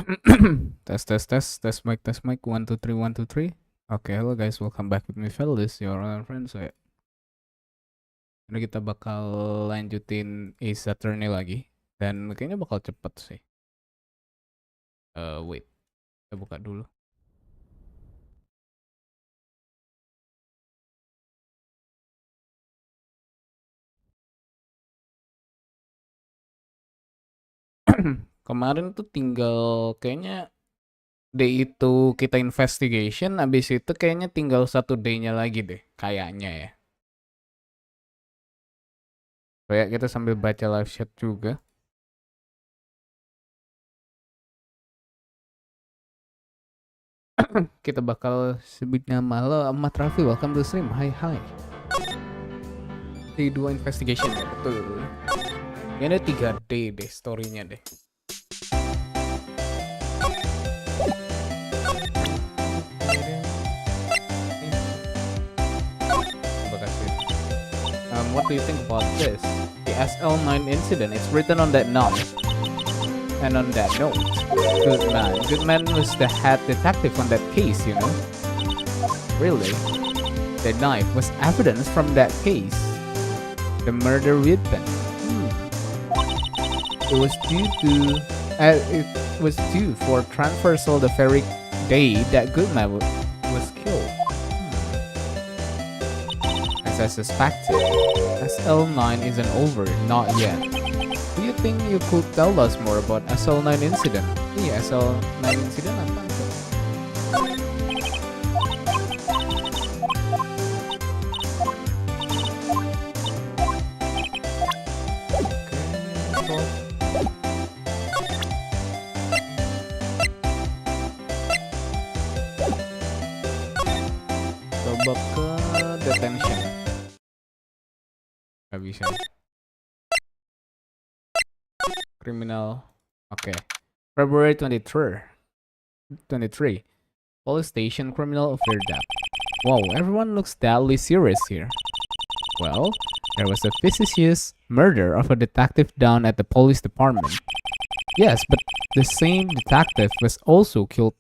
Test mic 1 2 3 1 2 3. Oke, hello guys, welcome back with me Fedelish, your online friend. So, ini kita bakal lanjutin Ace Attorney lagi, dan kayaknya bakal cepet sih. Wait, kita buka dulu. Kemarin tuh tinggal kayaknya day itu kita investigation, abis itu kayaknya tinggal 1 day-nya lagi deh, kayaknya ya. Kayak kita sambil baca live chat juga. Kita bakal sebut nama lo Ahmad Raffi, welcome to stream. Hai. Day 2 investigation ya, betul. Ini ada 3D deh story-nya deh. Terima kasih. What do you think about this? The SL9 incident is written on that note. And on that note, Goodman was the head detective on that case, you know? Really? The knife was evidence from that case. The murder weapon. It was due for transversal the very day that Goodman was killed. As I suspected, SL9 isn't over, not yet. Do you think you could tell us more about SL9 incident? Iya, SL9 incident apa? Coba ke detention. Gak bisa. Criminal. Okay. February 23. Police station criminal affair death. Wow, everyone looks deadly serious here. Well, there was a vicious murder of a detective down at the police department. Yes, but the same detective was also killed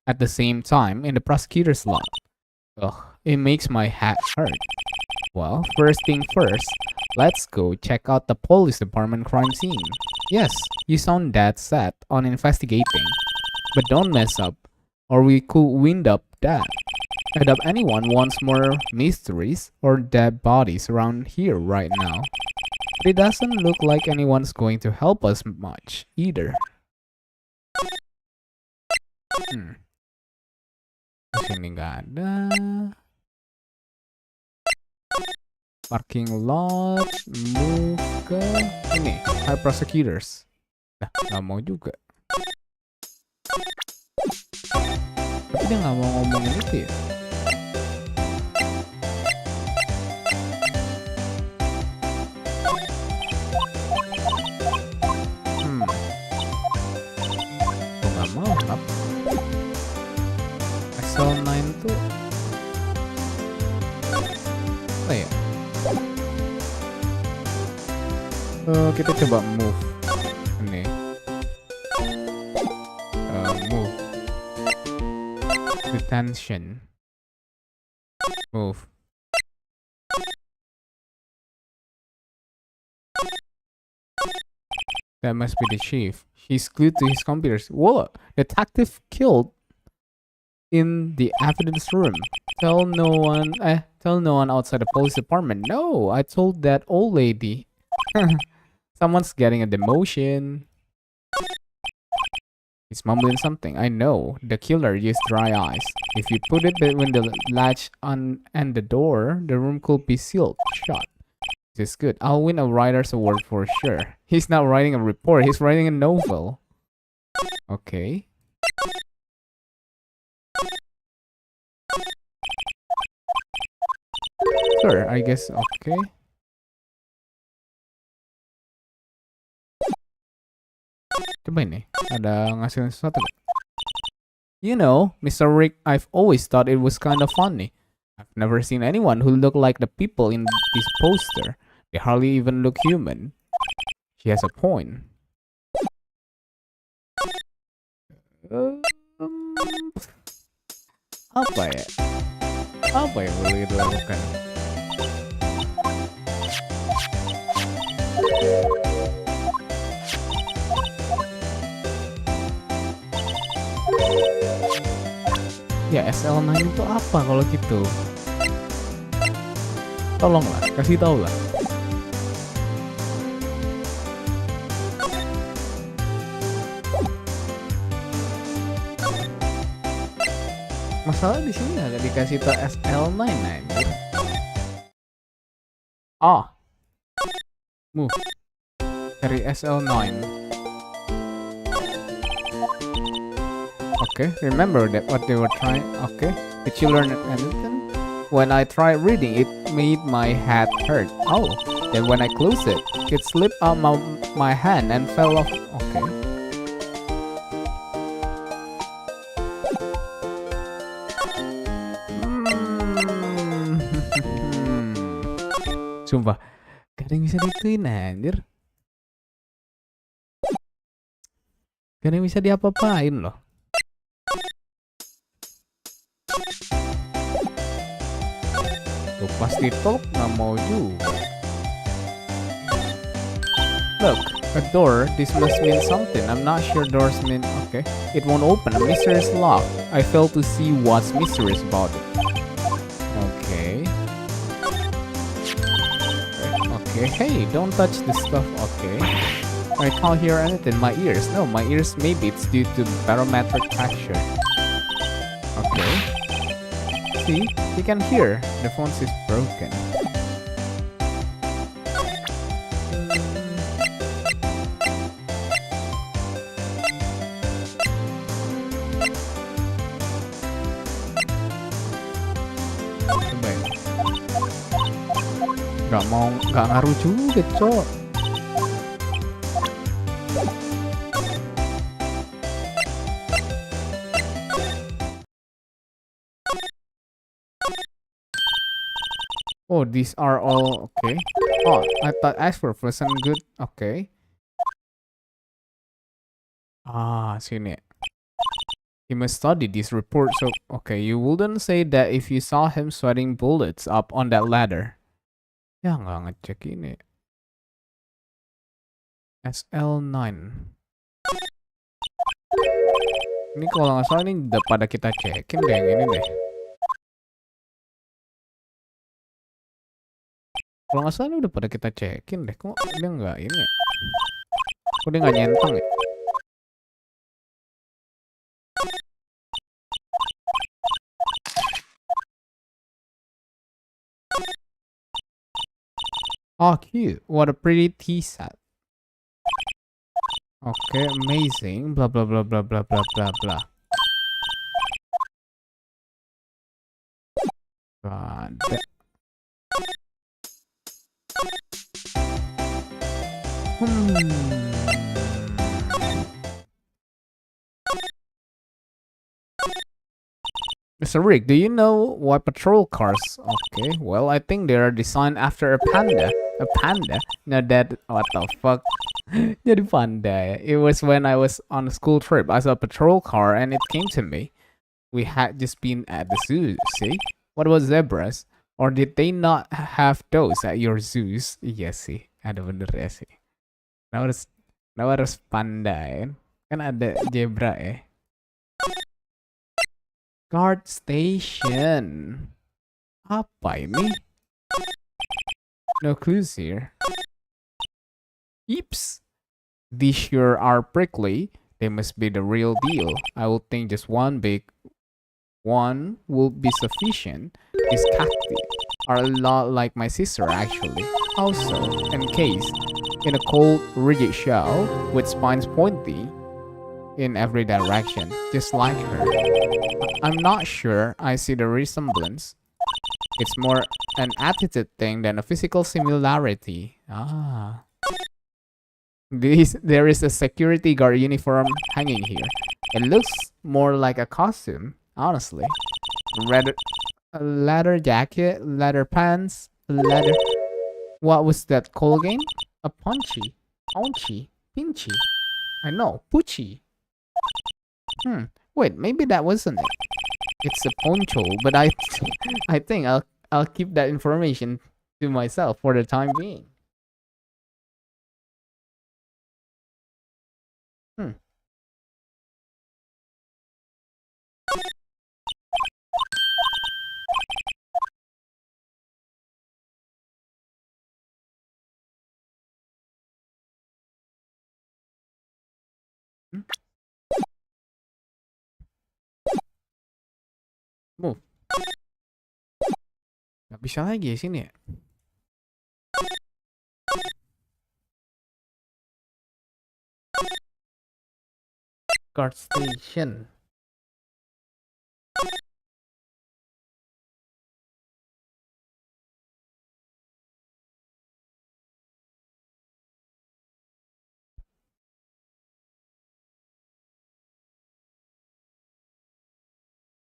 at the same time in the prosecutor's lab. Ugh, it makes my head hurt. Well, first thing first, let's go check out the police department crime scene. Yes, you sound dead set on investigating, but don't mess up, or we could wind up dead. And if anyone wants more mysteries or dead bodies around here right now, it doesn't look like anyone's going to help us much either. Sini nggak ada. Parking lot, move ke ini, high prosecutors. Nah, nggak mau juga. Tapi dia nggak mau ngomongin itu ya. Tuh nggak mau, apa? SL9 tuh apa ya? Kita coba move ini, move detention, move. That must be the chief. He's glued to his computers. Whoa, detective killed in the evidence room. Tell no one outside the police department. No, I told that old lady. Someone's getting a demotion. He's mumbling something. I know. The killer used dry ice. If you put it between the latch and the door, the room could be sealed shut. This is good. I'll win a writer's award for sure. He's not writing a report. He's writing a novel. Okay. Sure, I guess. Okay. Coba ini, ada ngasih sesuatu gak? You know, Mr. Rick, I've always thought it was kind of funny. I've never seen anyone who looked like the people in this poster. They hardly even look human. She has a point. Um, apa ya? Apa yang boleh dilakukan? Ya SL9 itu apa kalau gitu? Tolonglah, kasih tahu lah. Masalah di sini nggak dikasih tahu SL9 anjir. Ah, move dari SL9. Okay, remember that what they were trying. Okay, did you learn anything? When I tried reading, it made my head hurt. Oh, then when I closed it, it slipped out my hand and fell off. Okay. Sumpah, gak ada yang bisa dituin anjir. Gak ada yang bisa diapa-apain loh. Tuh pas ditolak gak mau juga. Look, a door. This must mean something. I'm not sure doors mean. Okay, it won't open. A mysterious lock. I fail to see what's mysterious about it. Okay. Okay. Hey, don't touch this stuff. Okay. I can't hear anything. My ears. No, my ears. Maybe it's due to barometric pressure. Okay. See, you can hear. The phone is broken. Gak ngaruh juga, cok. Oh, these are all okay. Oh, I thought Ashford wasn't good. Okay. Ah, sini. He must study this report. So, okay, you wouldn't say that if you saw him sweating bullets up on that ladder. Ya nggak ngecek ini. SL9. Ini kalau nggak salah ini udah pada kita cekin deh yang ini deh. Kalau nggak salah ini udah pada kita cekin deh. Kok dia nggak ini ya? Kok dia nggak nyentang ya? Oh, cute. What a pretty tea set. Okay, amazing. Blah, blah, blah, blah, blah, blah, blah, blah. Ada. Mr. Rick, do you know why patrol cars? Okay, well, I think they are designed after a panda. A panda? No, that, what the fuck? Jadi panda. It was when I was on a school trip. I saw a patrol car and it came to me. We had just been at the zoo, see? What was zebras? Or did they not have those at your zoos? Iya sih, ada bener ya sih. Kenapa harus panda ya? Kan ada zebra ya. Guard station. Apa ini? No clues here. Eeps. These sure are prickly. They must be the real deal. I would think just one big one will be sufficient. These cacti are a lot like my sister actually. Also encased in a cold, rigid shell with spines pointy in every direction, just like her. I'm not sure I see the resemblance. It's more an attitude thing than a physical similarity. Ah. There is a security guard uniform hanging here. It looks more like a costume, honestly. A leather jacket, leather pants, leather... What was that called again? A punchy, pinchy. I know, puchy. Wait, maybe that wasn't it. It's a poncho, but I think I'll keep that information to myself for the time being. Hmm. Hmm. Move. Gak bisa lagi ya sini ya. Guard station.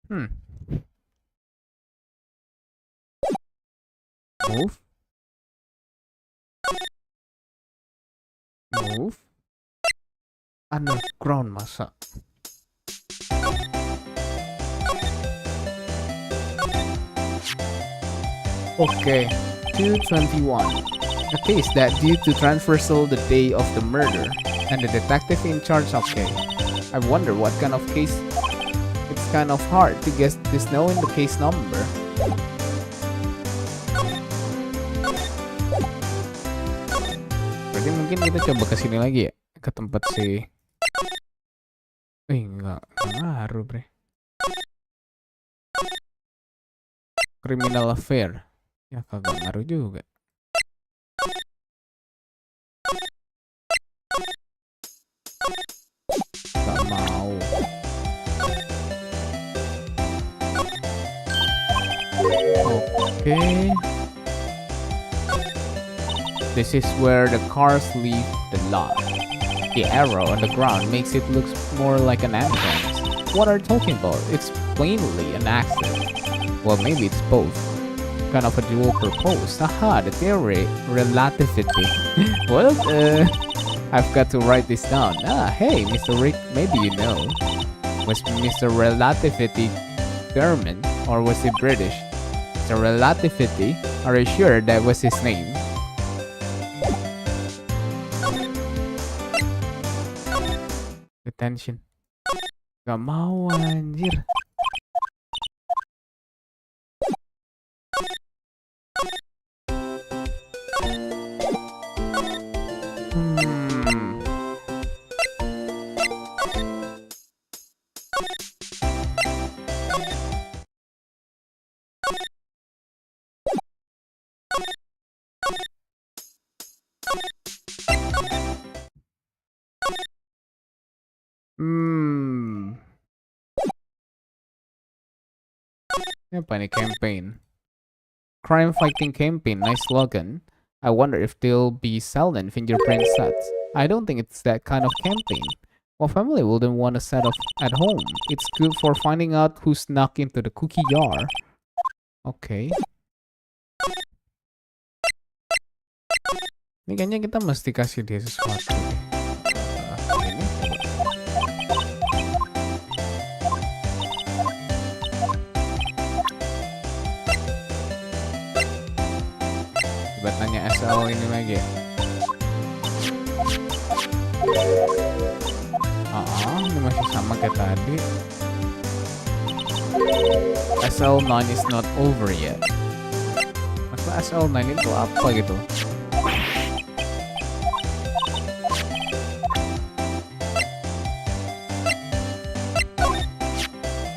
Hmm. Move. Move. Underground masa. Okay. 221. A case that due to transversal the day of the murder and the detective in charge. Okay. I wonder what kind of case. It's kind of hard to guess this knowing the case number. Berarti mungkin kita coba ke sini lagi ya, ke tempat si. Enggak ngaruh bre. Criminal affair. Ya kagak ngaruh juga. Gak mau. Okay. This is where the cars leave the lot. The arrow on the ground makes it look more like an entrance. What are you talking about? It's plainly an accident. Well, maybe it's both. Kind of a dual purpose. Aha, the theory. Relativity. Well, I've got to write this down. Hey, Mr. Rick, maybe you know. Was Mr. Relativity German or was he British? Mr. Relativity? Are you sure that was his name? Detention. Gak mau anjir. Apa nih campaign? Crime fighting campaign, nice slogan. I wonder if they'll be selling fingerprint sets. I don't think it's that kind of campaign. My family wouldn't want a set of at home. It's good for finding out who snuck into the cookie jar. Okay. Ini kayaknya kita mesti kasih dia sesuatu. Ini. Coba tanya SL ini lagi. Ini masih sama kayak tadi. SL9 is not over yet. Maksudnya SL9 itu apa gitu?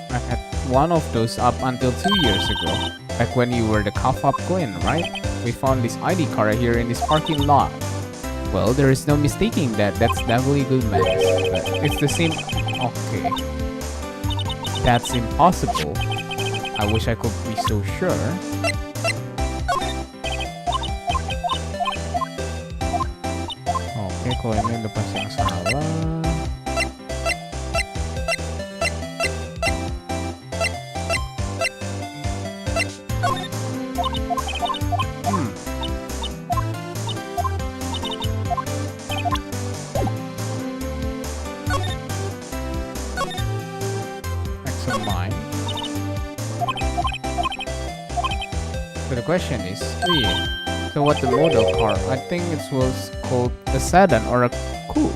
I had one of those up until 2 years ago. Back when you were the cough-up queen, right? We found this ID card here in this parking lot. Well, there is no mistaking that. That's definitely good manners. But it's the same. Okay. That's impossible. I wish I could be so sure. Oke, kalau ini udah pasti yang salah. question is, so what the model car? I think it was called a sedan or a coupe,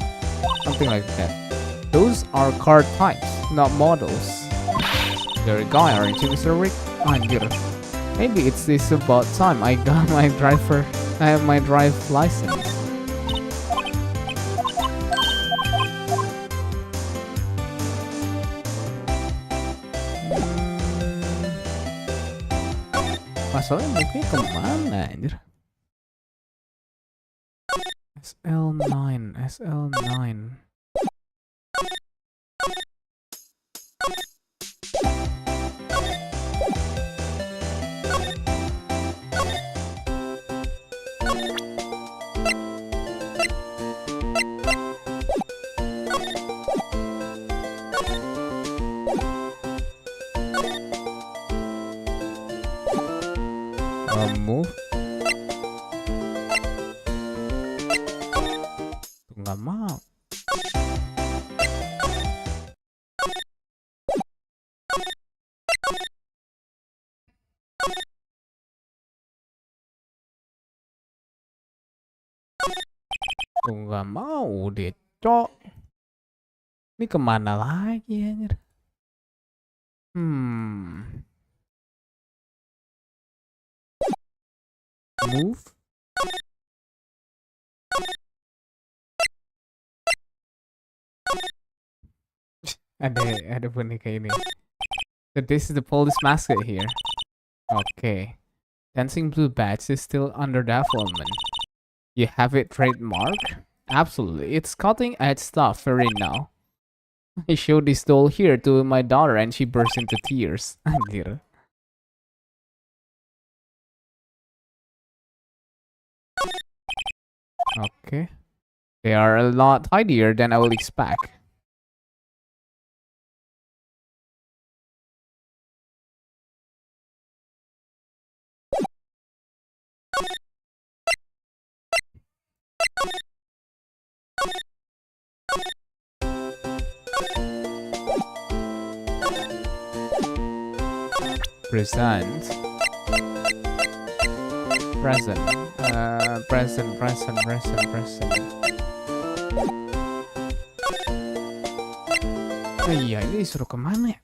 something like that. Those are car types, not models. You're a guy, aren't you, Mr. Rick? Anjir. Maybe it's about time I got my I have my drive license. Masalahnya mungkin kemana anjir? SL9. Move. Nggak mau. Nggak mau deh, cok. Ini kemana lagi anjir? Move. Ada boneka ini. So this is the police mascot here. Okay. Dancing blue badge is still under development. You have it trademarked? Absolutely. It's cutting edge stuff for right now. I showed this doll here to my daughter and she burst into tears. Anjir. Okay. They are a lot tidier than I would expect. Present. Oh iya, ini disuruh kemana ya?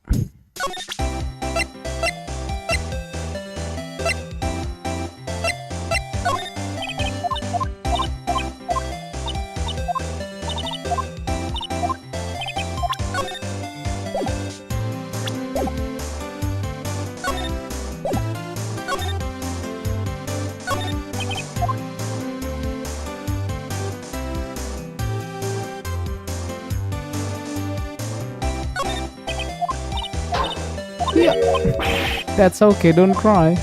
Yeah. That's okay, don't cry.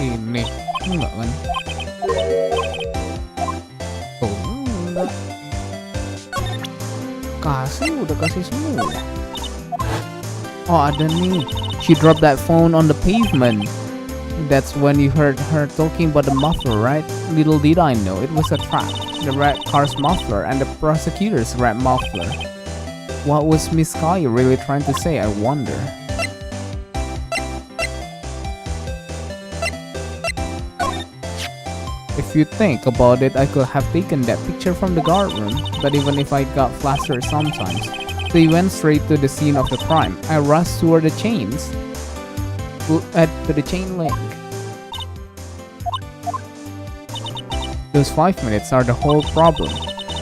Ini enggak kan? Oh enggak. Udah kasih semua. Oh ada nih. She dropped that phone on the pavement. That's when you heard her talking about the muffler, right? Little did I know it was a trap. The red car's muffler and the prosecutor's red muffler. What was Miss Sky really trying to say, I wonder? If you think about it, I could have taken that picture from the guard room, but even if I got flustered sometimes, so he went straight to the scene of the crime. I rushed toward the chains, to the chain link. Those 5 minutes are the whole problem,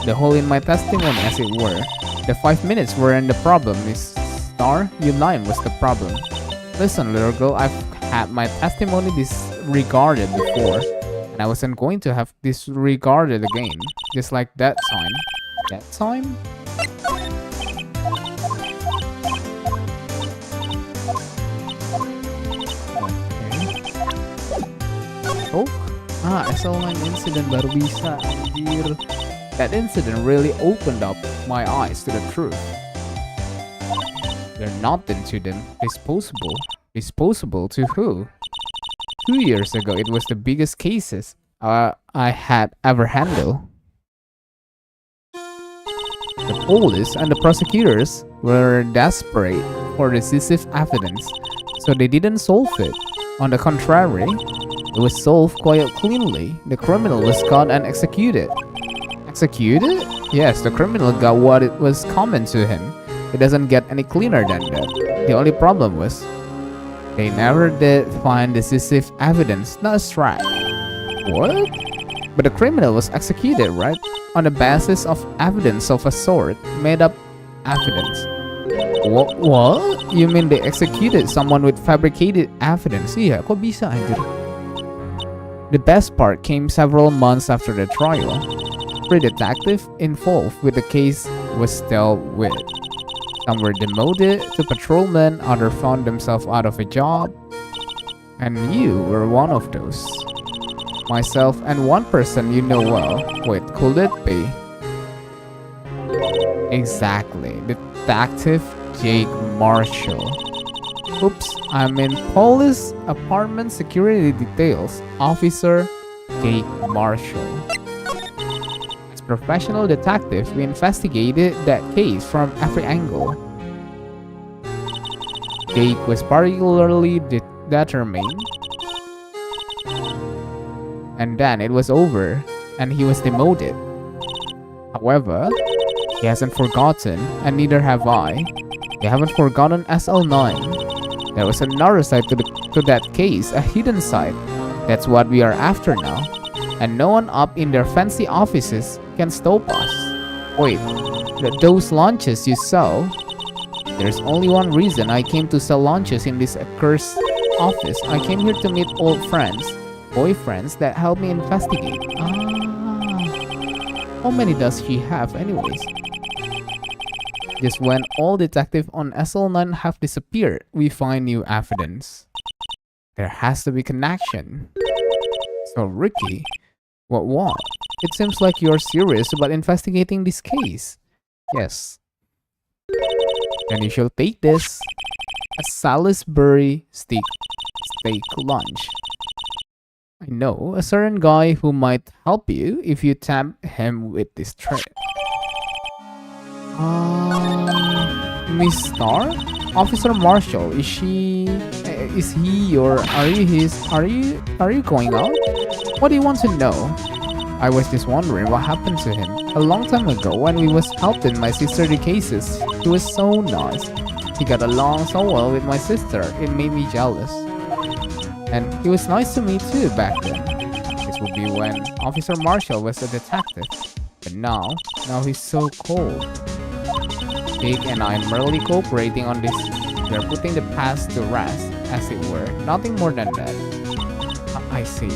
the hole in my testimony as it were. The 5 minutes weren't the problem, Miss Star, you lying was the problem. Listen little girl, I've had my testimony disregarded before. And I wasn't going to have disregarded again, just like that time. That time? Okay. Oh, SL9 incident baru bisa, anjir. That incident really opened up my eyes to the truth. They're not into them disposable. Disposable to who? 2 years ago, it was the biggest cases I had ever handled. The police and the prosecutors were desperate for decisive evidence, so they didn't solve it. On the contrary, it was solved quite cleanly. The criminal was caught and executed. Executed? Yes, the criminal got what it was coming to him. It doesn't get any cleaner than that. The only problem was, they never did find decisive evidence, not a strike. What? But the criminal was executed, right? On the basis of evidence of a sort, made up evidence. What? You mean they executed someone with fabricated evidence? Iya, kok bisa anjir? The best part came several months after the trial. The detective involved with the case was dealt with. Some were demoted to patrolmen, others found themselves out of a job. And you were one of those. Myself and one person you know well. Wait, could it be? Exactly, Detective Jake Marshall. Oops, I mean police apartment security details. Officer Jake Marshall. As professional detective, we investigated that case from every angle. Jake was particularly determined. And then it was over, and he was demoted. However, he hasn't forgotten, and neither have I. We haven't forgotten SL9. There was another side to that case, a hidden side. That's what we are after now. And no one up in their fancy offices can stop us. Wait, those lunches you sell? There's only one reason I came to sell lunches in this accursed office. I came here to meet old friends. Boyfriends that help me investigate. How many does she have anyways? Just when all detectives on SL9 have disappeared, we find new evidence. There has to be connection. So Ricky, what? It seems like you're serious about investigating this case. Yes. Then you shall take this. A Salisbury steak lunch. I know a certain guy who might help you if you tempt him with this trick. Miss Star? Officer Marshall, is he or are you going out? What do you want to know? I was just wondering what happened to him. A long time ago when we was helping my sister cases, he was so nice. He got along so well with my sister, it made me jealous. And he was nice to me too back then. This would be when Officer Marshall was a detective. But now he's so cold. Jake and I are merely cooperating on this. We are putting the past to rest, as it were. Nothing more than that. I see.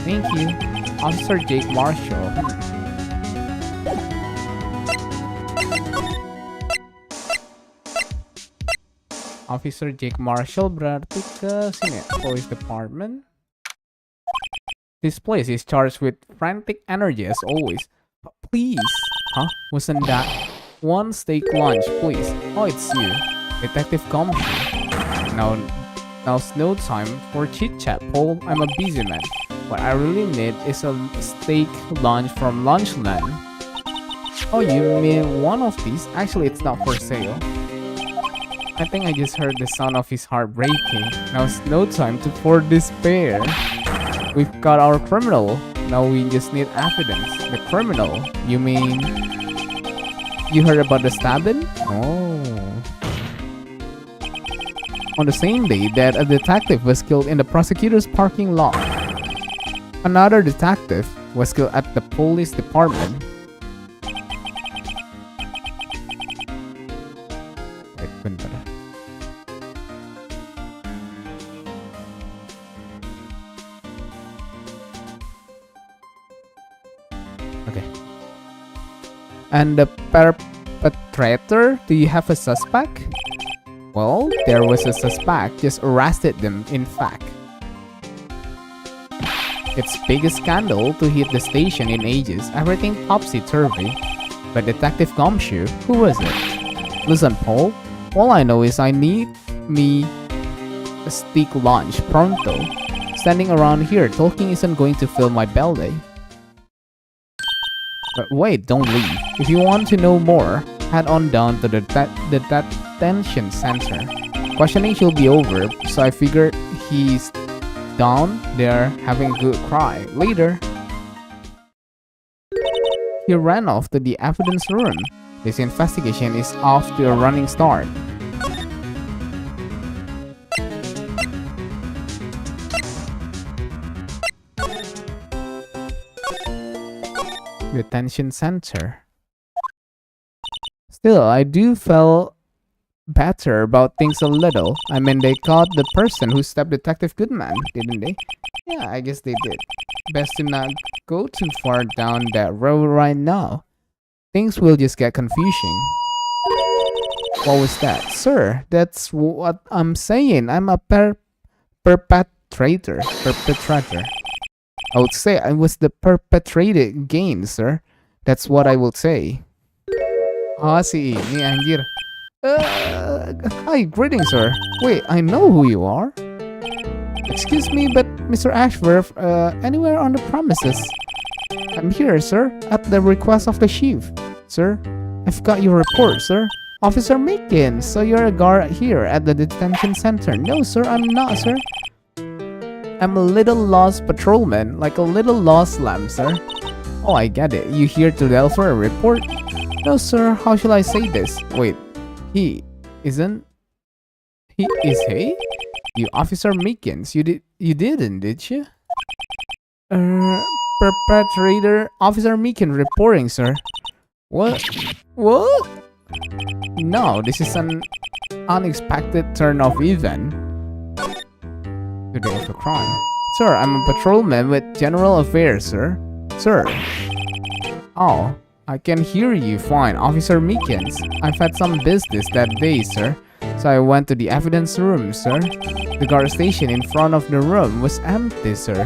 Thank you, Officer Jake Marshall. Officer Jake Marshall berarti ke sini ya, Police Department. This place is charged with frantic energy as always. But please, wasn't that one steak lunch, please? Oh, it's you, Detective Gumshoe. Now's no time for chit chat, Paul. I'm a busy man. What I really need is a steak lunch from Lunchland. Oh, you mean one of these? Actually, it's not for sale. I think I just heard the sound of his heart breaking. Now's no time for despair. We've got our criminal. Now we just need evidence. The criminal? You mean... You heard about the stabbing? Oh. On the same day that a detective was killed in the prosecutor's parking lot, another detective was killed at the police department. Wait, bentar. And the perpetrator, do you have a suspect? Well, there was a suspect, just arrested them in fact. It's biggest scandal to hit the station in ages, everything topsy-turvy. But Detective Gumshoe, who was it? Listen, Paul, all I know is I need me a steak lunch pronto. Standing around here talking isn't going to fill my belly. But wait, don't leave. If you want to know more, head on down to the detention center. Questioning should be over, so I figured he's down there having a good cry. Later. He ran off to the evidence room. This investigation is off to a running start. Detention center. Still, I do feel better about things a little. I mean, they caught the person who stabbed Detective Goodman, didn't they? Yeah, I guess they did. Best to not go too far down that road right now. Things will just get confusing. What was that? Sir, that's what I'm saying. I'm a perpetrator. I would say I was the perpetrated gain, sir. That's what I will say. Ah, si ini anjir. Hi, greetings, sir. Wait, I know who you are. Excuse me, but Mr. Ashworth, anywhere on the premises? I'm here, sir, at the request of the chief. Sir, I've got your report, sir. Officer Mickens, so you're a guard here at the detention center. No, sir, I'm not, sir. I'm a little lost patrolman, like a little lost lamb, sir. Oh, I get it. You here to deliver a report? No, sir, how shall I say this? Wait, he isn't... He is he? You Officer Mickens, you didn't, did you? Perpetrator Officer Mickens reporting, sir. What? What? No, this is an unexpected turn of event. The day of the crime. Sir, I'm a patrolman with general affairs, sir. Sir. Oh, I can hear you fine, Officer Mickens. I've had some business that day, sir. So I went to the evidence room, sir. The guard station in front of the room was empty, sir.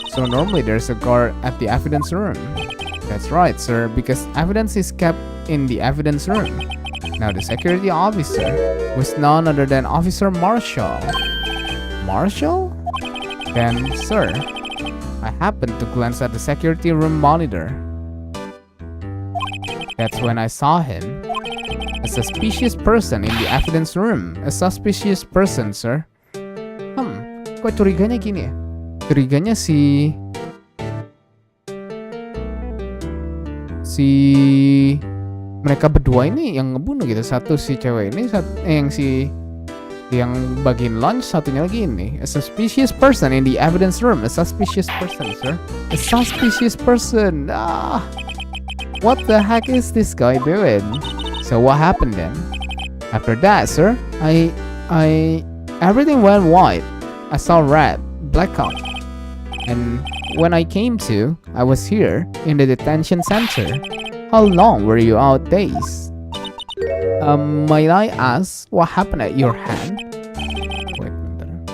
So normally there's a guard at the evidence room. That's right, sir, because evidence is kept in the evidence room. Now the security officer was none other than Officer Marshall. Marshall? Then, sir, I happened to glance at the security room monitor. That's when I saw him. A suspicious person in the evidence room. A suspicious person, sir. Kok curiganya gini ya? Curiganya si mereka berdua ini yang ngebunuh gitu. Satu si cewek ini, yang bagian lunch, satunya lagi ini. A suspicious person in the evidence room. A suspicious person, sir. A suspicious person. What the heck is this guy doing? So what happened then? After that, sir, everything went white. I saw red, blackout. And when I came to, I was here in the detention center. How long were you out days? Might I ask what happened at your hand? Wait a minute.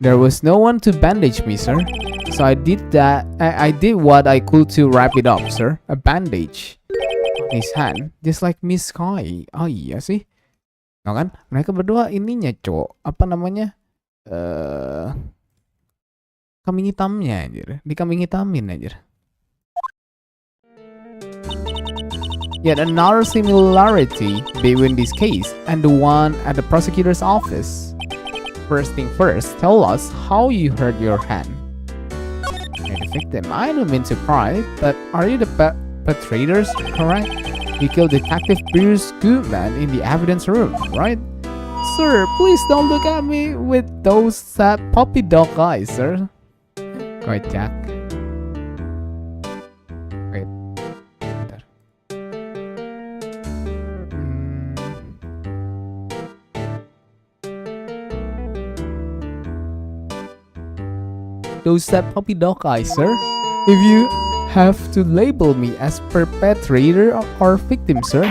There was no one to bandage me, sir. So I did that. I did what I could to wrap it up, sir. A bandage on his hand, just like Miss Sky. Oh iya sih. Nah kan, mereka berdua ininya, cowok. Apa namanya? Kambing hitamnya anjir. Di kambing hitamin anjir. Yet another similarity between this case and the one at the prosecutor's office. First thing first, tell us how you hurt your hand. And the victim, I don't mean to pry, but are you the perpetrators, correct? You killed Detective Bruce Goodman in the evidence room, right? Sir, please don't look at me with those sad puppy dog eyes, sir. Wait, Jack. Wait. Bentar. Those sad puppy dog eyes, sir. If you have to label me as perpetrator or victim, sir?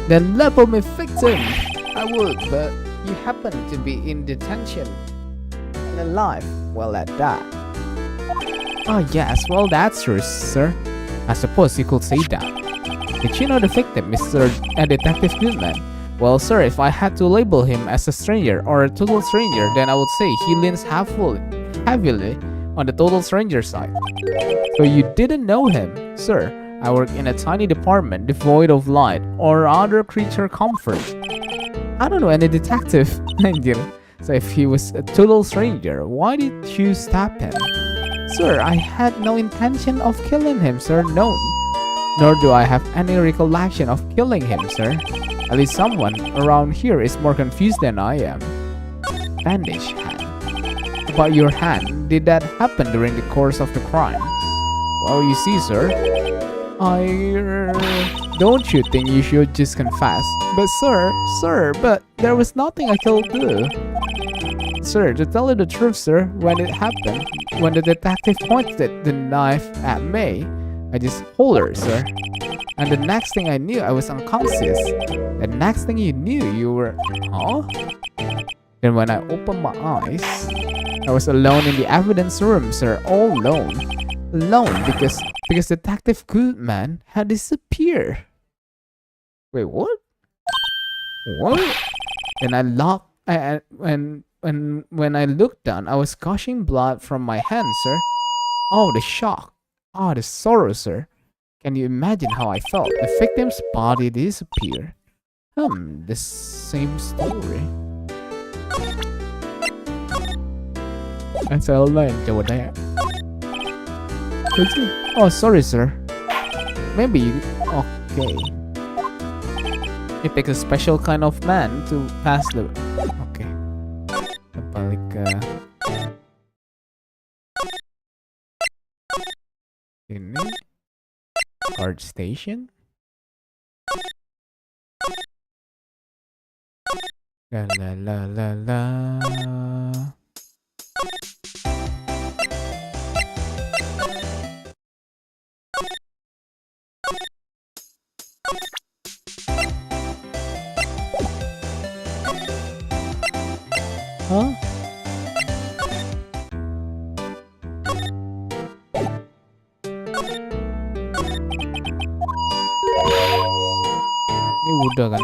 Then label me victim. I would, but you happen to be in detention and alive. Well, at that. Oh yes, well that's true, sir. I suppose you could say that. Did you know the victim, Mr. Detective Goodman? Well, sir, if I had to label him as a stranger or a total stranger, then I would say he leans heavily on the total stranger side. So you didn't know him, sir. I work in a tiny department devoid of light or other creature comfort. I don't know any detective. So if he was a total stranger, why did you stab him? Sir, I had no intention of killing him, sir. No. Nor do I have any recollection of killing him, sir. At least someone around here is more confused than I am. Bandage hand. About your hand, did that happen during the course of the crime? Well, you see, sir, don't you think you should just confess? But but there was nothing I could do. Sir, to tell you the truth, sir, when it happened, when the detective pointed the knife at me, I just hollered, sir. And the next thing I knew, I was unconscious. The next thing you knew, you were, huh? Then when I opened my eyes, I was alone in the evidence room, sir, all alone. Alone because Detective Goodman had disappeared. Wait, what? What? Then I locked, when I looked down, I was gushing blood from my hand, sir. Oh, the shock. Oh, the sorrow, sir. Can you imagine how I felt? The victim's body disappeared. The same story. Ang selalu lain, coba tanya. Oh, sorry, sir. Maybe you... Okay. It takes a special kind of man to pass the... Okay. Balik ke... Ini. Guard station. La la la la la. Huh? Ini udah kan?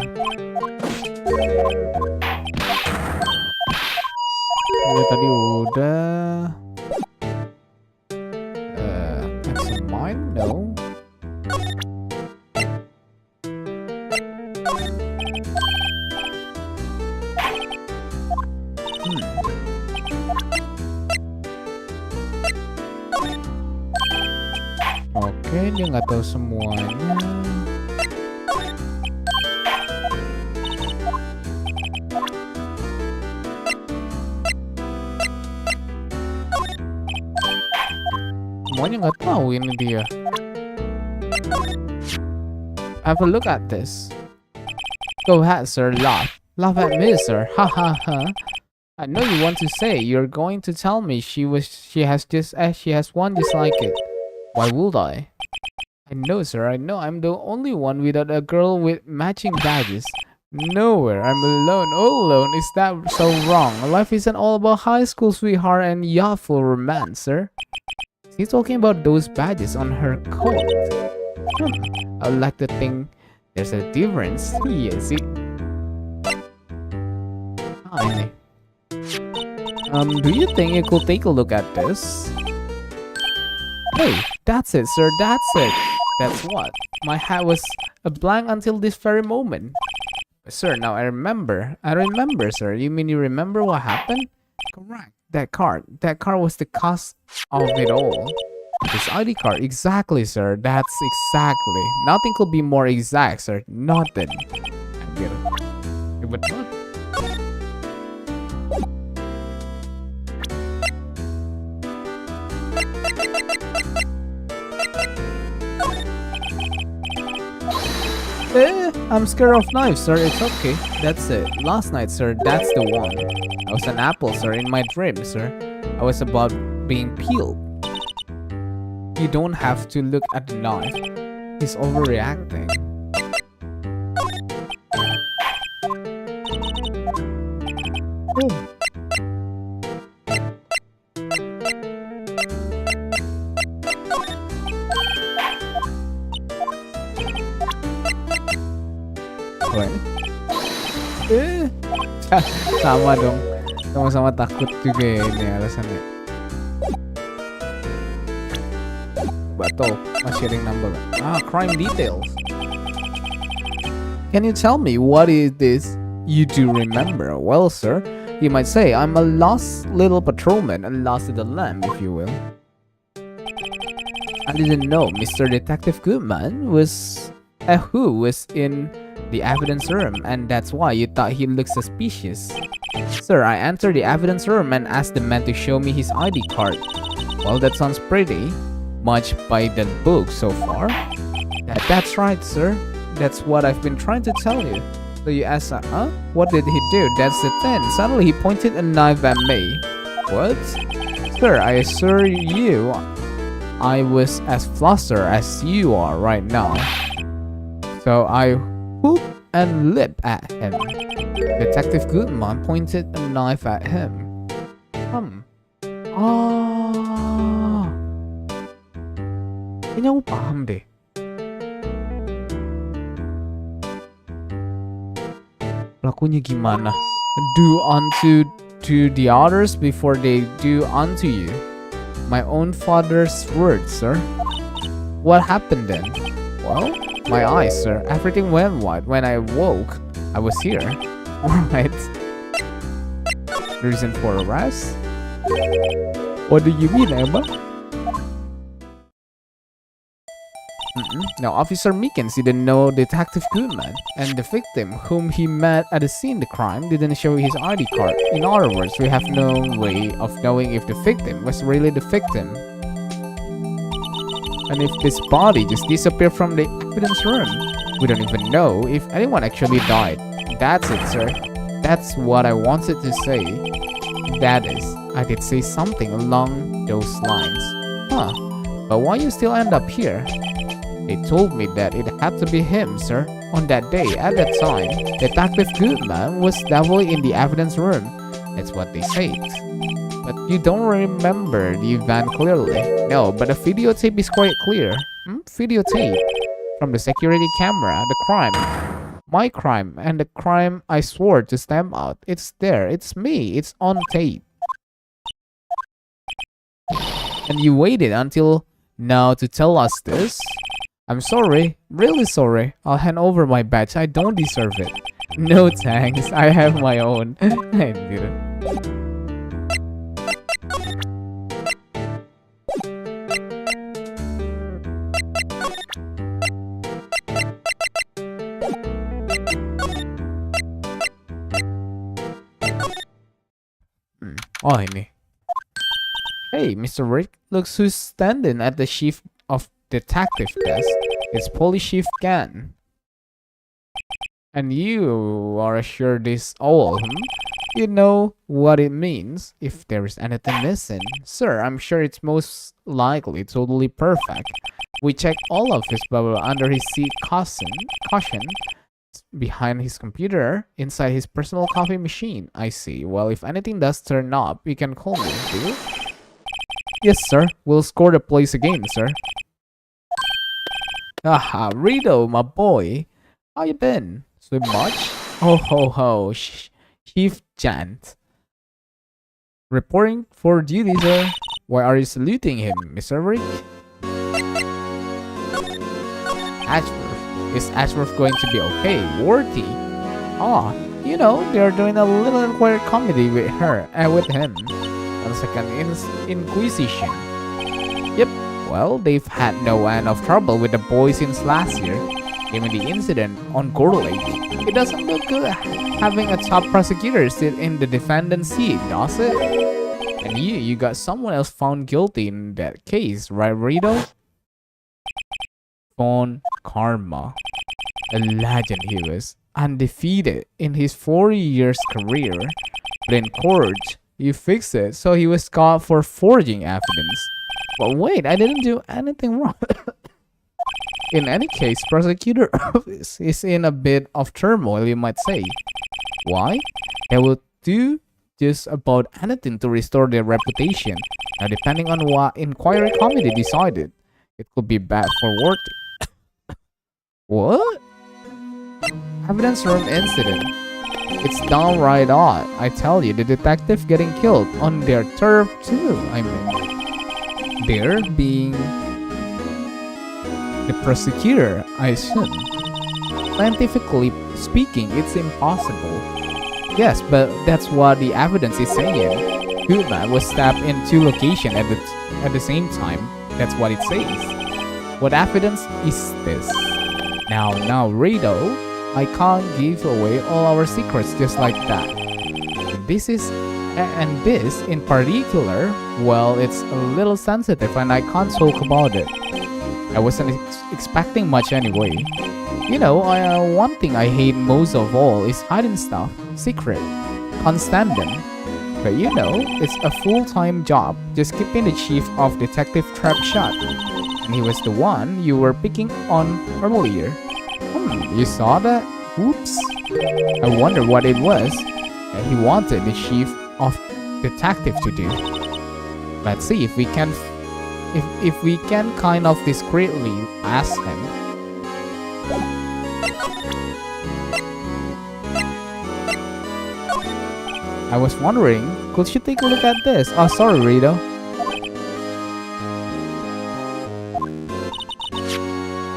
Ini tadi udah. Absent mind? No. Oke, dia nggak tahu semuanya. Semuanya nggak tahu ini dia. Have a look at this. Go ahead, sir. Laugh. Laugh at me, sir. Ha ha ha. I know you want to say you're going to tell me she has one just like it. Why would I? I know, sir. I know I'm the only one without a girl with matching badges. Nowhere. I'm alone. All alone. Is that so wrong? Life isn't all about high school sweetheart and yachtful romance, sir. She's talking about those badges on her coat. I would like to think there's a difference. Yeah, see? Hi. Do you think you could take a look at this? Hey, that's it, sir. That's it. That's what. My hat was a blank until this very moment. Sir, now I remember. I remember, sir. You mean you remember what happened? Correct. That car was the cause of it all. This ID card, exactly, sir. That's exactly. Nothing could be more exact, sir. Nothing. I get it. But what? I'm scared of knives, sir. It's okay. That's it. Last night, sir, that's the one. I was an apple, sir, in my dream, sir. I was about being peeled. You don't have to look at the knife. He's overreacting. Sama dong, sama-sama takut juga ya ini alasannya. Bato, masih ada yang nambah. Crime details. Can you tell me what is this you do remember? Well, sir, you might say I'm a lost little patrolman, a lost little lamb, if you will. I didn't know Mr. Detective Goodman was who was in the evidence room, and that's why you thought he looked suspicious. Sir, I entered the evidence room and asked the man to show me his ID card. Well, that sounds pretty much by the book so far. That's right, sir. That's what I've been trying to tell you. So you asked, what did he do? That's the thing. Suddenly he pointed a knife at me. What? Sir, I assure you, I was as flustered as you are right now. So I whooped and leaped at him. Detective Goodman pointed a knife at him. Kayaknya aku paham deh. Lakunya gimana? Do unto to the others before they do unto you. My own father's words, sir. What happened then? Well, my eyes, sir. Everything went white. When I woke, I was here. Right. Reason for arrest? What do you mean, Emma? Now, Officer Meekins didn't know Detective Goodman, and the victim, whom he met at the scene of the crime, didn't show his ID card. In other words, we have no way of knowing if the victim was really the victim. And if this body just disappeared from the evidence room, we don't even know if anyone actually died. That's it, sir. That's what I wanted to say. That is, I did say something along those lines. But why you still end up here? They told me that it had to be him, sir. On that day, at that time, Detective Goodman was definitely in the evidence room. That's what they said. But you don't remember the event clearly. No, but the videotape is quite clear. Videotape? From the security camera, the crime. My crime, and the crime I swore to stamp out. It's there, it's me, it's on tape. And you waited until now to tell us this? I'm sorry, really sorry. I'll hand over my badge, I don't deserve it. No thanks, I have my own. I didn't. Oh, ini. Hey, Mr. Wright, looks who's standing at the chief of detective desk. It's Police Chief Gan. And you are sure this all, You know what it means if there is anything missing. Sir, I'm sure it's most likely totally perfect. We checked all of his bubble under his seat cushion, behind his computer, inside his personal coffee machine. I see. Well, if anything does turn up, you can call me, do you? Yes, sir. We'll score the place again, sir. Rito, my boy. How you been? Swim much? Ho ho ho. Chief Jant. Reporting for duty, sir. Why are you saluting him, Mr. Rick? Ashworth. Is Ashworth going to be okay? Worthy. You know, they're doing a little quiet comedy with her and with him. On second inquisition. Yep. Well, they've had no end of trouble with the boy since last year. Given the incident on Gore Lake, it doesn't look good having a top prosecutor sit in the defendant's seat, does it? And you got someone else found guilty in that case, right, Rito? Von Karma. A legend he was. Undefeated in his 40 years career. But in court, you fixed it, so he was caught for forging evidence. But wait, I didn't do anything wrong. In any case, prosecutor office is in a bit of turmoil, you might say. Why? They will do just about anything to restore their reputation. Now, depending on what inquiry committee decided, it could be bad for worth. What? Evidence room incident. It's downright odd. I tell you, the detective getting killed on their turf too. I mean, there being the prosecutor, I assume. Scientifically speaking, it's impossible. Yes, but that's what the evidence is saying. Two men was stabbed in two locations at the same time. That's what it says. What evidence is this? Now, Rado, I can't give away all our secrets just like that. This in particular, well, it's a little sensitive and I can't talk about it. I wasn't expecting much anyway. You know, one thing I hate most of all is hiding stuff, secret, can't stand them. But you know, it's a full-time job, just keeping the chief of detective trap shut. And he was the one you were picking on earlier. You saw that? Oops. I wonder what it was that he wanted the chief of detective to do. Let's see if we can kind of discreetly ask him. I was wondering, could you take a look at this? Oh, sorry, Rito.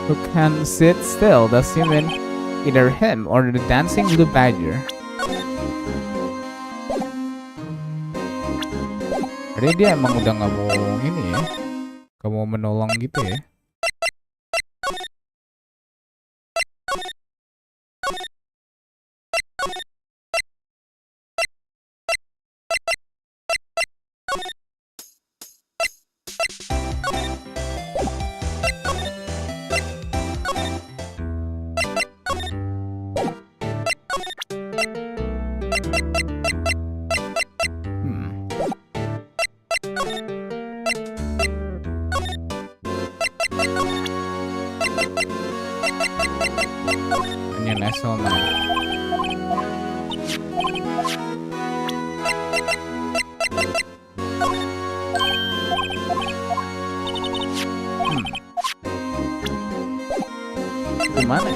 Who can sit still? Does he mean either him or the dancing blue badger? Jadi dia emang udah nggak mau ini ya, nggak mau menolong gitu ya. Gimana?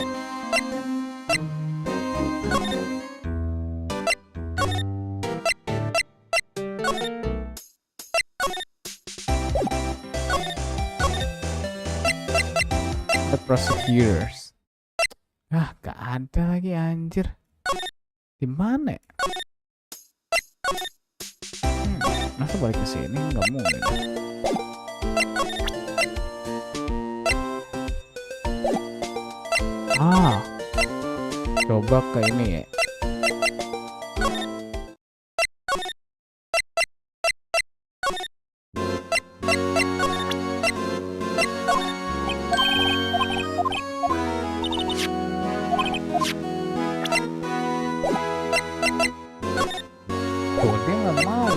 The prosecutors. Gak ada lagi anjir. Di mana? Masa balik ke sini nggak mungkin. Coba ke ini ya. Dia nggak mau,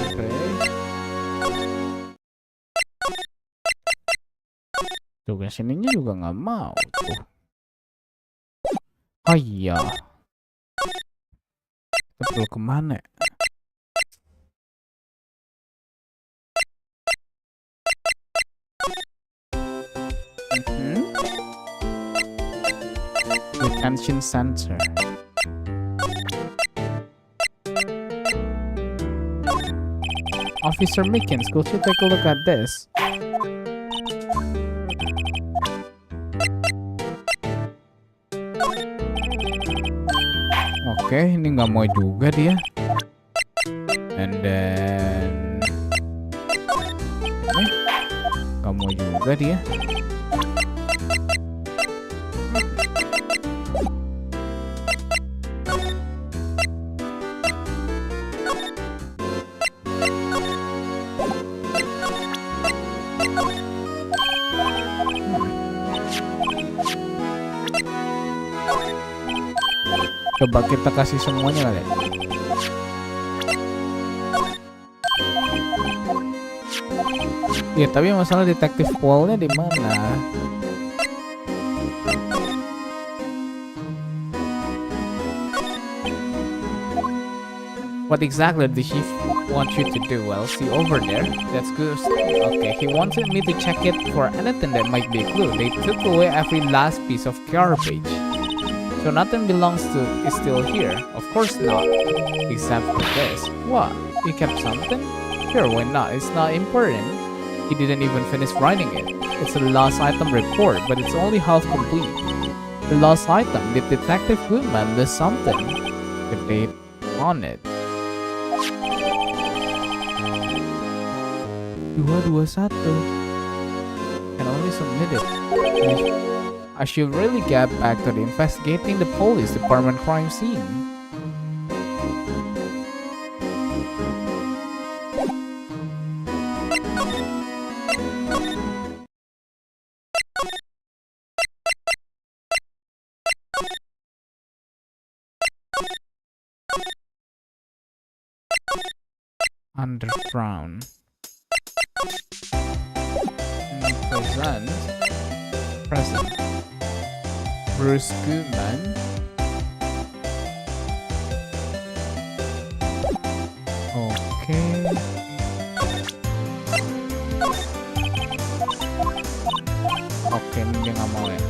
tugas ininya juga nggak mau tuh. Oh iya, kita perlu kemana? Detention center. Officer Mickens, could you take a look at this? Oke, ini nggak mau juga dia. And then nggak mau juga dia. Coba kita kasih semuanya kali. Ya, tapi masalah detektif Paulnya di mana? What exactly did she want you to do? Well, see over there. That's good. Okay, he wanted me to check it for anything that might be a clue. They took away every last piece of garbage. So nothing is still here. Of course not. Except for this. What? You kept something? Sure, why not? It's not important. He didn't even finish writing it. It's a lost item report, but it's only half complete. The lost item. Did Detective Goodman list something? The date on it. 221. Can only submit it. I should really get back to the investigating the police department crime scene. Underground. Present. Bruce Goodman. Okay. Oke, dia nggak mau ya.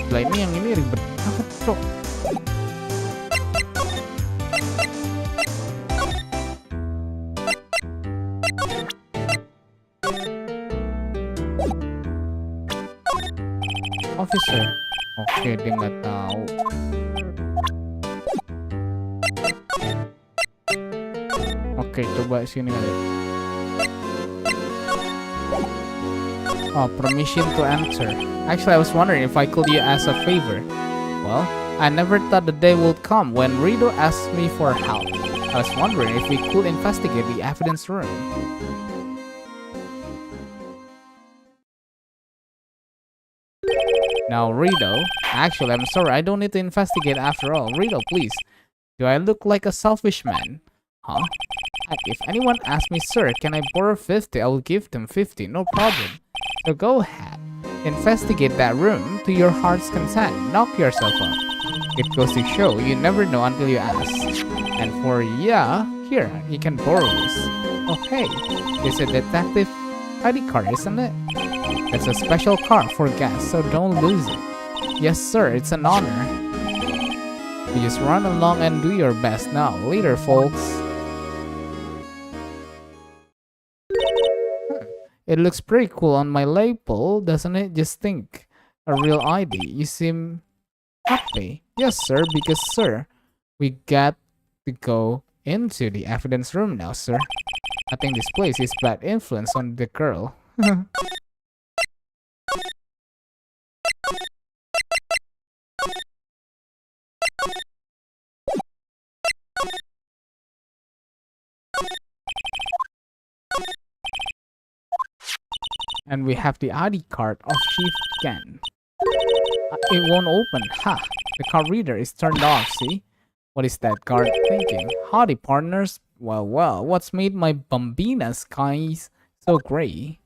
Lah ini yang ini ribet banget, Cok. Officer. Oke, dia nggak tahu. Oke, coba sini kali. Oh, permission to enter. Actually, I was wondering if I could you ask a favor. Well, I never thought the day would come when Rito asked me for help. I was wondering if we could investigate the evidence room. Now, Rito, actually, I'm sorry, I don't need to investigate after all. Rito, please. Do I look like a selfish man? Huh? Heck, if anyone asks me, sir, can I borrow 50? I will give them 50, no problem. So go ahead. Investigate that room to your heart's content. Knock yourself up. It goes to show you never know until you ask. And for yeah, here, you can borrow this. Oh hey, it's a detective ID card, isn't it? It's a special card for guests, so don't lose it. Yes sir, it's an honor. You just run along and do your best now. Later, folks. It looks pretty cool on my label, doesn't it? Just think. A real ID. You seem happy. Yes, sir, because, sir, we got to go into the evidence room now, sir. I think this place is bad influence on the girl. And we have the ID card of Chief Ken. It won't open. Ha! The card reader is turned off, see? What is that card thinking? Howdy, partners. Well, what's made my bambina's guys so gray?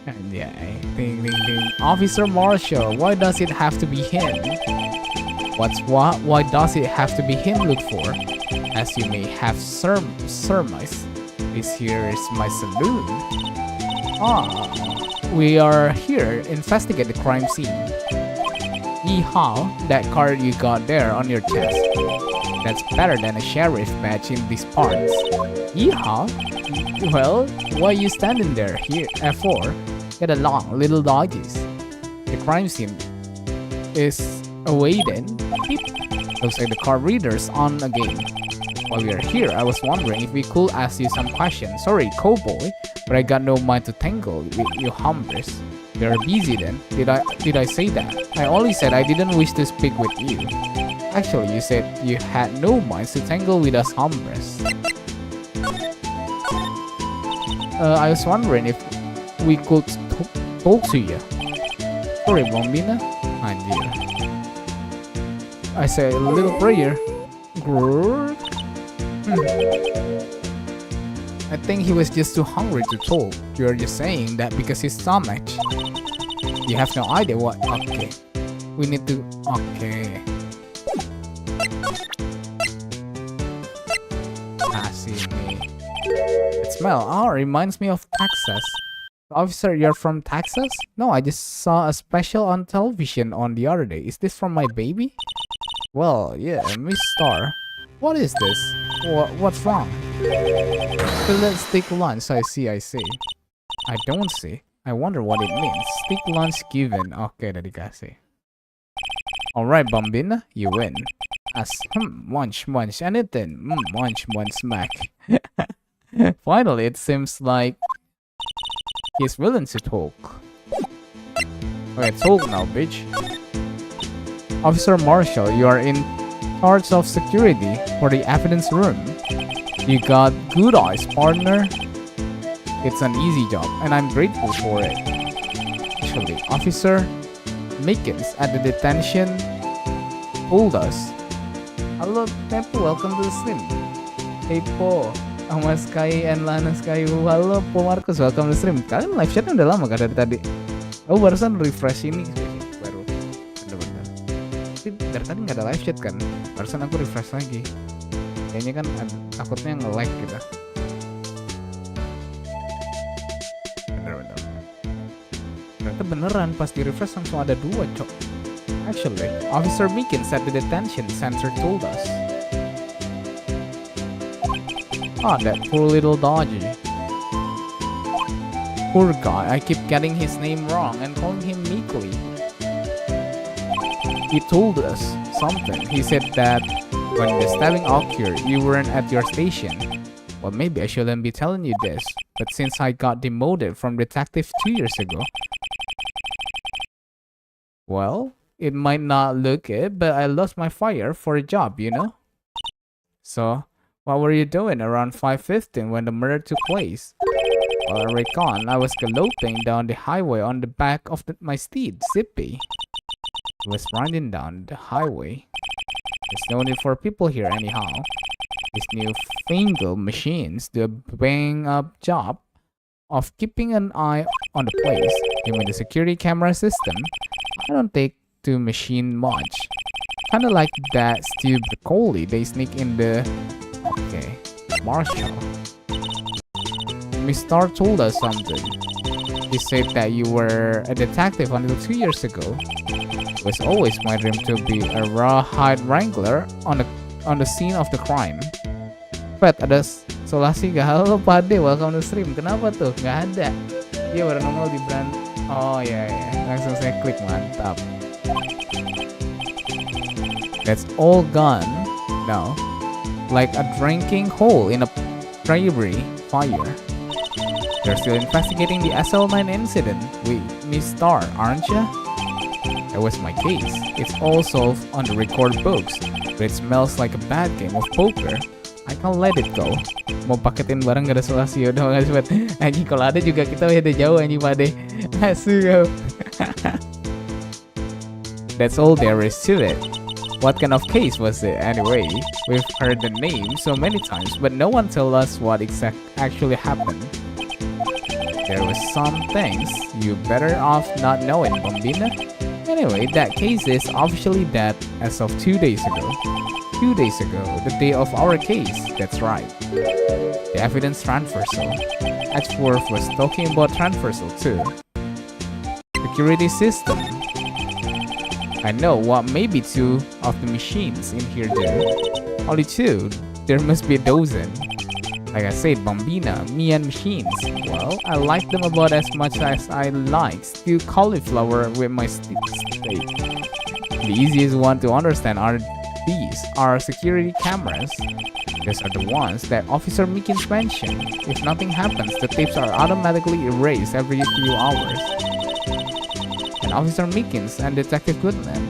And yeah, ding ding ding. Officer Marshall, why does it have to be him? What's what? Why does it have to be him look for? As you may have surmised, this here is my saloon. Ah, we are here to investigate the crime scene. Yeehaw, that card you got there on your chest. That's better than a sheriff badge in these parts. Yeehaw? Well, why are you standing there here for? Get along, little doggies. The crime scene is awaiting. Beep. Looks like the card reader's on again. While we are here, I was wondering if we could ask you some questions. Sorry, cowboy, but I got no mind to tangle with you hombres. You're busy then. Did I say that? I only said I didn't wish to speak with you. Actually, you said you had no minds to tangle with us hombres. I was wondering if we could talk to you. Sorry, Bombina. Anjir. I say a little prayer. Grrr. I think he was just too hungry to talk. You're just saying that because his stomach. You have no idea what. Okay. We need to. Okay. Sini. That smell. Oh, reminds me of Texas. Officer, you're from Texas? No, I just saw a special on television on the other day. Is this from my baby? Well, yeah, Miss Star. What is this? What's wrong? Let's take lunch. I see. I don't see. I wonder what it means. Stick lunch given. Okay, udah dikasih. Alright, Bambina, you win. As munch, anything. Munch, smack. Finally, it seems like he's willing to talk. Okay, talk now, bitch. Officer Marshall, you are in charge of security for the evidence room. You got good eyes, partner. It's an easy job, and I'm grateful for it. Actually, Officer Mickens at the detention told us. Hello, Tepo, welcome to the stream. Tepo, Mas Kai and Lana Sky. Halo, Po Marcus, welcome to the stream. Kalian live chatnya udah lama kan dari tadi? Oh, barusan refresh ini baru. Bener-bener. Tapi dari tadi nggak ada live chat kan? Barusan aku refresh lagi. Kayaknya kan takutnya nge-lag gitu. Bener-bener. Ternyata beneran pas di refresh langsung ada 2, cok. Actually, Officer Meekins at the detention center told us. Ah, that poor little dodgy. Poor guy, I keep getting his name wrong and calling him Meekly. He told us something. He said that when the stabbing occurred, you weren't at your station. Well, maybe I shouldn't be telling you this, but since I got demoted from detective 2 years ago, well, it might not look it, but I lost my fire for a job, you know? So, what were you doing around 5:15 when the murder took place? Well, I reckon I was galloping down the highway on the back of my steed, Zippy. I was riding down the highway. There's no need for people here anyhow. These newfangled machines do a bang-up job of keeping an eye on the place. Given the security camera system, I don't take to machine much. Kinda like that Stu Broccoli they sneak in the... Okay, Marshall. Miss Star told us something. He said that you were a detective until 2 years ago. It was always my dream to be a rawhide wrangler on the scene of the crime. Fed, ada solasi gak? Halo Pade, welcome to stream. Kenapa tuh? Gak ada. Dia baru nongol di brand. Oh ya, langsung saya klik, mantap. That's all gone now, like a drinking hole in a prairie fire. They're still investigating the SL9 incident. Wait, Miss Star, aren't you? That was my case. It's all solved on the record books, but it smells like a bad game of poker. I can't let it go. Mau paketin barang gak ada solasi, udah makasih banget. Anjing, kalau ada juga kita udah jauh anjing Pade. Asu. That's all there is to it. What kind of case was it anyway? We've heard the name so many times, but no one told us what actually happened. There was some things you better off not knowing, Bambina. Anyway, that case is officially dead as of 2 days ago. 2 days ago, the day of our case, that's right. The evidence transversal. Edgeworth was talking about transversal too. Security system. I know what maybe 2 of the machines in here do. Only 2? There must be a dozen. Like I said, Bambina, me and machines. Well, I like them about as much as I like stewed cauliflower with my steak. The easiest one to understand are these, our security cameras. These are the ones that Officer Meekins mentioned. If nothing happens, the tapes are automatically erased every few hours. And Officer Meekins and Detective Goodman,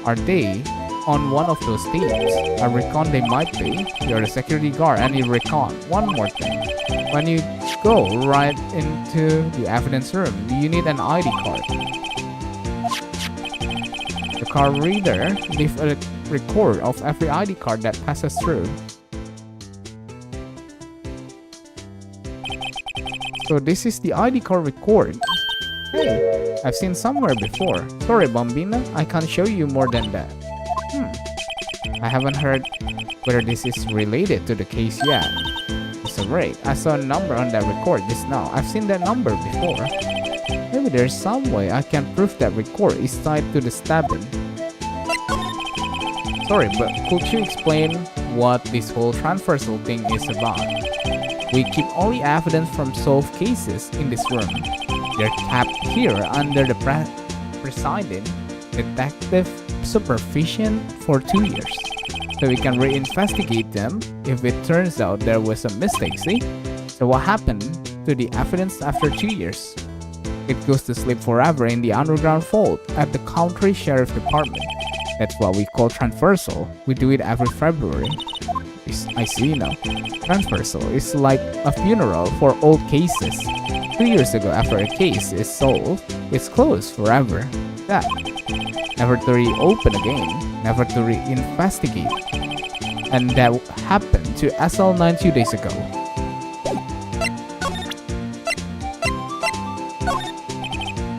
are they on one of those tapes? I reckon they might be. You're the security guard and you reckon. One more thing. When you go right into the evidence room, you need an ID card. The card reader leaves a record of every ID card that passes through. So this is the ID card record. Hey, I've seen somewhere before. Sorry, Bambina, I can't show you more than that. I haven't heard whether this is related to the case yet. So Wright, I saw a number on that record just now. I've seen that number before. Maybe there's some way I can prove that record is tied to the stabbing. Sorry, but could you explain what this whole transversal thing is about? We keep only evidence from solved cases in this room. They're kept here under the presiding detective supervision for 2 years. So we can reinvestigate them if it turns out there was a mistake, see? So what happened to the evidence after 2 years? It goes to sleep forever in the underground vault at the county sheriff department. That's what we call transversal. We do it every February. I see now. Transversal is like a funeral for old cases. 2 years ago, after a case is solved, it's closed forever. That. Never to reopen again. Never to reinvestigate. And that happened to SL9 2 days ago.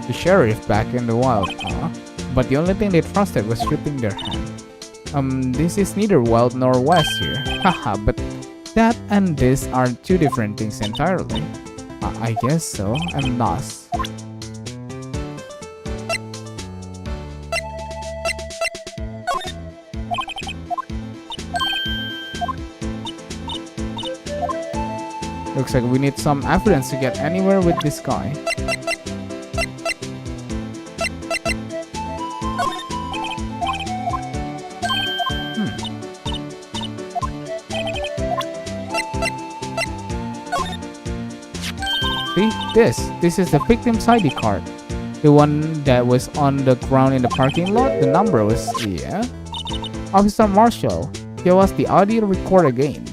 The sheriff back in the wild, huh? But the only thing they trusted was shooting their hand. This is neither wild nor west here. Haha, but that and this are two different things entirely. I guess so. I'm lost. Looks like we need some evidence to get anywhere with this guy. See? This is the victim's ID card. The one that was on the ground in the parking lot. The number was, yeah. Officer Marshall, give us the audio record again.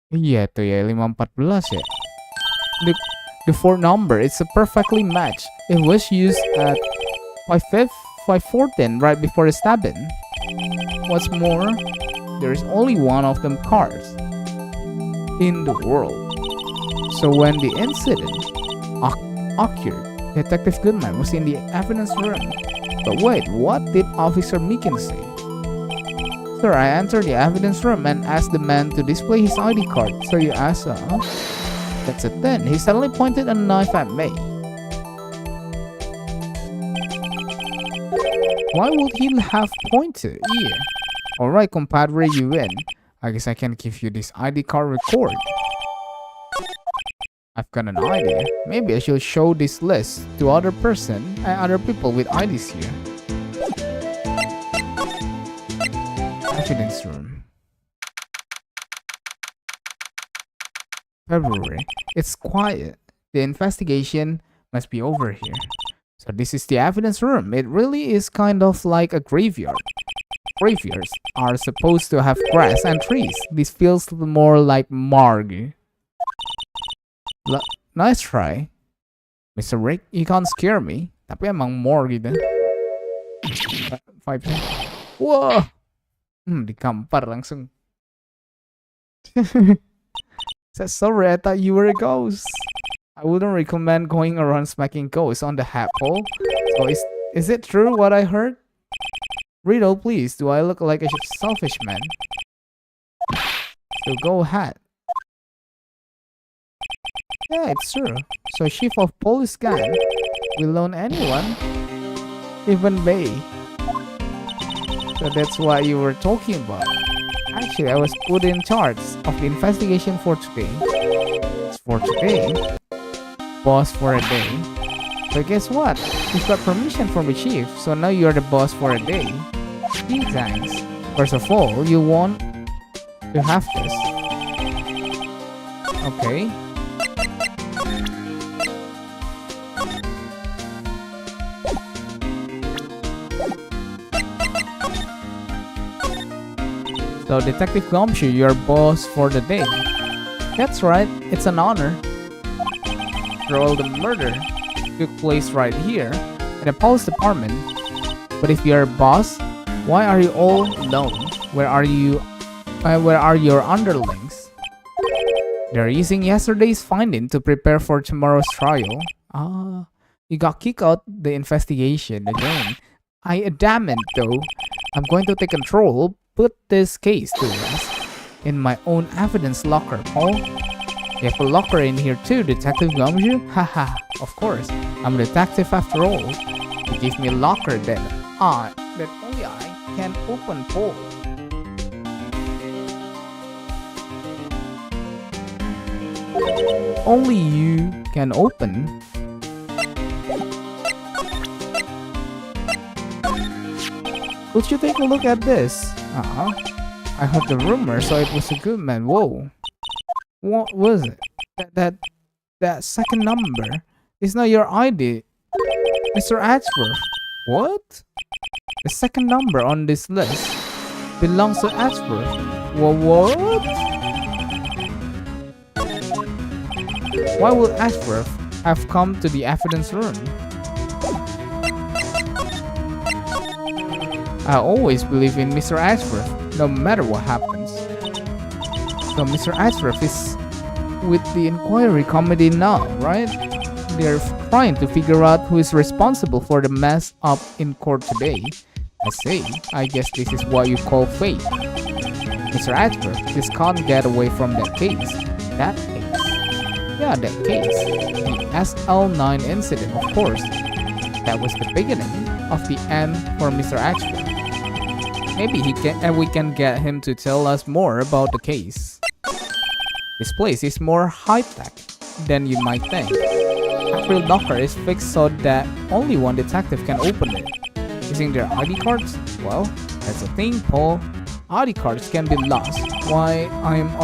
Iya tuh ya, 514 ya. The fourth number, it's a perfectly matched. It was used at 514 right before the stabbing. What's more, there is only one of them cars in the world. So when the incident occurred, Detective Goodman was in the evidence room. But wait, what did Officer Meekin say? Sir, I entered the evidence room and asked the man to display his ID card. So you asked, That's it then. He suddenly pointed a knife at me. Why would he have pointed? Yeah. Alright, compadre, you win. I guess I can give you this ID card record. I've got an idea. Maybe I should show this list to other person and other people with IDs here. Evidence room. February. It's quiet. The investigation must be over here. So this is the evidence room. It really is kind of like a graveyard. Graveyards are supposed to have grass and trees. This feels more like morgue. Nice try. Mr. Rick, you can't scare me. Tapi emang morgue gitu. 5. Wah. Dikampar langsung. Said, sorry, I thought you were a ghost. I wouldn't recommend going around smacking ghosts on the hat hole. So is it true what I heard? Riddle, please. Do I look like a selfish man? So go ahead. Yeah, it's true. So Chief of Police can will loan anyone, even Bay. So that's what you were talking about. Actually, I was put in charge of the investigation for today. It's for today. Boss for a day. But guess what? You've got permission from the chief, so now you're the boss for a day. Gee, thanks. First of all, you want to have this. Okay. So Detective Gumshoe, you're boss for the day. That's right, it's an honor. After all, the murder took place right here in the police department. But if you're a boss, why are you all alone? Where are your underlings? They're using yesterday's finding to prepare for tomorrow's trial. Ah, you got kicked out the investigation again. Damn it though. I'm going to take control, put this case to rest in my own evidence locker, Paul. You have a locker in here too, Detective Gumshoe? Haha, of course. I'm a detective after all. You give me a locker that only I can open, Paul. Only you can open. Could you take a look at this? I heard the rumor, so it was a good man. Whoa. What was it? That second number is not your ID, Mr. Ashworth. What? The second number on this list belongs to Ashworth. What? Why would Ashworth have come to the evidence room? I always believe in Mr. Ashworth, no matter what happens. So Mr. Ashworth is with the inquiry committee now, right? They're trying to figure out who is responsible for the mess up in court today. I say, I guess this is what you call fate. Mr. Ashworth just can't get away from that case. That case. Yeah, that case. The SL9 incident, of course. That was the beginning of the end for Mr. Ashworth. Maybe we can get him to tell us more about the case. This place is more high-tech than you might think. Every locker is fixed so that only one detective can open it. Using their ID cards? Well, that's the thing, Paul. ID cards can be lost. Why, I'm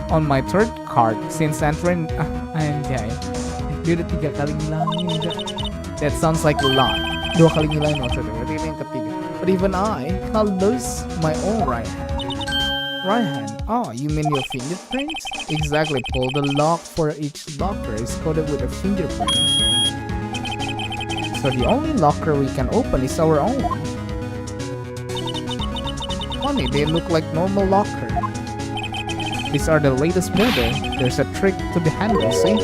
on my third card since entering... Anjay. Dia udah 3 kali ngilangin. That sounds like a lot. 2 kali ngilangin maksudnya. Berarti ini yang ketiga. But even I can't lose my own right hand. Right hand? Oh, you mean your fingerprints? Exactly, Paul. The lock for each locker is coded with a fingerprint. So the only locker we can open is our own. Funny, they look like normal locker. These are the latest model. There's a trick to the handle, see?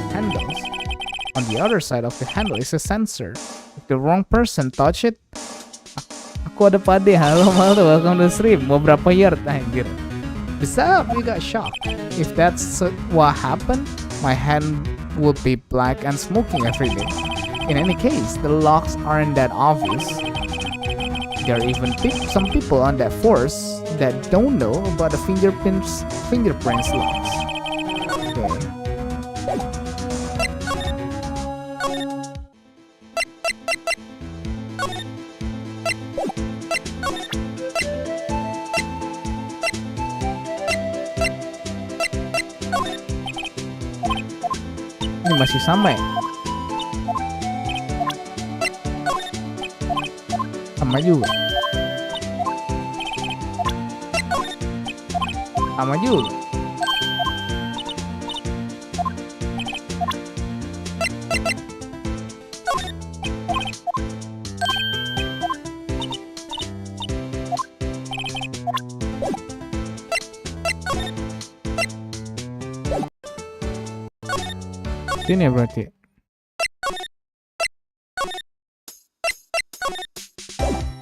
Handles. On the other side of the handle is a sensor. If the wrong person touch it, aku ada pade, halo Maldo, welcome to stream. Mau berapa yard? Anjir. Bisa, you got shocked. If that's what happened, my hand would be black and smoking every day. In any case, the locks aren't that obvious. There are even some people on that force that don't know about the fingerprints locks. Okay. Ini masih sama ya? Sama juga. Sama juga. Ini ya berarti.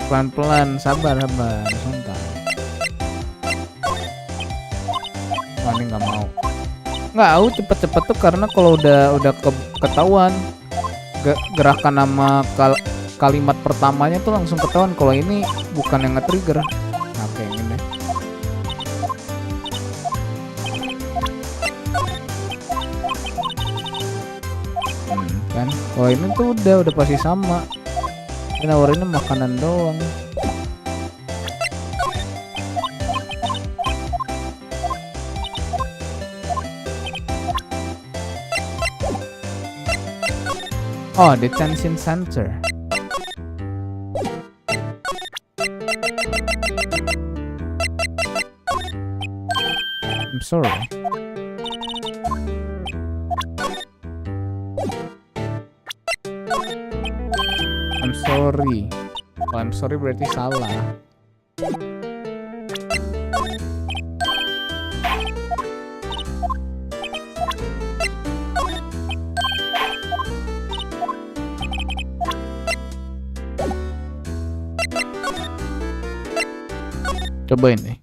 Pelan-pelan, sabar, santai. Wah, ini nggak mau. Nggak, aku cepet-cepet tuh karena kalau udah ketahuan gerakan nama kalimat pertamanya tuh langsung ketahuan kalau ini bukan yang nge-trigger. Nah, kayak gini. Kan kalau ini tuh udah pasti sama. Ini nawarinnya makanan doang. Oh, detention center. I'm sorry. I'm sorry. Oh, I'm sorry berarti salah. Cobain nih.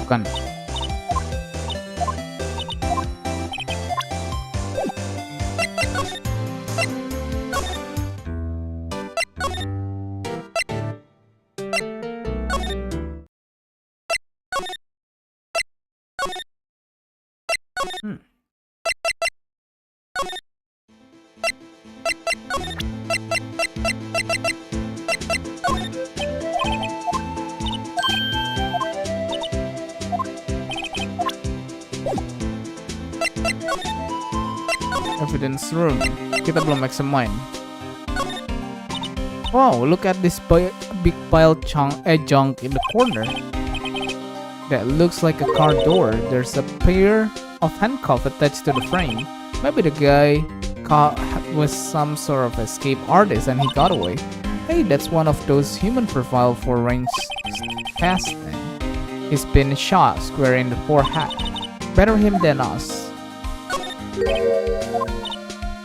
Bukan. Evidence room. Kita belum examine. Wow, look at this big pile junk in the corner. That looks like a car door. There's a pair of handcuffs attached to the frame. Maybe the guy was some sort of escape artist and he got away. Hey, that's one of those human profile for range fasting. He's been shot square in the forehead. Better him than us.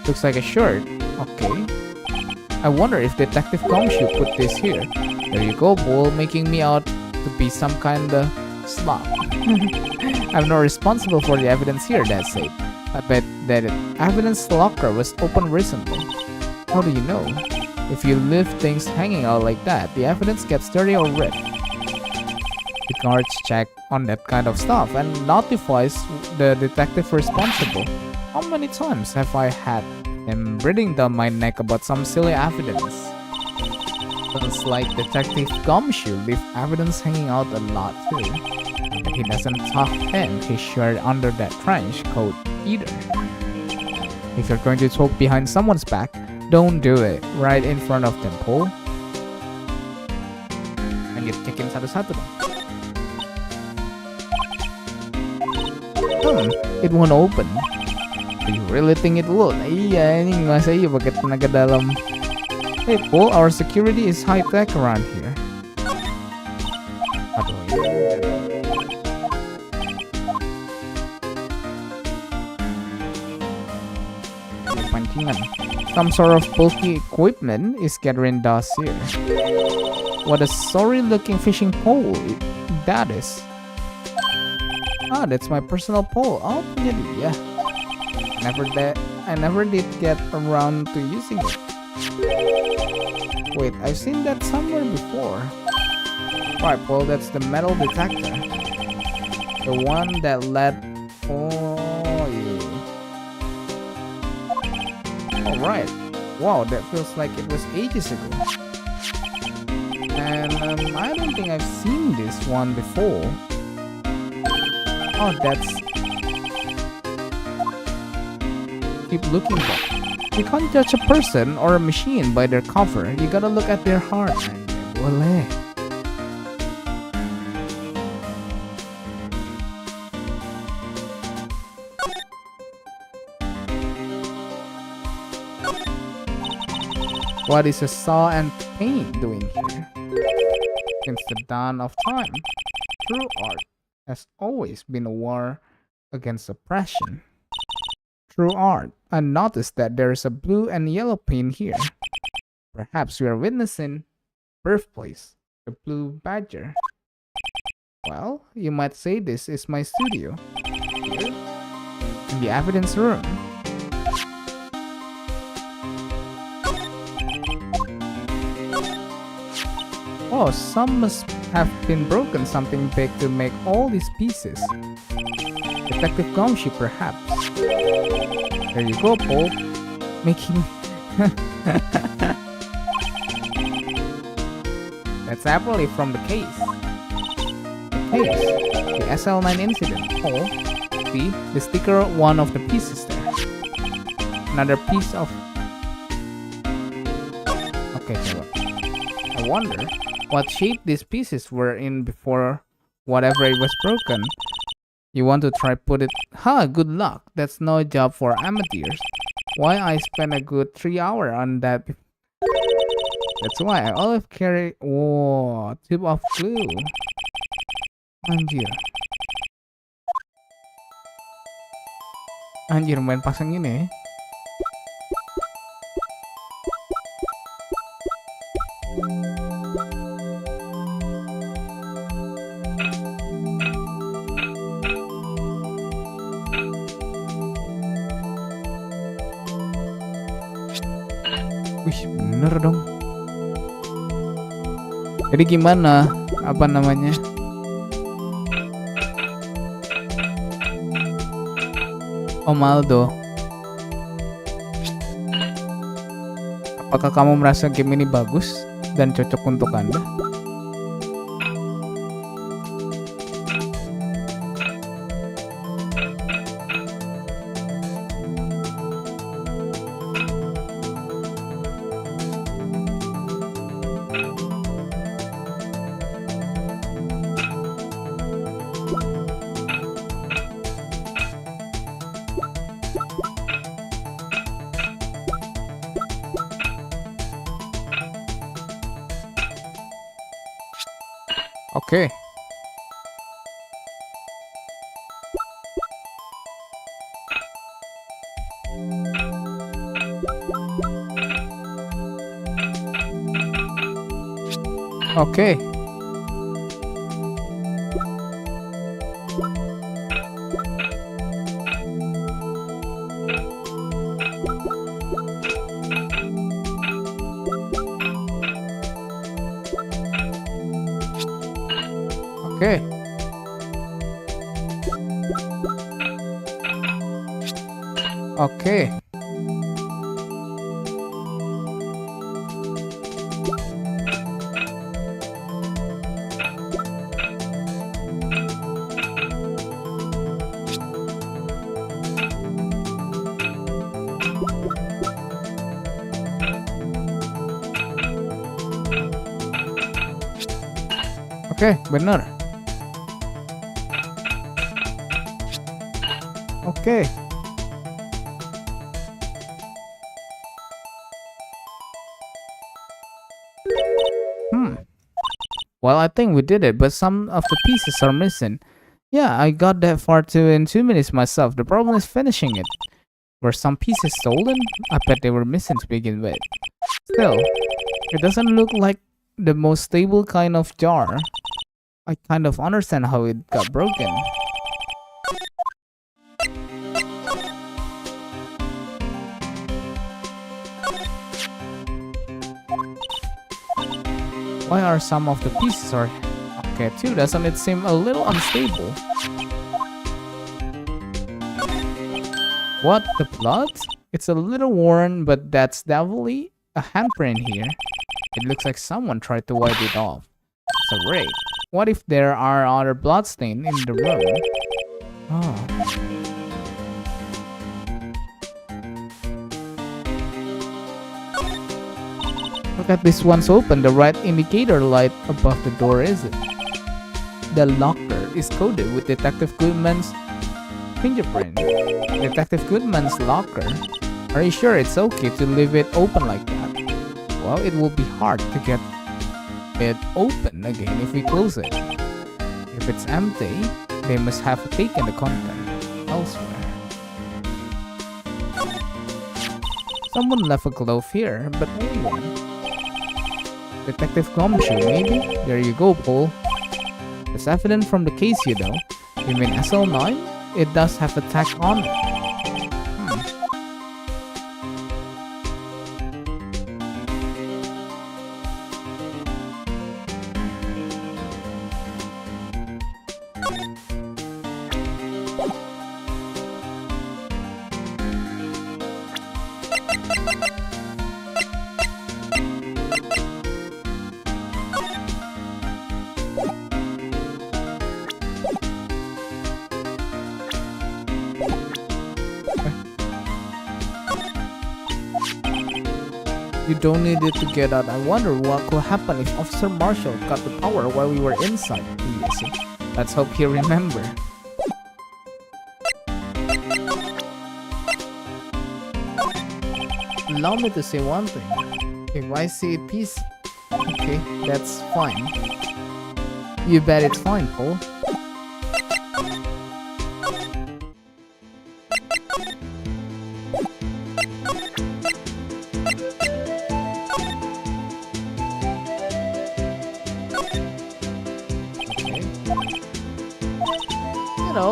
Looks like a shirt. Okay. I wonder if Detective Gumshoe put this here. There you go, Bull, making me out to be some kinda slob. I'm not responsible for the evidence here, that's it. I bet that evidence locker was opened recently. How do you know? If you leave things hanging out like that, the evidence gets dirty or ripped. The guards check on that kind of stuff and notifies the detective responsible. How many times have I had him breathing down my neck about some silly evidence? Sounds like Detective Gumshoe leave evidence hanging out a lot too. He doesn't tuck in his shirt under that trench coat either. If you're going to talk behind someone's back, don't do it right in front of them, Paul. Lanjut, cekin satu-satu dong. It won't open. Do you really think it would? Iya, ini masa iya pakai tenaga dalam. Hey Paul, our security is high tech around here. Aduh, ini pancingan. Some sort of bulky equipment is gathering dust here. What a sorry looking fishing pole that is. Ah, that's my personal pole. Oh, punya dia. I never did get around to using it. Wait, I've seen that somewhere before. Right, Paul, that's the metal detector. The one that led... Oh, yeah. Alright. Wow, that feels like it was ages ago. And I don't think I've seen this one before. Oh, that's... Keep looking back. You can't judge a person or a machine by their cover. You gotta look at their heart. Boleh. What is a saw and paint doing here? Since the dawn of time, true art has always been a war against oppression. True art. I noticed that there is a blue and yellow paint here. Perhaps we are witnessing birthplace, the blue badger. Well, you might say this is my studio. Here, in the evidence room. Oh, some must have been broken something big to make all these pieces. Detective Gumshoe, perhaps. There you go, Paul. Making... That's apparently from the case. The case. The SL9 incident. Paul. See? The sticker, one of the pieces there. Another piece of... Okay, cool. I wonder what shape these pieces were in before whatever it was broken. You want to try put it... Huh, good luck. That's no job for amateurs. Why I spent a good 3 hours on that. That's why I always carry... Whoa, tube of glue. Anjir. Anjir, main pasang ini. Wih, bener dong. Jadi gimana? Apa namanya? Om Aldo, apakah kamu merasa game ini bagus dan cocok untuk Anda? Oke. Oke. Oke. Oke. Oke, benar. Oke. Well, I think we did it, but some of the pieces are missing. Yeah, I got that far too in 2 minutes myself. The problem is finishing it. Were some pieces stolen? I bet they were missing to begin with. Still, it doesn't look like the most stable kind of jar. I kind of understand how it got broken. Why are some of the pieces are okay too? Doesn't it seem a little unstable? What, the blood? It's a little worn, but that's definitely a handprint here. It looks like someone tried to wipe it off. So great. What if there are other bloodstains in the room? Oh. Look at this one's open. The right indicator light above the door isn't. The locker is coded with Detective Goodman's fingerprint. Detective Goodman's locker? Are you sure it's okay to leave it open like that? Well, it will be hard to get it open again if we close it. If it's empty, they must have taken the content elsewhere. Someone left a glove here, but only one. Detective Gumshoe, maybe? There you go, Paul. It's evident from the case, you know. You mean SL9? It does have a tag on it. You don't need it to get out. I wonder what could happen if Officer Marshall got the power while we were inside. Easy. Let's hope he remember. Allow me to say one thing. If I see a piece, okay, that's fine. You bet it's fine, Paul.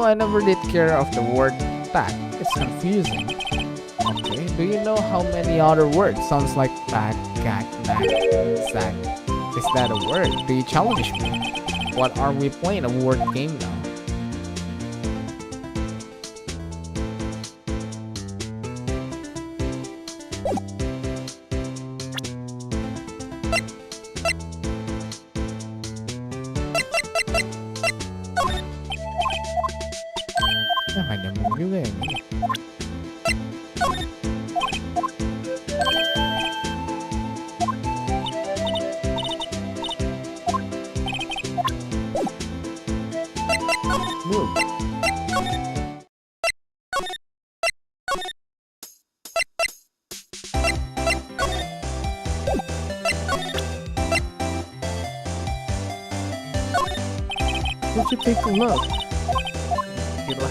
I never did care of the word tag. It's confusing. Okay, do you know how many other words sounds like back, gag, back, sack? Is that a word? Do you challenge me? What are we playing, a word game now? Nggak nyambung juga ya ini. Move. Would you take a look? Gila.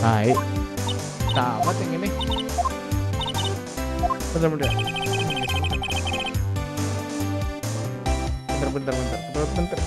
Hai, tamat yang ini. Bentar. Bentar.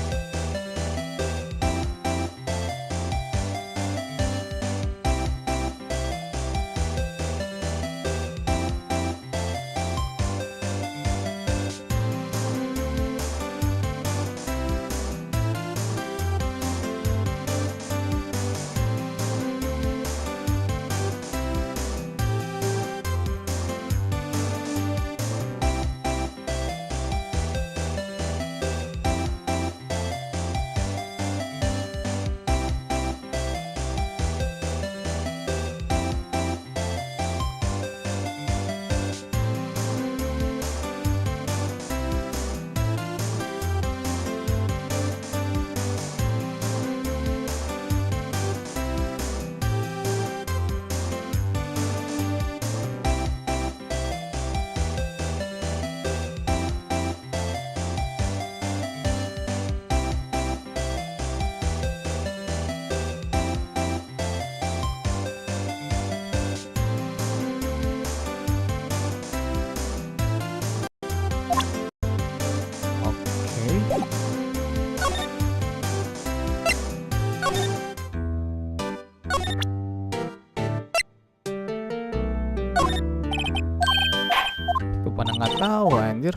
Tuh pada nggak tahu anjir.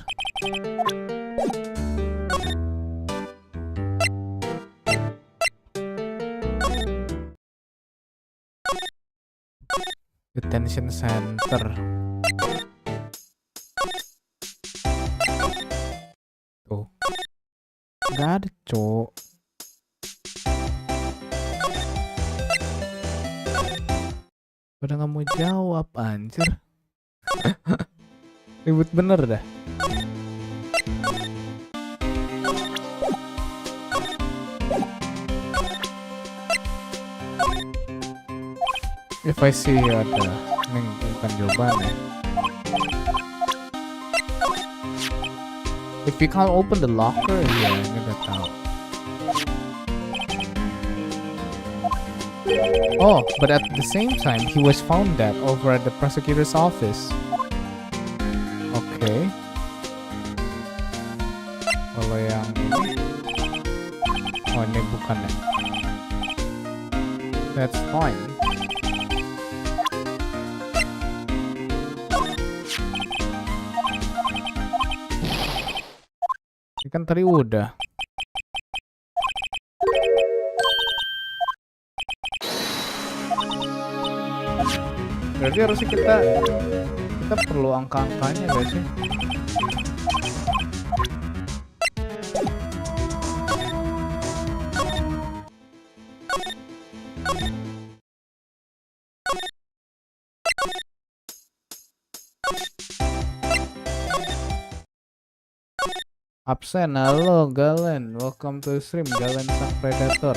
Detention center. Tuh. Nggak ada, cok. Pada nggak mau jawab anjir. Ribut bener dah. If I see ada, ini bukan jawabannya. If you can't open the locker, ya ini udah tahu. Oh, but at the same time, he was found dead over at the prosecutor's office. Okay. Kalau yang ini, oh ini bukan ya. That's fine. Ini kan tadi udah. Berarti harusnya kita perlu angka-angkanya gak sih? Absen, halo Galen, welcome to stream Galen sang predator.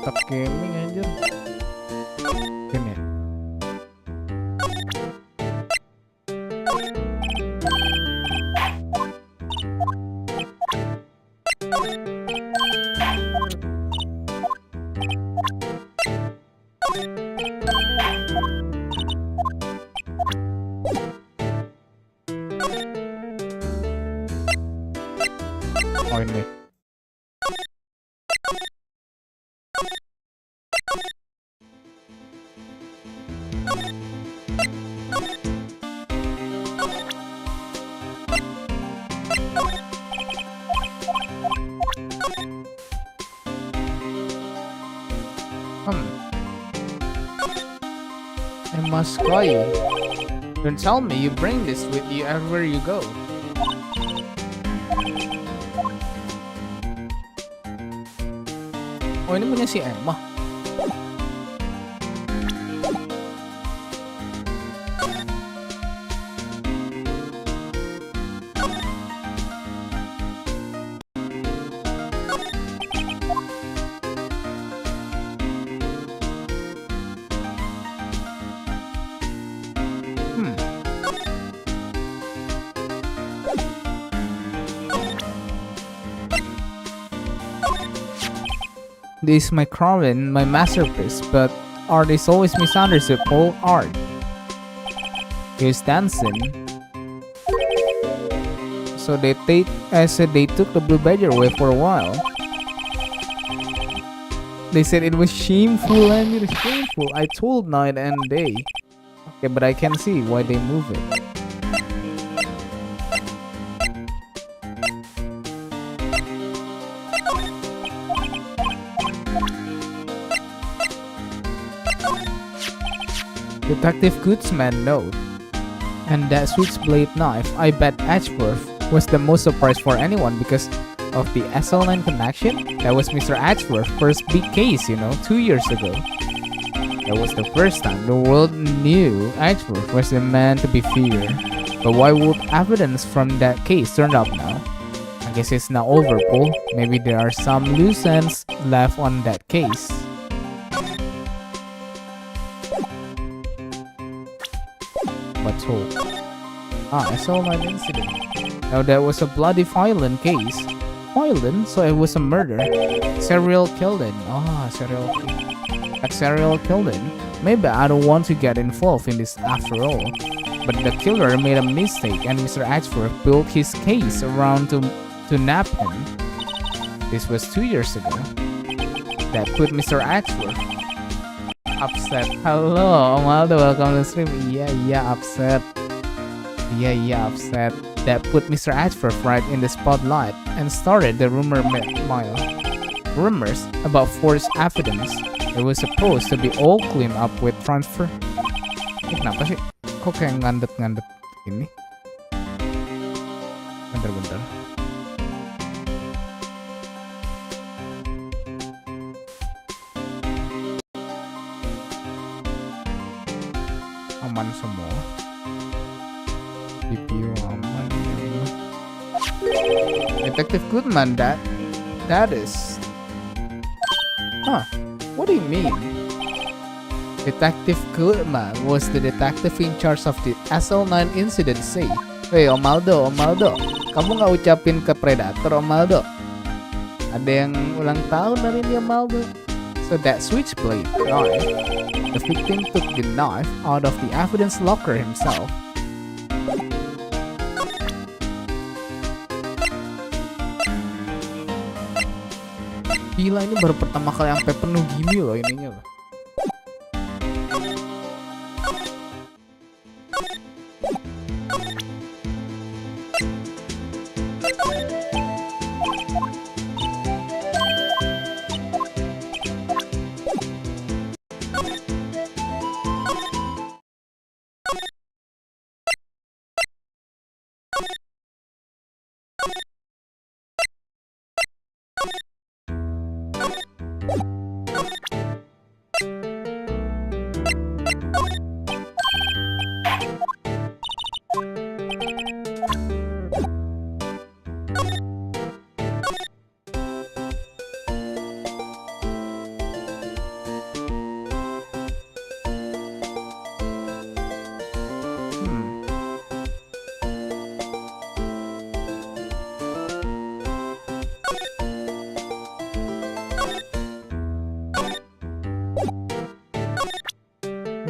Stop gaming anjir. Game ya? Oh ini. I must call you. Don't tell me you bring this with you everywhere you go. Oh ini punya si Emma. This is my crown, my masterpiece, but art is always misunderstood. Paul art. Here's dancing. So they took the blue badger away for a while. They said it was shameful and it was shameful. I told night and day. Okay, but I can see why they move it. Detective Goodsman note. And that switchblade knife, I bet Edgeworth was the most surprised for anyone because of the SL9 connection. That was Mr. Edgeworth's first big case, 2 years ago. That was the first time the world knew Edgeworth was the man to be feared. But why would evidence from that case turn up now? I guess it's not over, Paul. Maybe there are some loose ends left on that case. Let's hope. SL9 incident. Now that was a bloody violent case. Violent? So it was a murder. Serial killing. Serial killing. Maybe I don't want to get involved in this after all. But the killer made a mistake and Mr. Edgeworth built his case around to nab him. This was 2 years ago. That put Mr. Edgeworth upset. Hello, Omaldo, welcome to the stream. Yeah, upset. Yeah, upset. That put Mr. Edgeworth right in the spotlight and started the rumor mill. Rumors about forged evidence. It was supposed to be all cleaned up with transfer. Kenapa sih? Kok kayak ngandet-ngandet ini? Bentar. Aman semua. CPU aman. Detective Goodman, that is. What do you mean? Detective Goodman was the detective in charge of the SL9 incident. Say, hey Omaldo, kamu nggak ucapin ke Predator, Omaldo? Ada yang ulang tahun hari ini, Omaldo. So that switchblade knife, the victim took the knife out of the evidence locker himself. Gila, ini baru pertama kali sampai penuh gini loh ininya loh.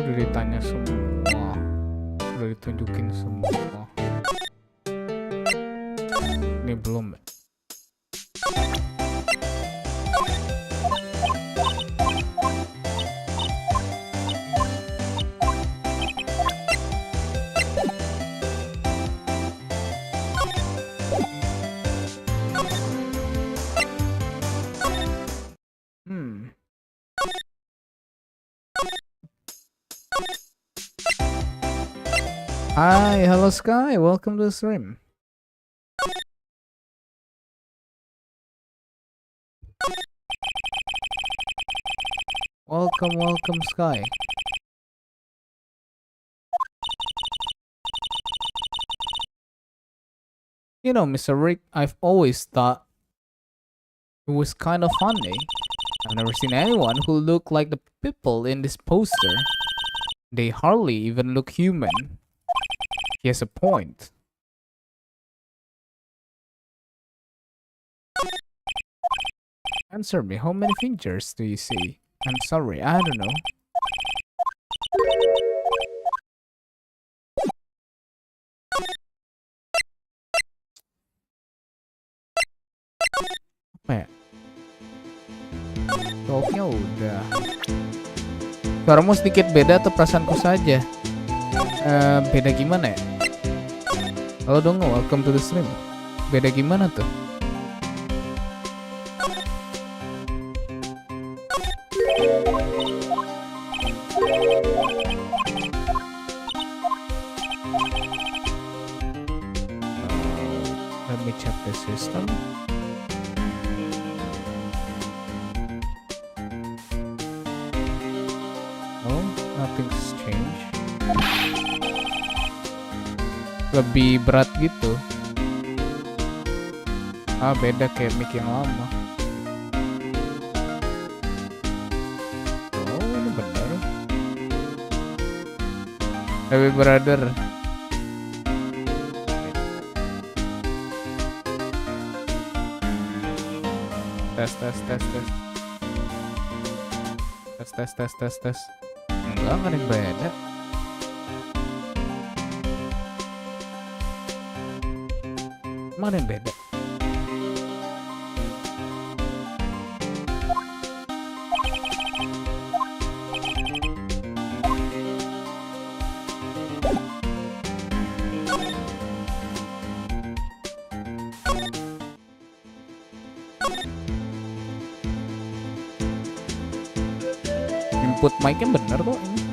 Udah ditanya semua, udah ditunjukin semua. Ini belum. Hi, hello Sky, welcome to the stream. Welcome Sky. You know, Mr. Rick, I've always thought it was kind of funny. I've never seen anyone who looked like the people in this poster. They hardly even look human. He has a point. Answer me, how many fingers do you see? I'm sorry, I don't know. Apa ya? Solve-nya udah. Suaramu sedikit beda atau perasaanku saja? Beda gimana ya? Halo dong, welcome to the stream. Beda gimana tuh? Let me check the system. Oh, nothing's changed. Lebih berat gitu. Ah, beda kayak mic yang lama. Oh, ini bener. Happy brother. Tes. Enggak ada yang beda. Mana yang beda? Input mic-nya bener kok ini.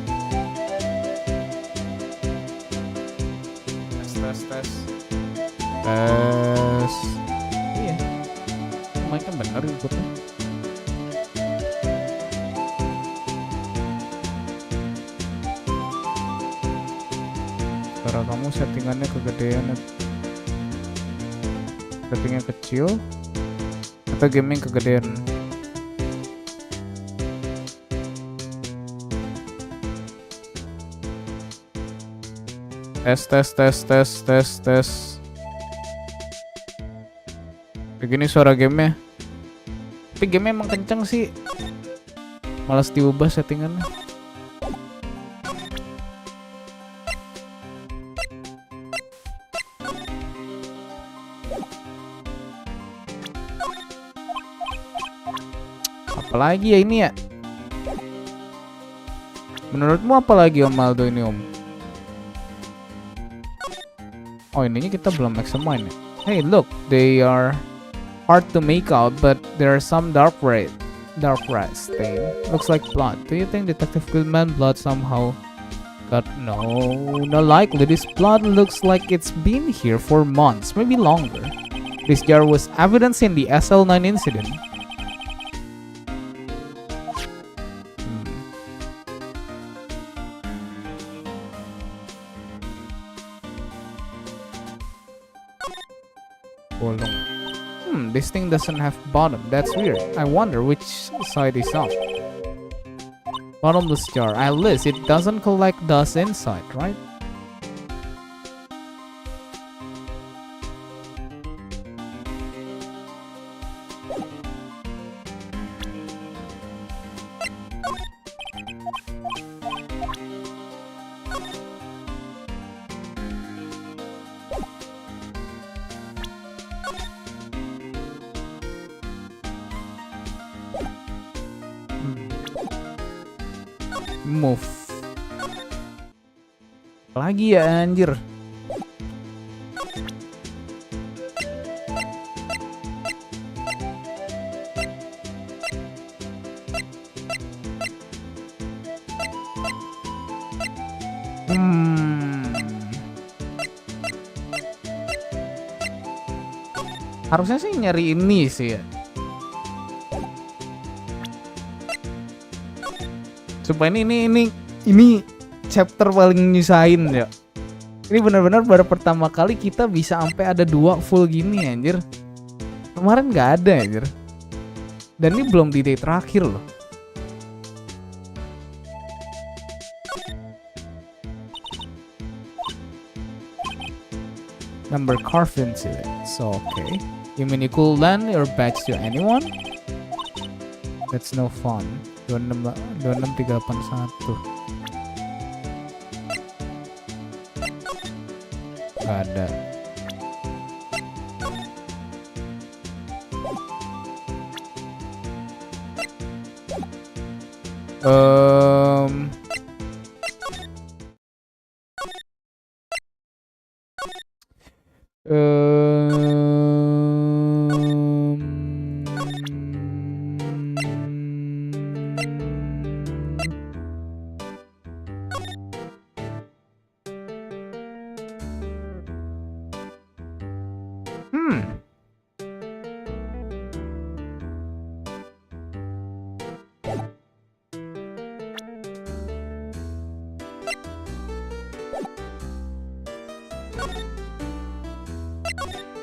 Tes. Iya, mic-nya bener inputnya. Suara kamu settingannya kegedean, settingnya kecil atau gaming kegedean? Tes. Begini suara gamenya. Tapi gamenya emang kenceng sih. Malas diubah settingannya. Apalagi ya ini ya? Menurutmu apalagi Om Aldo ini Om? Oh, ininya kita belum make semua ini. Hey, look, they are hard to make out, but there are some dark red stain. Looks like blood. Do you think Detective Goodman blood somehow got no likely. This blood looks like it's been here for months, maybe longer. This jar was evidence in the SL9 incident. Bolong. This thing doesn't have bottom. That's weird. I wonder which side is up. Bottomless jar. At least it doesn't collect dust inside, right? Move. Lagi ya anjir. Harusnya sih nyari ini sih ya. Supaya ini chapter paling nyusahin ya. Ini benar-benar baru pertama kali kita bisa sampai ada 2 full gini anjir. Kemarin nggak ada anjir. Dan ini belum di day terakhir loh. Number carved into it. So okay. You mean you could lend your badge to anyone? That's no fun. 26381. Gak ada.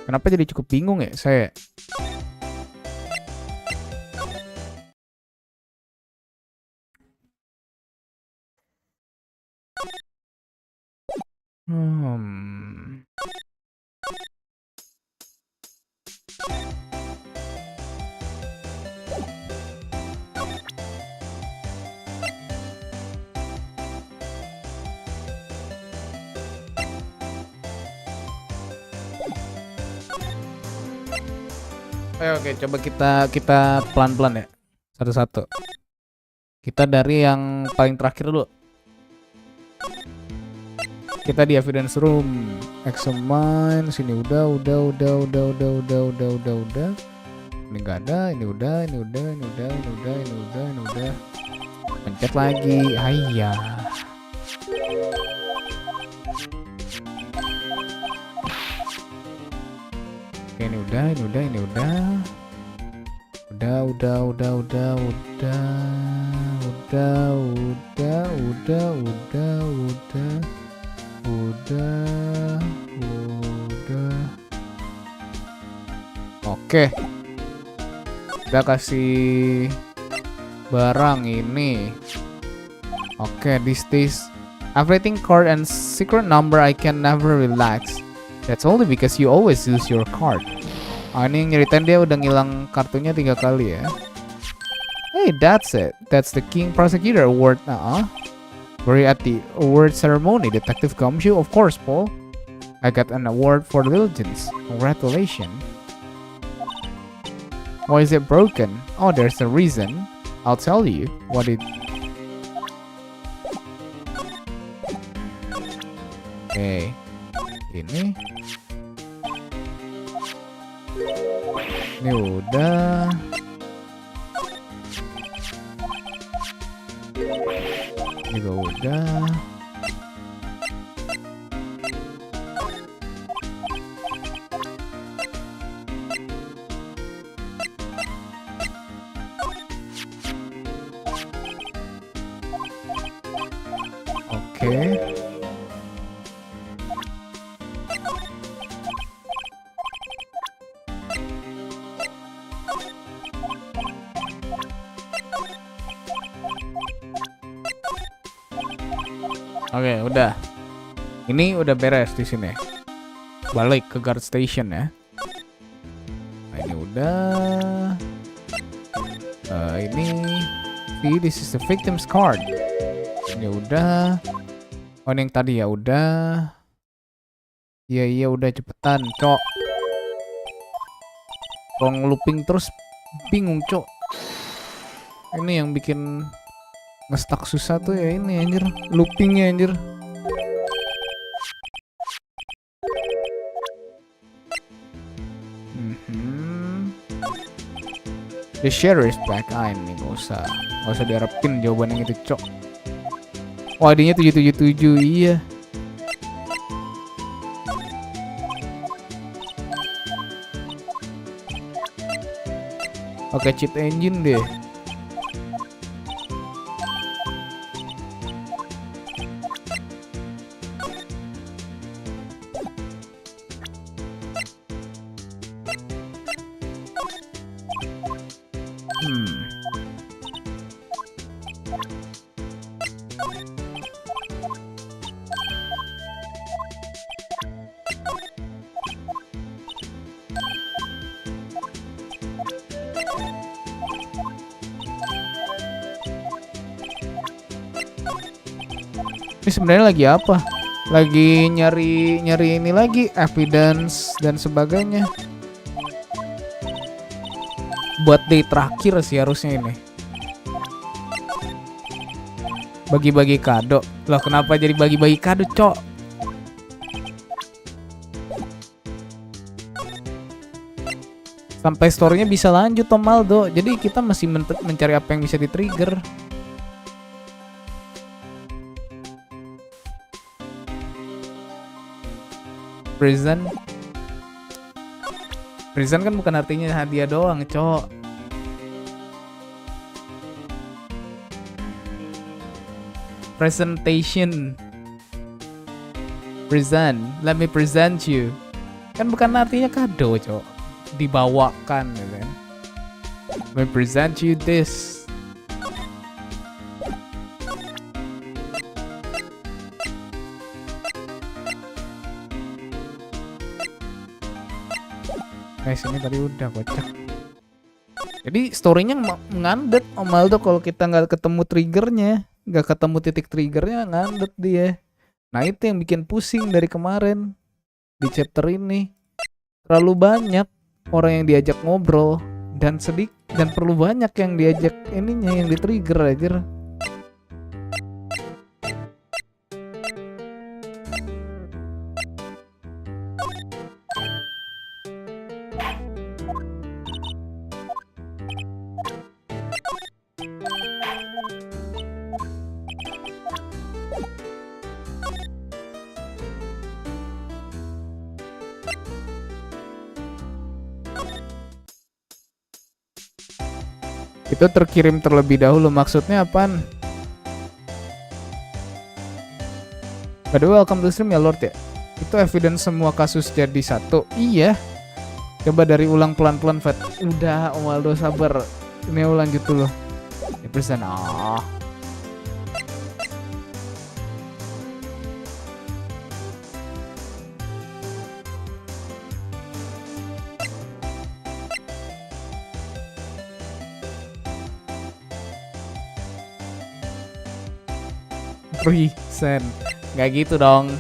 Kenapa jadi cukup bingung ya saya? Oke, coba kita pelan-pelan ya, satu-satu. Kita dari yang paling terakhir dulu. Kita di evidence room, examine, sini udah. Ini nggak ada, ini udah. Pencet lagi, hayya. Oke, ini udah. Oke. Kita kasih barang ini. Oke, this everything card and secret number I can never relax. That's only because you always use your card. Ini nyeritain dia udah ngilang kartunya 3 kali ya. Hey, that's it. That's the King Prosecutor Award. We're at the award ceremony. Detective Gumshoe, of course, Paul. I got an award for diligence. Congratulations. Why is it broken? Oh, there's a reason. I'll tell you what it. Okay. Ini udah. Ini juga udah. Oke. Oke, udah. Ini udah beres di sini. Balik ke guard station ya. Nah, ini udah. Ini, see, this is the victim's card. Ini udah. Oh, ini yang tadi ya udah. Iya udah, cepetan, cok. Kalau ngelooping terus bingung, cok. Ini yang bikin nge-stuck susah tuh ya ini anjir, loopingnya anjir. The share is back. Ini gak usah diharapin jawaban yang itu, cok. Oh, adanya 777, iya. Pakai cheat engine deh. Ini sebenarnya lagi apa? Lagi nyari ini lagi, evidence dan sebagainya. Buat day terakhir sih harusnya ini. Bagi-bagi kado. Loh, kenapa jadi bagi-bagi kado, Cok? Sampai story-nya bisa lanjut, Tom Maldo. Jadi kita masih mencari apa yang bisa di-trigger. Present kan bukan artinya hadiah doang, Cok. Presentation. Present, let me present you. Kan bukan artinya kado, Cok. Dibawakan, gitu kan. Let me present you this. Guys, ini tadi udah kocak. Jadi story-nya ngandet Om Aldo kalau kita nggak ketemu triggernya, nggak ketemu titik triggernya, ngandet dia. Nah itu yang bikin pusing dari kemarin di chapter ini. Terlalu banyak orang yang diajak ngobrol dan perlu banyak yang diajak ininya yang di trigger aja. Itu terkirim terlebih dahulu, maksudnya apaan? By the way, welcome to stream ya Lord ya. Itu evidence semua kasus jadi satu. Iya. Coba dari ulang pelan-pelan Fat. Udah Om Aldo sabar. Ini lanjut dulu. Ya persen. Ryzen, nggak gitu dong.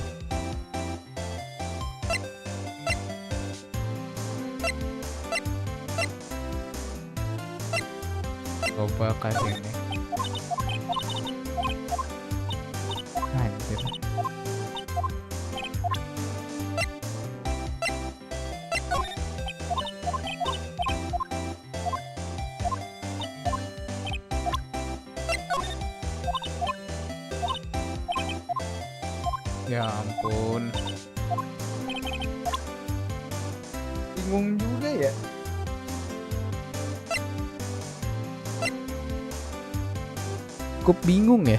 Coba kasih ini. Anjir. Ya ampun. Bingung juga ya. Cukup bingung ya.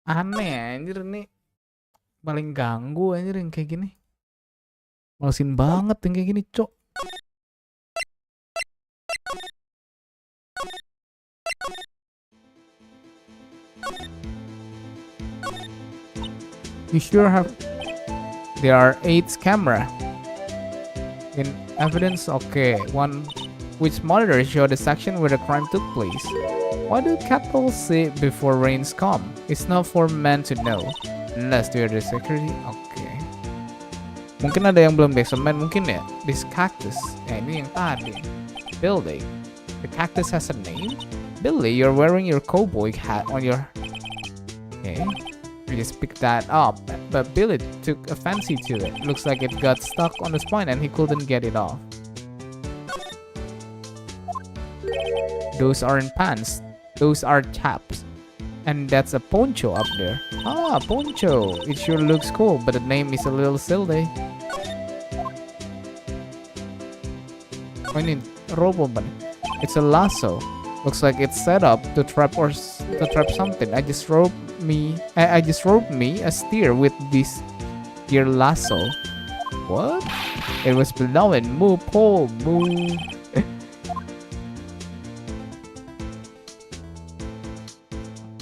Aneh anjir, nih paling ganggu anjir yang kayak gini. Malesin banget yang kayak gini, Cok. You sure have. There are 8 camera in evidence. Okay, one which monitor show the section where the crime took place. What do couples say before rains come? It's not for men to know, unless they're the security. Okay. Mungkin ada yang belum di-examine, mungkin ya. This cactus. Ya, ini yang tadi. Billy. The cactus has a name? Billy, you're wearing your cowboy hat on your... Okay. We just picked that up, but Billy took a fancy to it. Looks like it got stuck on the spine and he couldn't get it off. Those aren't pants. Those are chaps. And that's a poncho up there. Ah, poncho. It sure looks cool, but the name is a little silly. I need robo bunny. It's a lasso. Looks like it's set up to trap something. I just roped me a steer with this deer lasso. What? It was blowing moo po moo.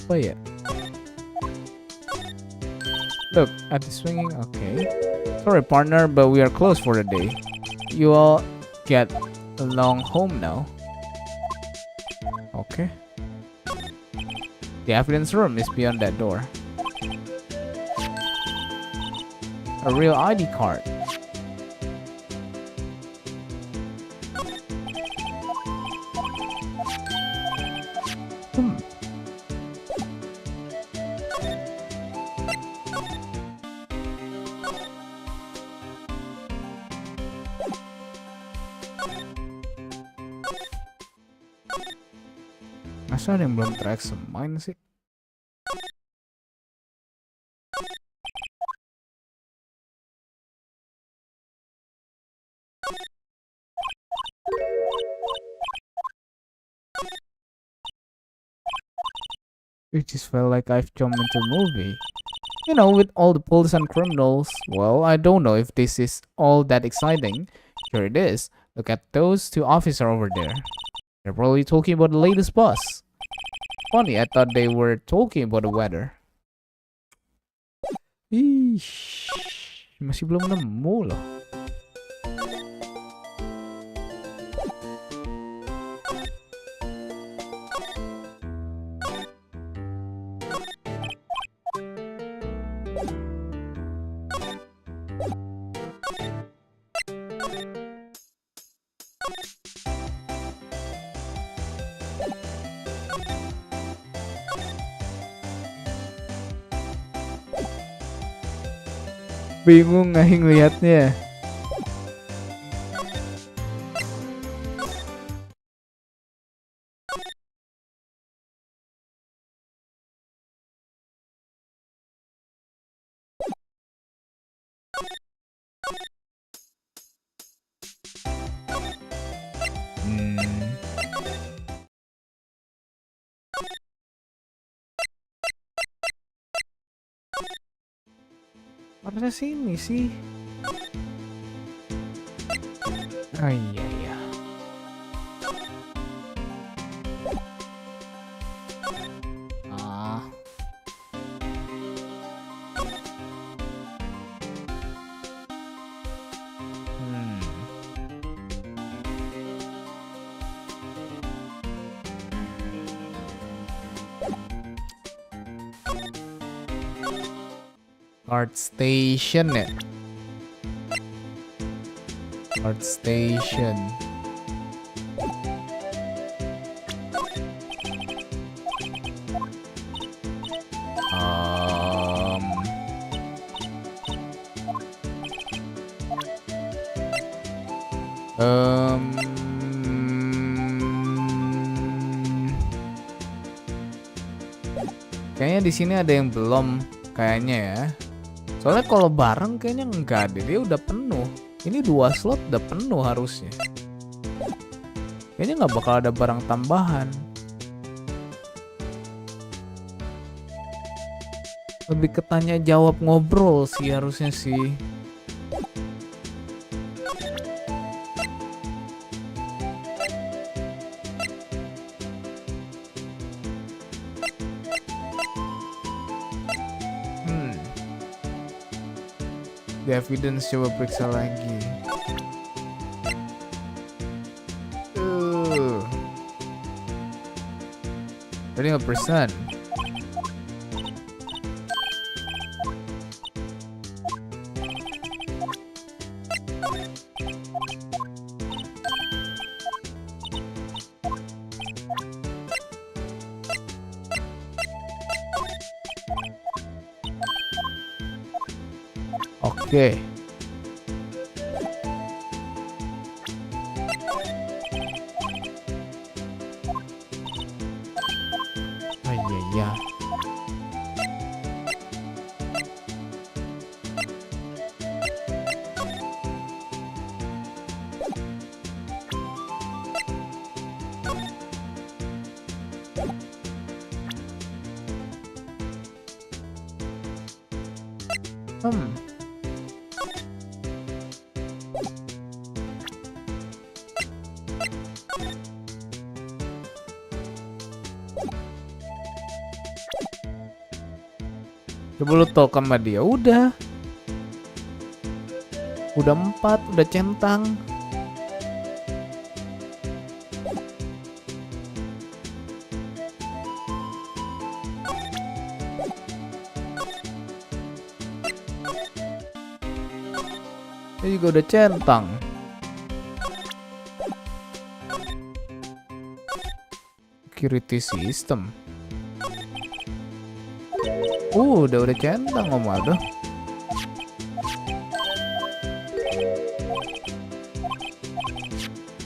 Oh yeah. Look at the swinging. Okay. Sorry, partner, but we are closed for the day. You all get along home now. Okay. The evidence room is beyond that door. A real ID card. Masa ada yang belum ter-examine sih? It just felt like I've jumped into a movie. You know, with all the police and criminals. Well, I don't know if this is all that exciting. Sure it is. Look at those two officers over there. They're probably talking about the latest bus. Funny, I thought they were talking about the weather. Ish, masih belum nemu loh. Bingung ngahing liatnya. Harusnya sini sih. Oh iya iya. Ah. Art station ya. Art station. Kayaknya di sini ada yang belum, kayaknya ya. Soalnya kalau bareng kayaknya enggak deh, dia udah penuh. Ini 2 slot udah penuh harusnya. Kayaknya nggak bakal ada barang tambahan. Lebih ke tanya jawab ngobrol sih harusnya sih. The evidence, coba periksa lagi. Tadi 5%. Oke. Oh iya iya. Hmm. Coba lu talk sama dia. Udah 4, udah centang. Dia juga udah centang. Security system. Udah centang Om Aldo.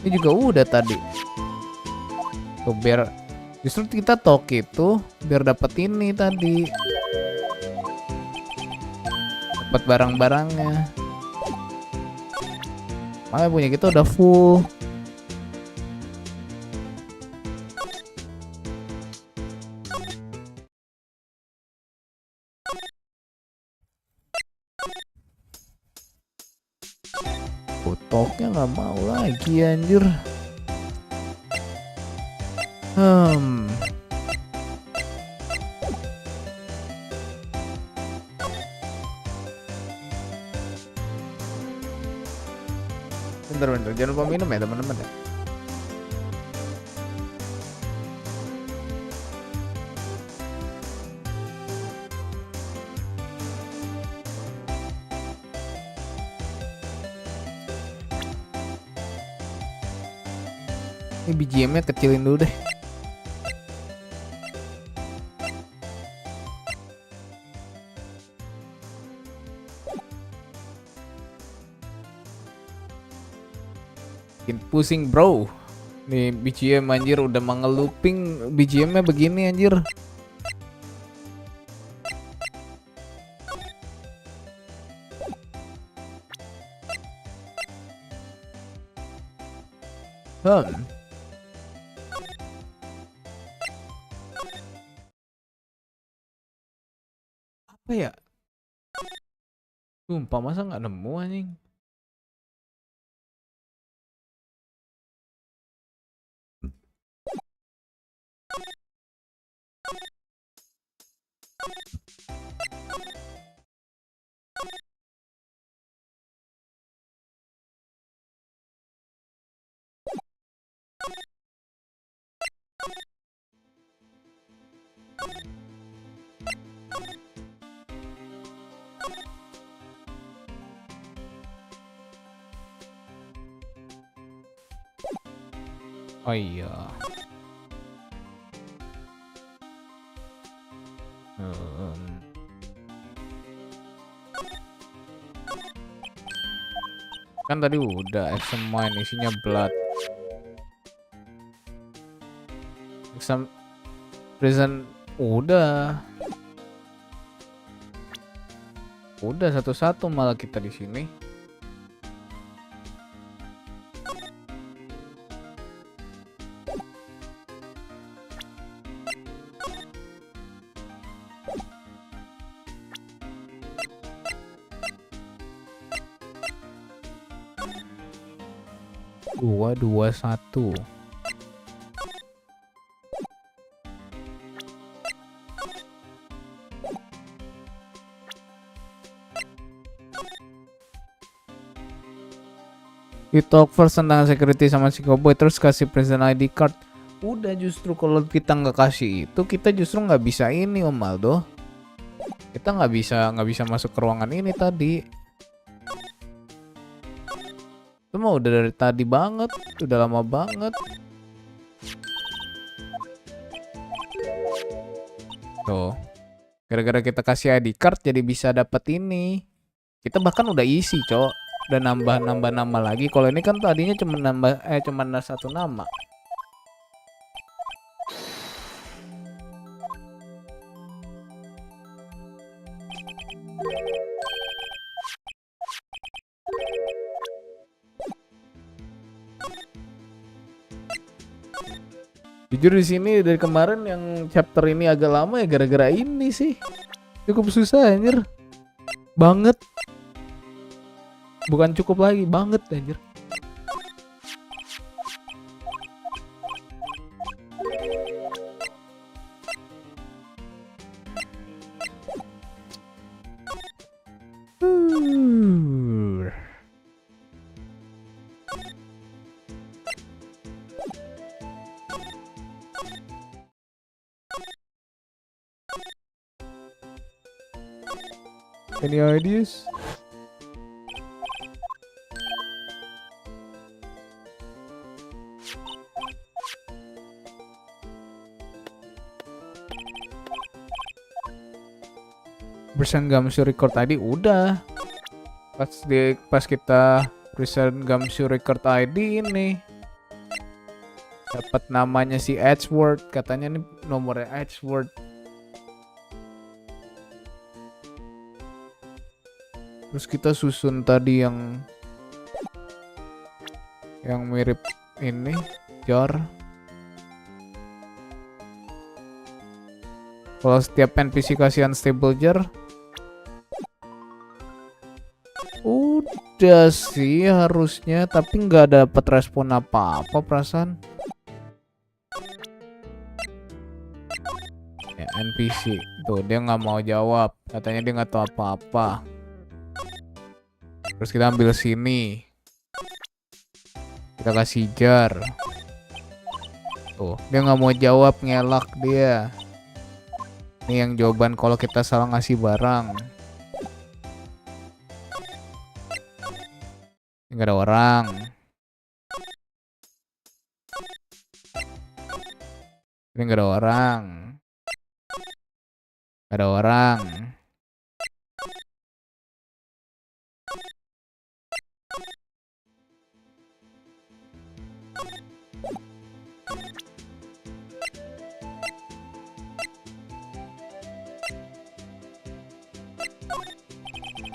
Ini juga udah tadi. Tuh biar justru kita talk itu biar dapat ini tadi. Dapat barang-barangnya. Makanya punya kita udah full. Talknya nggak mau lagi anjir. Bentar, jangan lupa minum ya teman-teman ya. Ini BGM-nya kecilin dulu deh. Bikin pusing bro. Nih BGM anjir udah mengeluping, BGM-nya begini anjir. Apa ya? Sumpah masa nggak nemu anjing. Oh iya. Kan tadi udah action mine isinya blood. Exam prison udah satu-satu malah kita di sini. Dua satu. You talk first tentang security sama si cowboy, terus kasih present ID card. Udah justru kalau kita nggak kasih itu, kita justru nggak bisa ini Om Aldo. Kita nggak bisa masuk ke ruangan ini tadi. Itu mah udah dari tadi banget, udah lama banget. Tuh, gara-gara kita kasih ID card jadi bisa dapat ini. Kita bahkan udah isi, Cok. Udah nambah nama lagi. Kalau ini kan tadinya cuma cuma satu nama. Jujur di sini dari kemarin yang chapter ini agak lama ya gara-gara ini sih. Cukup susah anjir. Banget. Bukan cukup lagi, banget anjir. Any ideas? Present Gamsu record ID udah. Pas kita present Gamsu record ID ini dapat namanya si Edgeworth, katanya nih nomornya Edgeworth. Terus kita susun tadi yang mirip ini jar. Kalau setiap NPC kasih unstable jar, udah sih harusnya, tapi nggak dapat respon apa-apa perasaan. Ya, NPC tuh dia nggak mau jawab, katanya dia nggak tahu apa-apa. Terus kita ambil sini, kita kasih jar. Tuh dia nggak mau jawab, ngelak dia. Ini yang jawaban kalau kita salah ngasih barang. Nggak ada orang. Ini nggak ada orang. Nggak ada orang.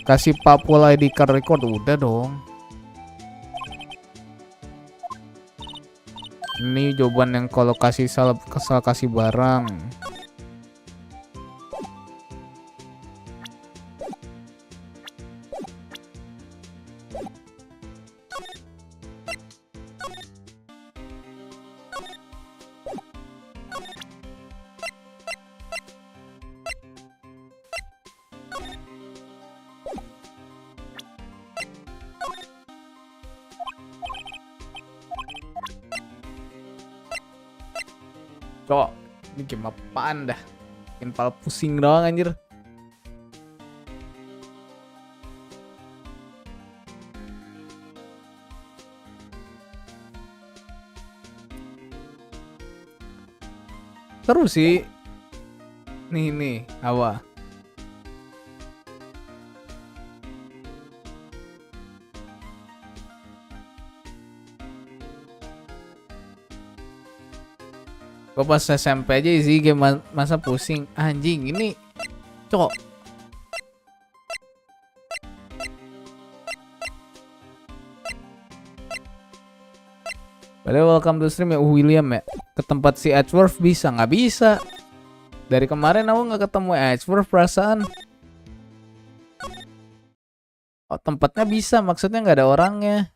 Kasih Papua ID card record udah dong. Ini jawaban yang kalau kasih salah kasih barang. Cok, ini game apaan dah? Bikin pala pusing doang anjir. Terus sih. Nih, apa? Gue pas SMP aja sih game masa pusing. Anjing ini cok. Padahal welcome to stream ya William ya. Ke tempat si Edgeworth bisa nggak bisa. Dari kemarin aku nggak ketemu Edgeworth perasaan. Oh tempatnya bisa, maksudnya nggak ada orangnya.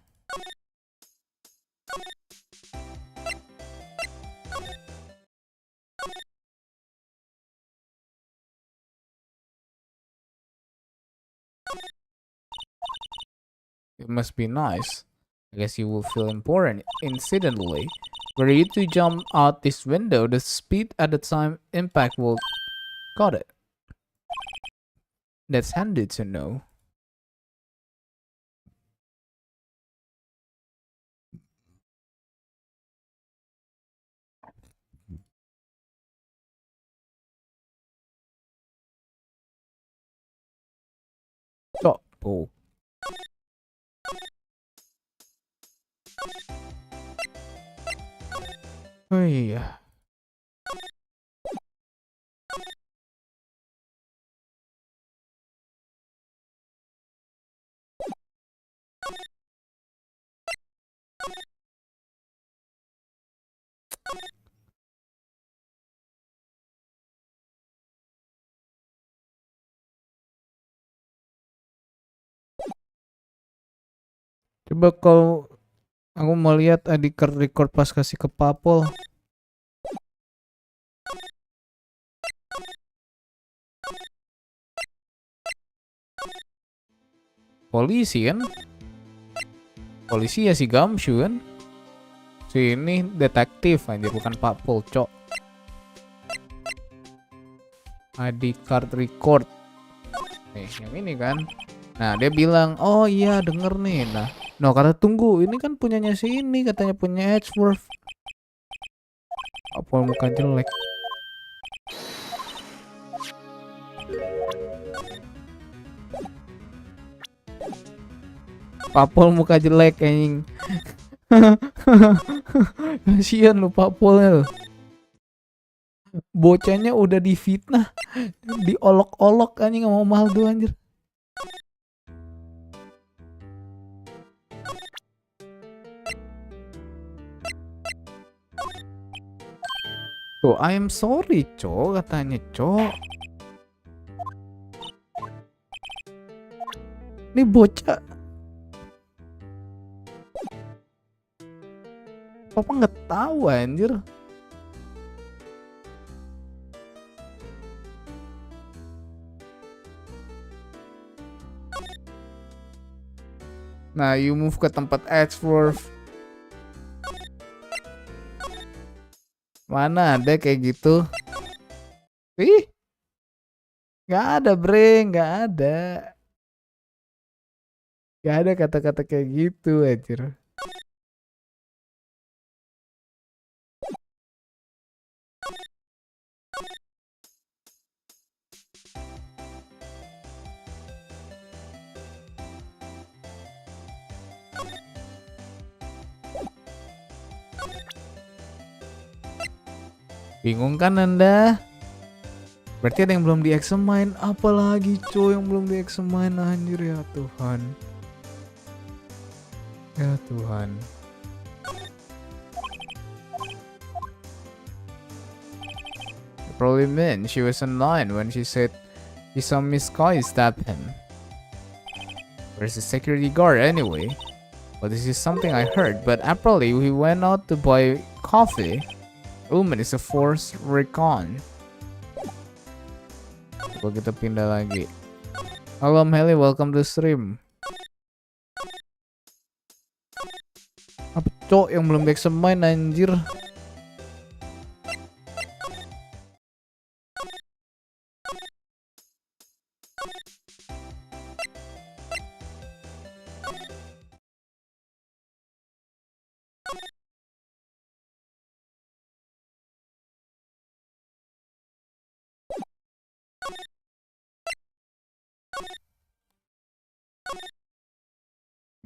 It must be nice. I guess you will feel important incidentally. Were you to jump out this window, the speed at the time impact will got it. That's handy to know. Cok, go. Oh iya. Coba kalau aku mau lihat di record pas kasih ke Papol. Polisi kan? Polisi ya si Gamshu kan? Si ini detektif anjir, bukan Papol, cok. ID card record. Nih, yang ini kan. Nah, dia bilang, "Oh iya, denger nih." Nah, no kata tunggu, ini kan punyanya si ini, katanya punya Edgeworth. Papol muka jelek. Papol muka jelek anjing. Kasihan lu Papolnya lu. Bocahnya udah difitnah, diolok-olok anjing sama mahal tuh anjir. Tuh, I am sorry, cok, katanya, cok. Ini bocah. Papa nggak tahu anjir. Nah, you move ke tempat Edgeworth. Mana ada kayak gitu? Ih, nggak ada, bre, nggak ada. Nggak ada kata-kata kayak gitu, anjir. Bingung kan Anda? Berarti ada yang belum di-examine. Apalagi coy yang belum di-examine, anjir, ya Tuhan. Ya Tuhan. It probably meant she was online when she said he saw Miss Koi stab him. Where's the security guard anyway? Well, this is something I heard, but apparently we went out to buy coffee. Woman is a force recon. Coba kita pindah lagi. Halo Meli, welcome to stream. Apa cok yang belum di-examine anjir?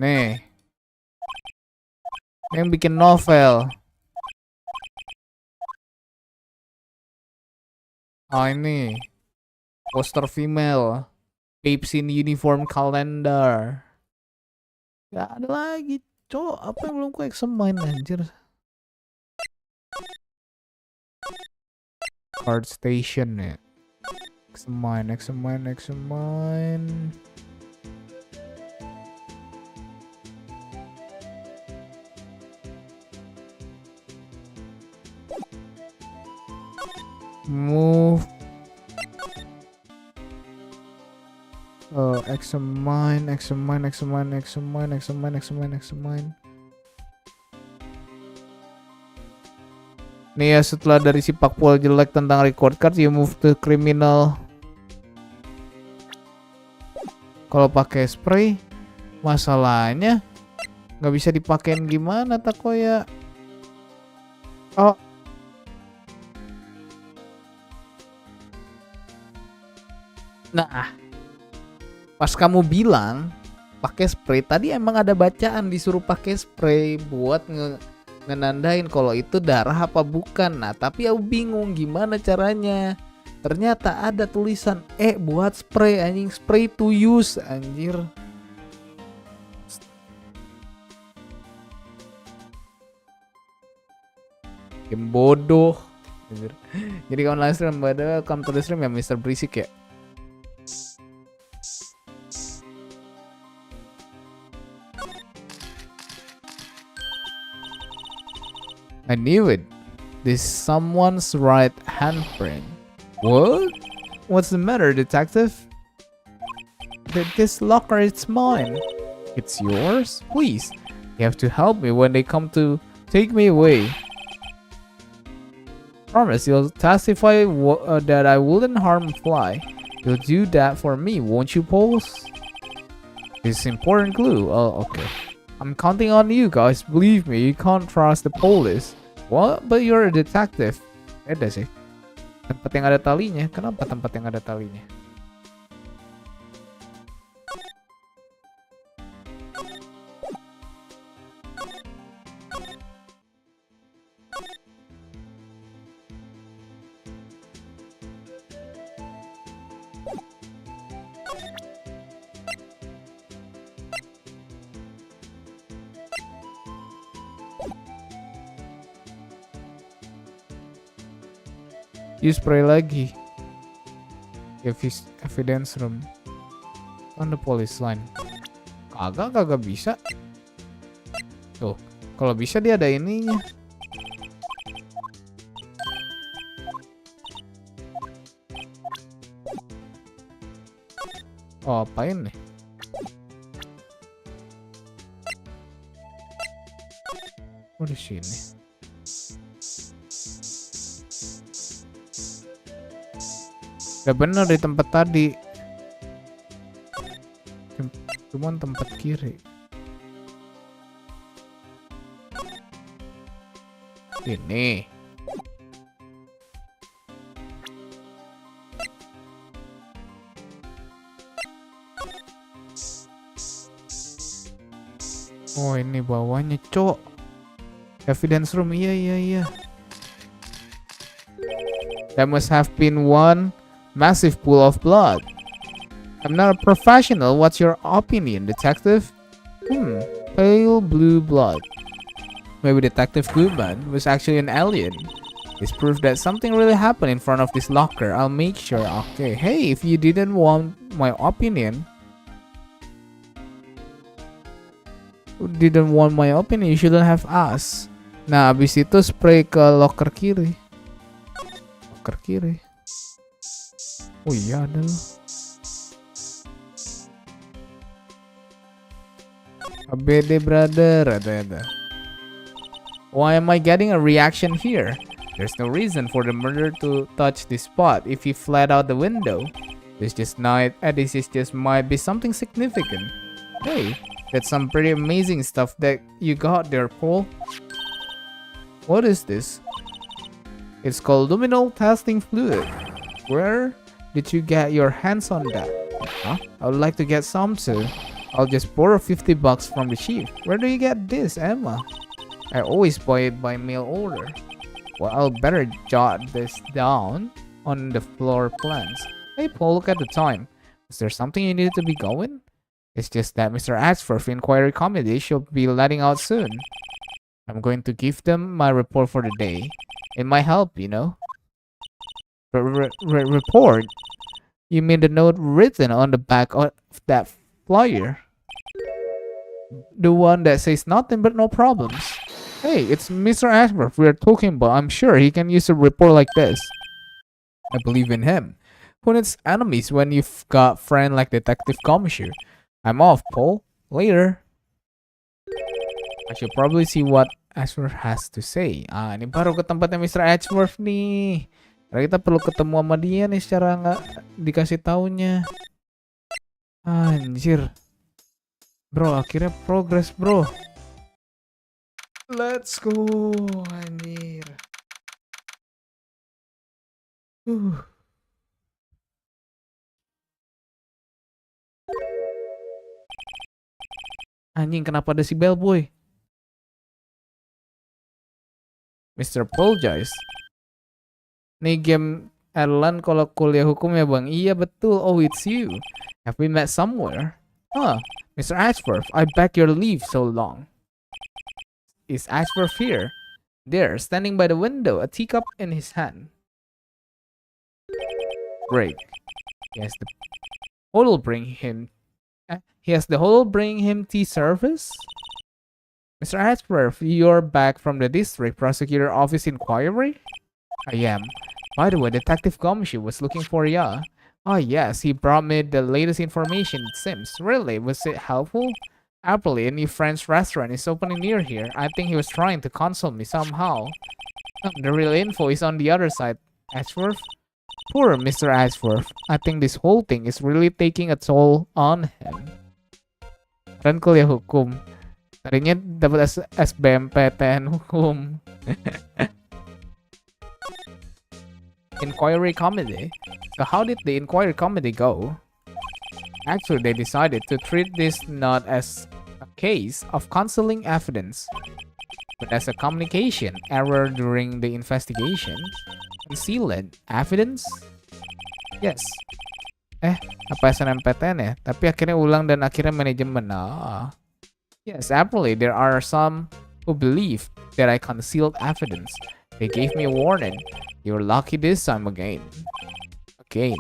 Nih, yang bikin novel. Oh ini, poster female, babes in uniform calendar. Gak ada lagi, cok. Apa yang belum ku examine anjir? Card station ya. Examine. Move. Examine. Nih ya, setelah dari si Pakpol jelek tentang record card, you move to criminal. Kalau pakai spray, masalahnya nggak bisa dipakein gimana Takoya? Oh, nah, Pas kamu bilang pakai spray, tadi emang ada bacaan disuruh pakai spray buat ngenandain kalau itu darah apa bukan. Nah, tapi aku bingung gimana caranya. Ternyata ada tulisan buat spray, anjing, spray to use, anjir. Game bodoh. Anjir. Jadi kawan live stream, welcome to the stream ya Mr. Berisik ya. I knew it. This someone's right handprint. What? What's the matter, detective? This locker is mine. It's yours? Please, you have to help me when they come to take me away. Promise you'll testify that I wouldn't harm Fly. You'll do that for me, won't you, Pulse? This is important clue. Oh, okay. I'm counting on you guys. Believe me, you can't trust the police. What? But you're a detective. Ada sih. Tempat yang ada talinya. Kenapa tempat yang ada talinya? Use spray lagi. Evidence room. On the police line. Kagak bisa. Tuh, kalau bisa dia ada ininya. Oh, apain nih? Oh, di sini. Udah bener di tempat tadi. Cuman tempat kiri. Ini. Oh, ini bawahnya, cok. Evidence room, iya. That must have been one massive pool of blood. I'm not a professional. What's your opinion, detective? Pale blue blood. Maybe Detective Goodman was actually an alien. It's proof that something really happened in front of this locker. I'll make sure. Okay. Hey, if you didn't want my opinion, you shouldn't have asked. Nah, abis itu spray ke locker kiri. Locker kiri. Oh iya, ada loh. ABD brother, ada. Why am I getting a reaction here? There's no reason for the murderer to touch this spot if he fled out the window. This just might be something significant. Hey, that's some pretty amazing stuff that you got there, Paul. What is this? It's called luminol testing fluid. Where did you get your hands on that? Huh? I would like to get some too. I'll just borrow $50 from the chief. Where do you get this, Emma? I always buy it by mail order. Well, I'll better jot this down on the floor plans. Hey, Paul, look at the time. Is there something you needed to be going? It's just that Mr. Ashford Inquiry Committee should be letting out soon. I'm going to give them my report for the day. It might help, you know. Report? You mean the note written on the back of that flyer? The one that says nothing but no problems. Hey, it's Mr. Ashworth we are talking about. I'm sure he can use a report like this. I believe in him. Who needs enemies when you've got friend like Detective Commissar? I'm off, Paul. Later. I should probably see what Ashworth has to say. Ah, ini baru ke tempatnya Mr. Ashworth nih. Karena kita perlu ketemu sama dia nih secara nggak dikasih taunya. Anjir. Bro, akhirnya progress, bro. Let's go, anjir. Anjing, kenapa ada si bellboy? Mr. Apologize. Nih game Erlan kalau kuliah hukum ya bang? Iya betul. Oh it's you. Have we met somewhere? Huh, Mr. Ashworth, I beg your leave so long. Is Ashworth here? There, standing by the window, a teacup in his hand. Great. He has the hotel bring him. He has the hotel bring him tea service. Mr. Ashworth, you're back from the district prosecutor office inquiry? I am. By the way, Detective Gumshoe was looking for ya. Oh yes, he brought me the latest information it seems. Really, was it helpful? Apparently, a new French restaurant is opening near here. I think he was trying to console me somehow. The real info is on the other side. Ashworth? Poor Mr. Ashworth. I think this whole thing is really taking a toll on him. Kan kuliah hukum. Tadinya dapat SBMPTN hukum. Inquiry committee. So how did the inquiry committee go? Actually, they decided to treat this not as a case of concealing evidence, but as a communication error during the investigation. Concealed evidence? Yes. Apa SNMPTN ya? Tapi akhirnya ulang dan akhirnya manajemen. Yes, apparently there are some who believe that I concealed evidence. They gave me a warning. You're lucky this time again. Again?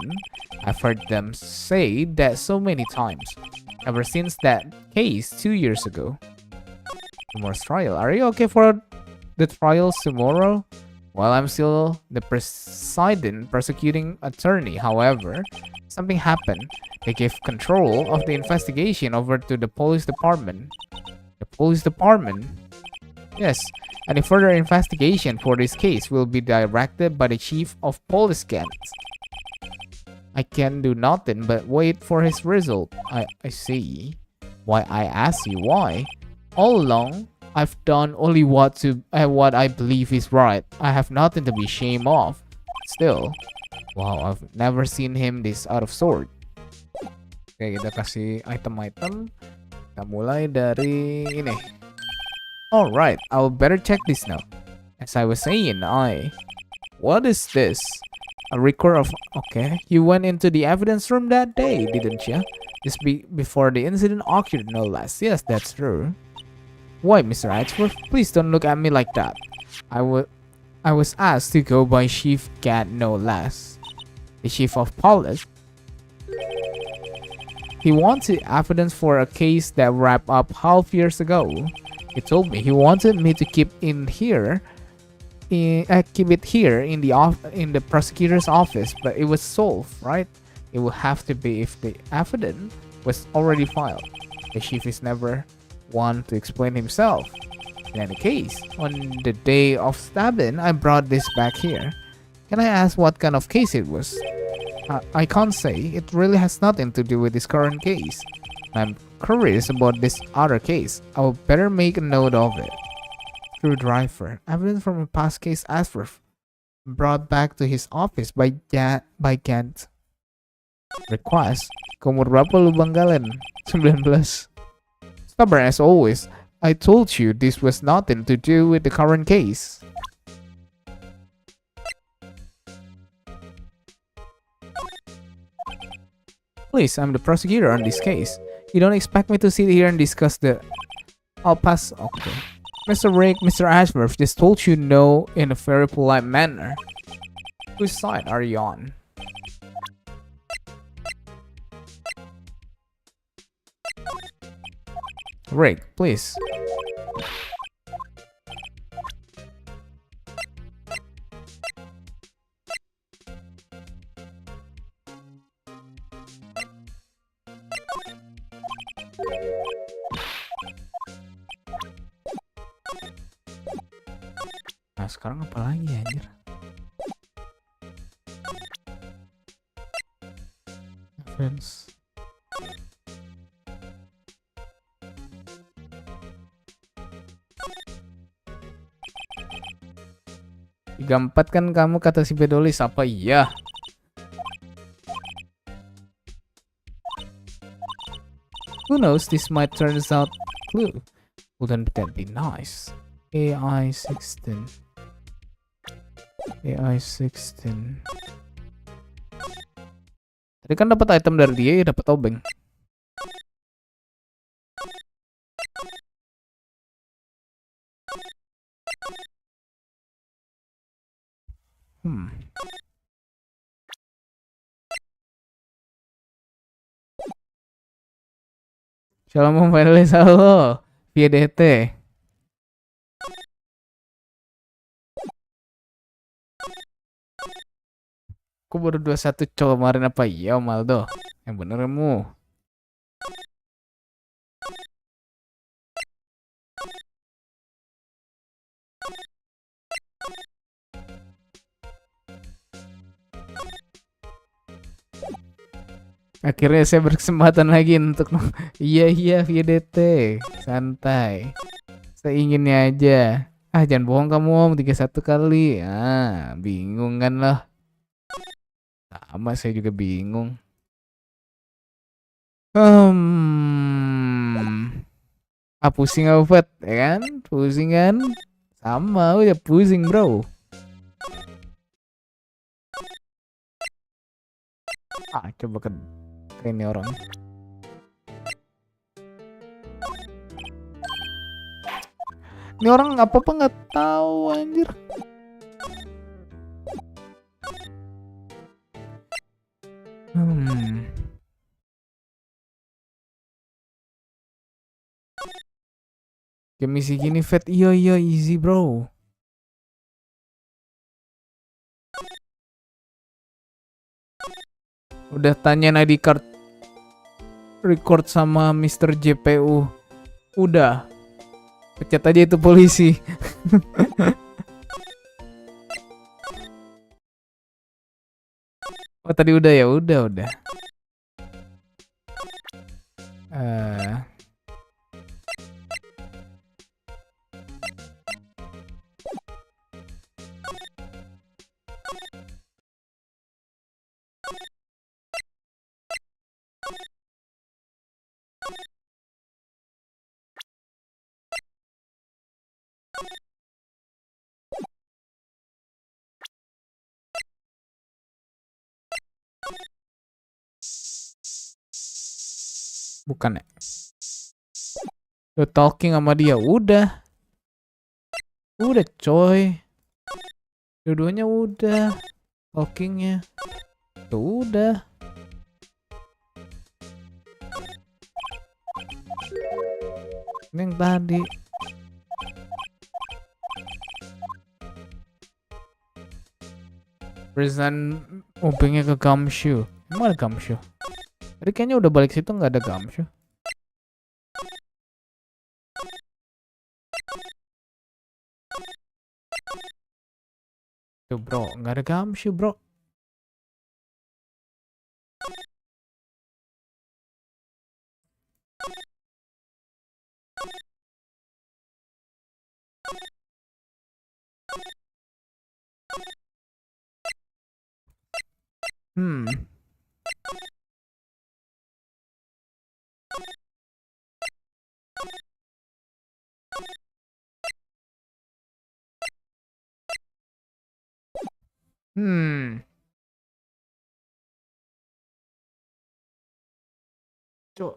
I've heard them say that so many times. Ever since that case 2 years ago. Tomorrow's trial. Are you okay for the trials tomorrow? Well, I'm still the presiding prosecuting attorney. However, something happened. They gave control of the investigation over to the police department. The police department? Yes. Any further investigation for this case will be directed by the chief of police. I can do nothing but wait for his result. I see. Why I ask you why? All along, I've done only what I believe is right. I have nothing to be ashamed of. Still, wow, I've never seen him this out of sort. Oke, kita kasih item-item. Kita mulai dari ini. Alright, I'll better check this now. As I was saying, what is this? A record of... Okay, you went into the evidence room that day, didn't you? Just before the incident occurred, no less. Yes, that's true. Why, Mr. Ashworth? Please don't look at me like that. I was asked to go by Chief Gat, no less. The Chief of Police. He wanted evidence for a case that wrapped up half years ago. He told me he wanted me to keep it here in the prosecutor's office, but it was solved, right? It will have to be if the evidence was already filed. The chief is never one to explain himself. In any case, on the day of stabbing, I brought this back here. Can I ask what kind of case it was? I can't say. It really has nothing to do with this current case. I'm curious about this other case. I will better make a note of it. Screwdriver. Evidence from a past case Ashworth brought back to his office by Gant. Request. Umur berapa lu Bang Galen? 19. Stubborn as always. I told you this was nothing to do with the current case. Please, I'm the prosecutor on this case. You don't expect me to sit here and discuss the... I'll pass... Okay. Mr. Rick, Mr. Ashworth just told you no in a very polite manner. Whose side are you on? Rick, please. Nah, sekarang apa lagi anjir? Friends. 34 kan kamu kata si Fedelish apa iya? Who knows, this might turn out clue. Wouldn't that be nice? AI 16. AI 16. Tadi kan dapat item dari dia, ya dapat obeng. Shalom Fedelish, halo via DT. Aku baru 21 cowok kemarin apa iya Om Aldo? Yang bener kamu. Akhirnya saya berkesempatan lagi untuk iya via DT. Santai. Saya inginnya aja. Ah jangan bohong kamu Om, 31 kali. Ah bingung kan lah. Sama saya juga bingung. Pusing aku Fat, ya kan? Pusing kan? Sama udah pusing bro. Coba ke ini orang. Ini orang apa-apa nggak tahu anjir. Kayak misi gini Fat, iya easy bro. Udah tanya ID card record sama Mr. JPU. Udah. Pecat aja itu polisi. Oh tadi udah ya, udah. Bukan ya? Lo talking sama dia, udah coy. Dua-duanya udah. Talkingnya tuh udah. Ini yang tadi. Present upingnya ke Gumshoe. Emang ada Gumshoe? Tadi kayaknya udah balik situ nggak ada Gumshoe. Tuh bro, nggak ada Gumshoe bro. Cok,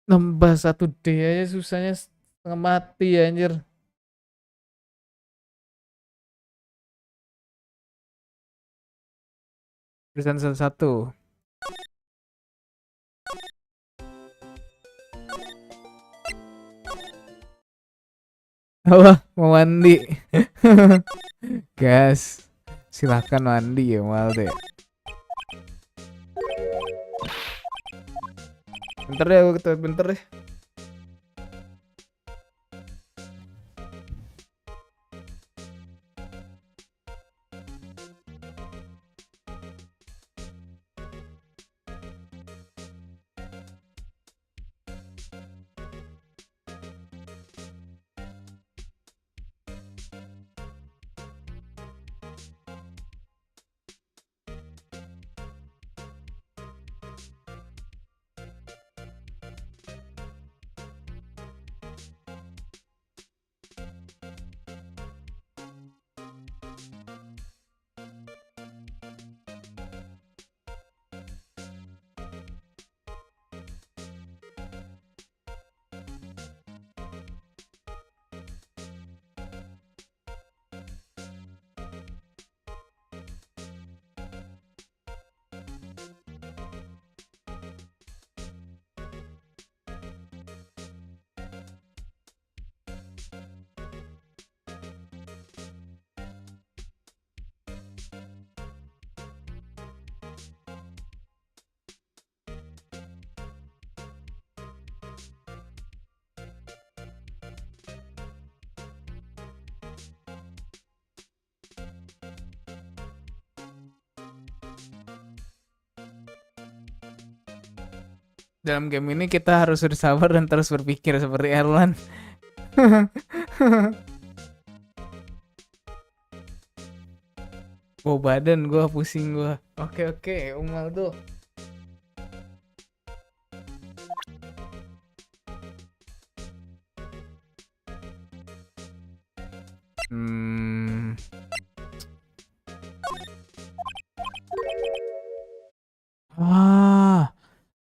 nambah 1D aja susahnya setengah mati anjir. Present satu. Apa? Mau mandi? Gas. Silahkan mandi ya Malde. Bentar deh, aku ketemu bentar deh. Dalam game ini kita harus bersabar dan terus berpikir seperti Erlan. Bawa badan gua, pusing gua. Oke, Umal tuh.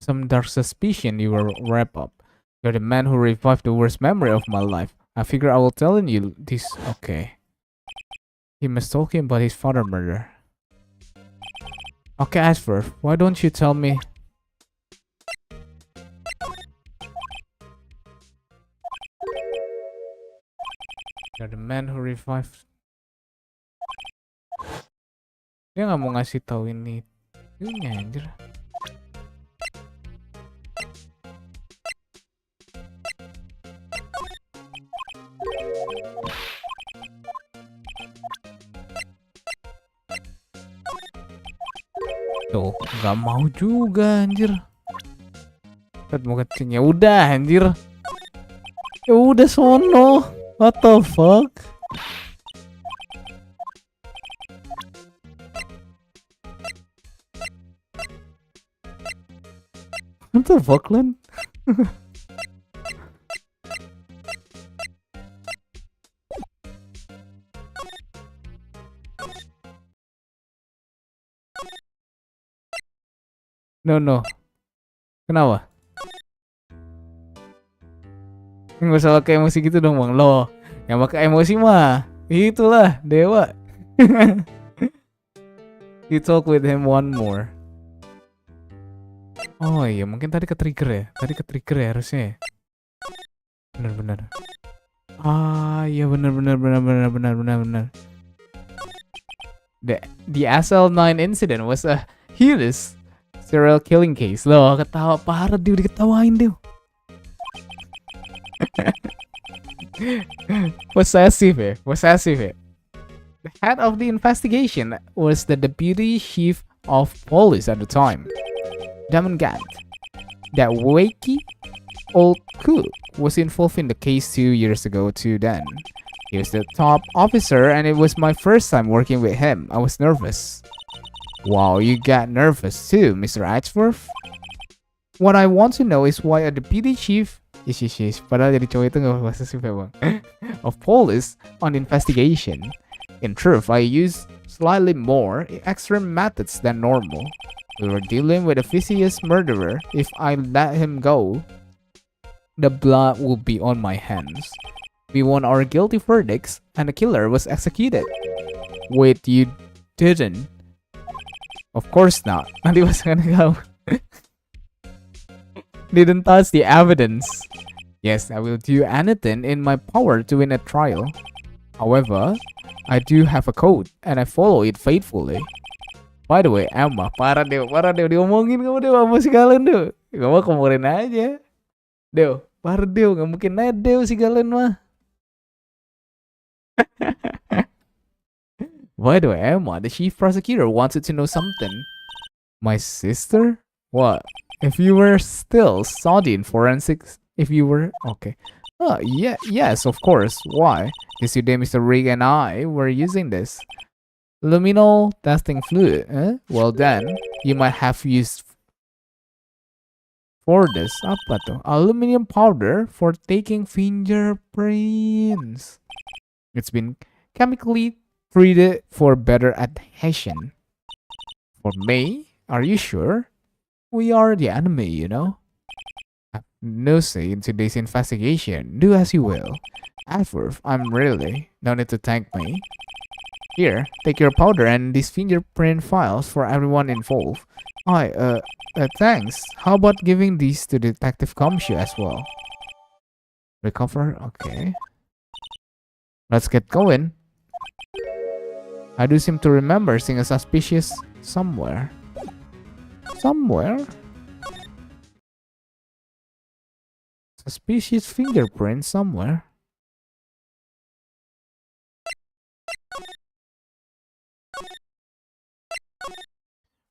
Some dark suspicion you will wrap up. You're the man who revived the worst memory of my life. I figure I will tell you this. Okay. He must talk him about his father murder. Okay, Ashford, why don't you tell me? You're the man who revived. Dia nggak mau ngasih tahu ini. Ini anjir. Tuh, nggak mau juga anjir. Lihat mau kecilnya udah anjir. Ya udah sono. What the fuck? What the fuck, Len? No. Kenapa? Nggak usah pakai emosi gitu dong, Bang. Loh, yang pakai emosi mah itulah dewa. You talk with him one more. Oh iya, mungkin tadi ke-trigger ya. Harusnya ya. Bener. Ah iya bener. The SL9 incident was a heinous serial killing case. Loh, ketawa parah dia, diketawain dia. Possessive ya. The head of the investigation was the deputy chief of police at the time, Jangan. That wakey old cook was involved in the case 2 years ago too then. He was the top officer and it was my first time working with him. I was nervous. Wow, you got nervous too, Mr. Ashworth? What I want to know is why a deputy chief padahal jadi cowok itu gak possessive ya, Bang. Of police on investigation. In truth, I used slightly more extreme methods than normal. We were dealing with a vicious murderer. If I let him go, the blood would be on my hands. We won our guilty verdicts and the killer was executed. Wait, you didn't? Of course not. Nanti pasangan kamu. Didn't touch the evidence. Yes, I will do anything in my power to win a trial. However, I do have a code and I follow it faithfully. By the way, Emma, parah deh, diomongin kamu deh sama si kalian deh. Gak mau komporin aja. Deo, parah deh, gak mungkin aja deh si kalian mah. By the way, Emma, the chief prosecutor wanted to know something. My sister? What? If you were still studying forensics, okay. Oh, yes, of course. Why? Yesterday, Mr. Rigg and I were using this luminol testing fluid. Well then, you might have used for this apa tuh? Aluminum powder for taking fingerprints. It's been chemically treated for better adhesion. For me? Are you sure? We are the enemy, you know. I have no say in today's investigation. Do as you will. Ashworth, I'm really. No need to thank me. Here, take your powder and these fingerprint files for everyone involved. Thanks. How about giving these to Detective Comshu as well? Recover? Okay. Let's get going. I do seem to remember seeing a suspicious somewhere. Suspicious fingerprint somewhere.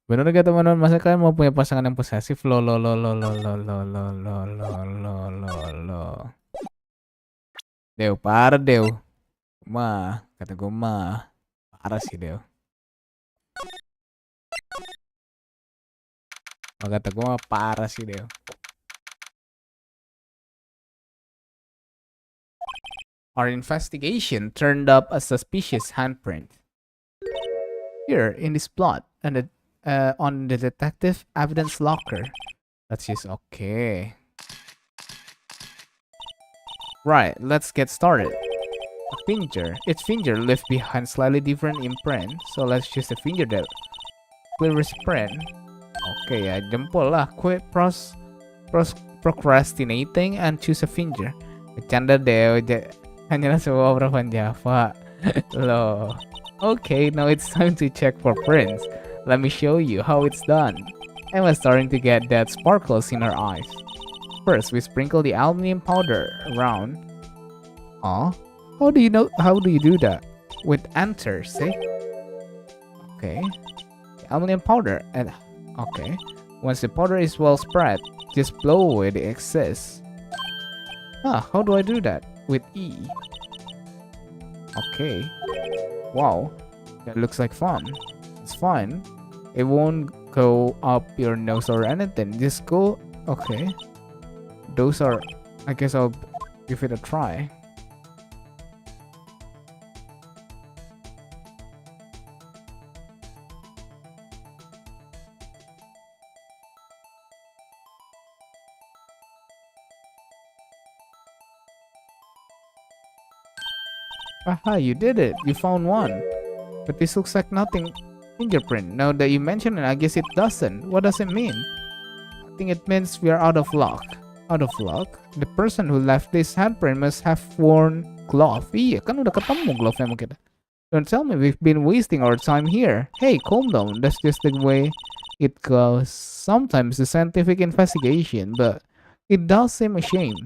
Bener gak teman-teman? Masa kalian mau punya pasangan yang posesif? Lo. Dew, parah Dew. Kata gue mah. Parah sih Dew. Kata gue mah parah sih Dew. Our investigation turned up a suspicious handprint. Here, in this plot, and on the detective evidence locker. Let's use okay. Right, let's get started. A finger. Each finger left behind slightly different imprint, so let's choose the finger that clearest print. Okay, ya jempol lah. Quit procrastinating and choose a finger. Bercanda deh, hanyalah sebuah hurufan Java. Loh. Okay, now it's time to check for prints. Let me show you how it's done. Emma's starting to get that sparkles in her eyes. First, we sprinkle the aluminum powder around. How do you do that? With enter, see? Okay. The aluminum powder and okay. Once the powder is well spread, just blow away the excess. How do I do that? With E. Okay. Wow, that looks like fun. It's fine. It won't go up your nose or anything. Just go. Okay. Those are. I guess I'll give it a try. Aha, you did it. You found one. But this looks like nothing. Fingerprint. Now that you mention it, I guess it doesn't. What does it mean? I think it means we are out of luck. Out of luck? The person who left this handprint must have worn glove. Iya, kan udah ketemu glove sama kita. Don't tell me we've been wasting our time here. Hey, calm down. That's just the way it goes. Sometimes the scientific investigation, but it does seem a shame.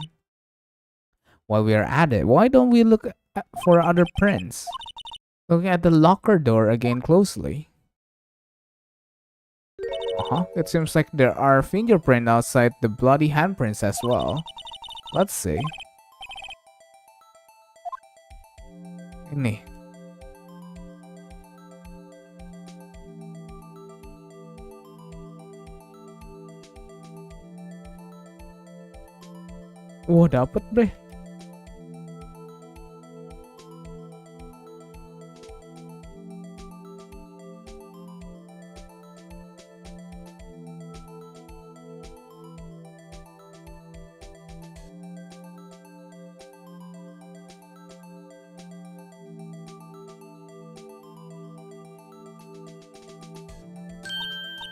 While we are at it, why don't we look for other prints? Looking at the locker door again closely. It seems like there are fingerprints outside the bloody handprints as well. Let's see. Ini. Wah, dapet bre.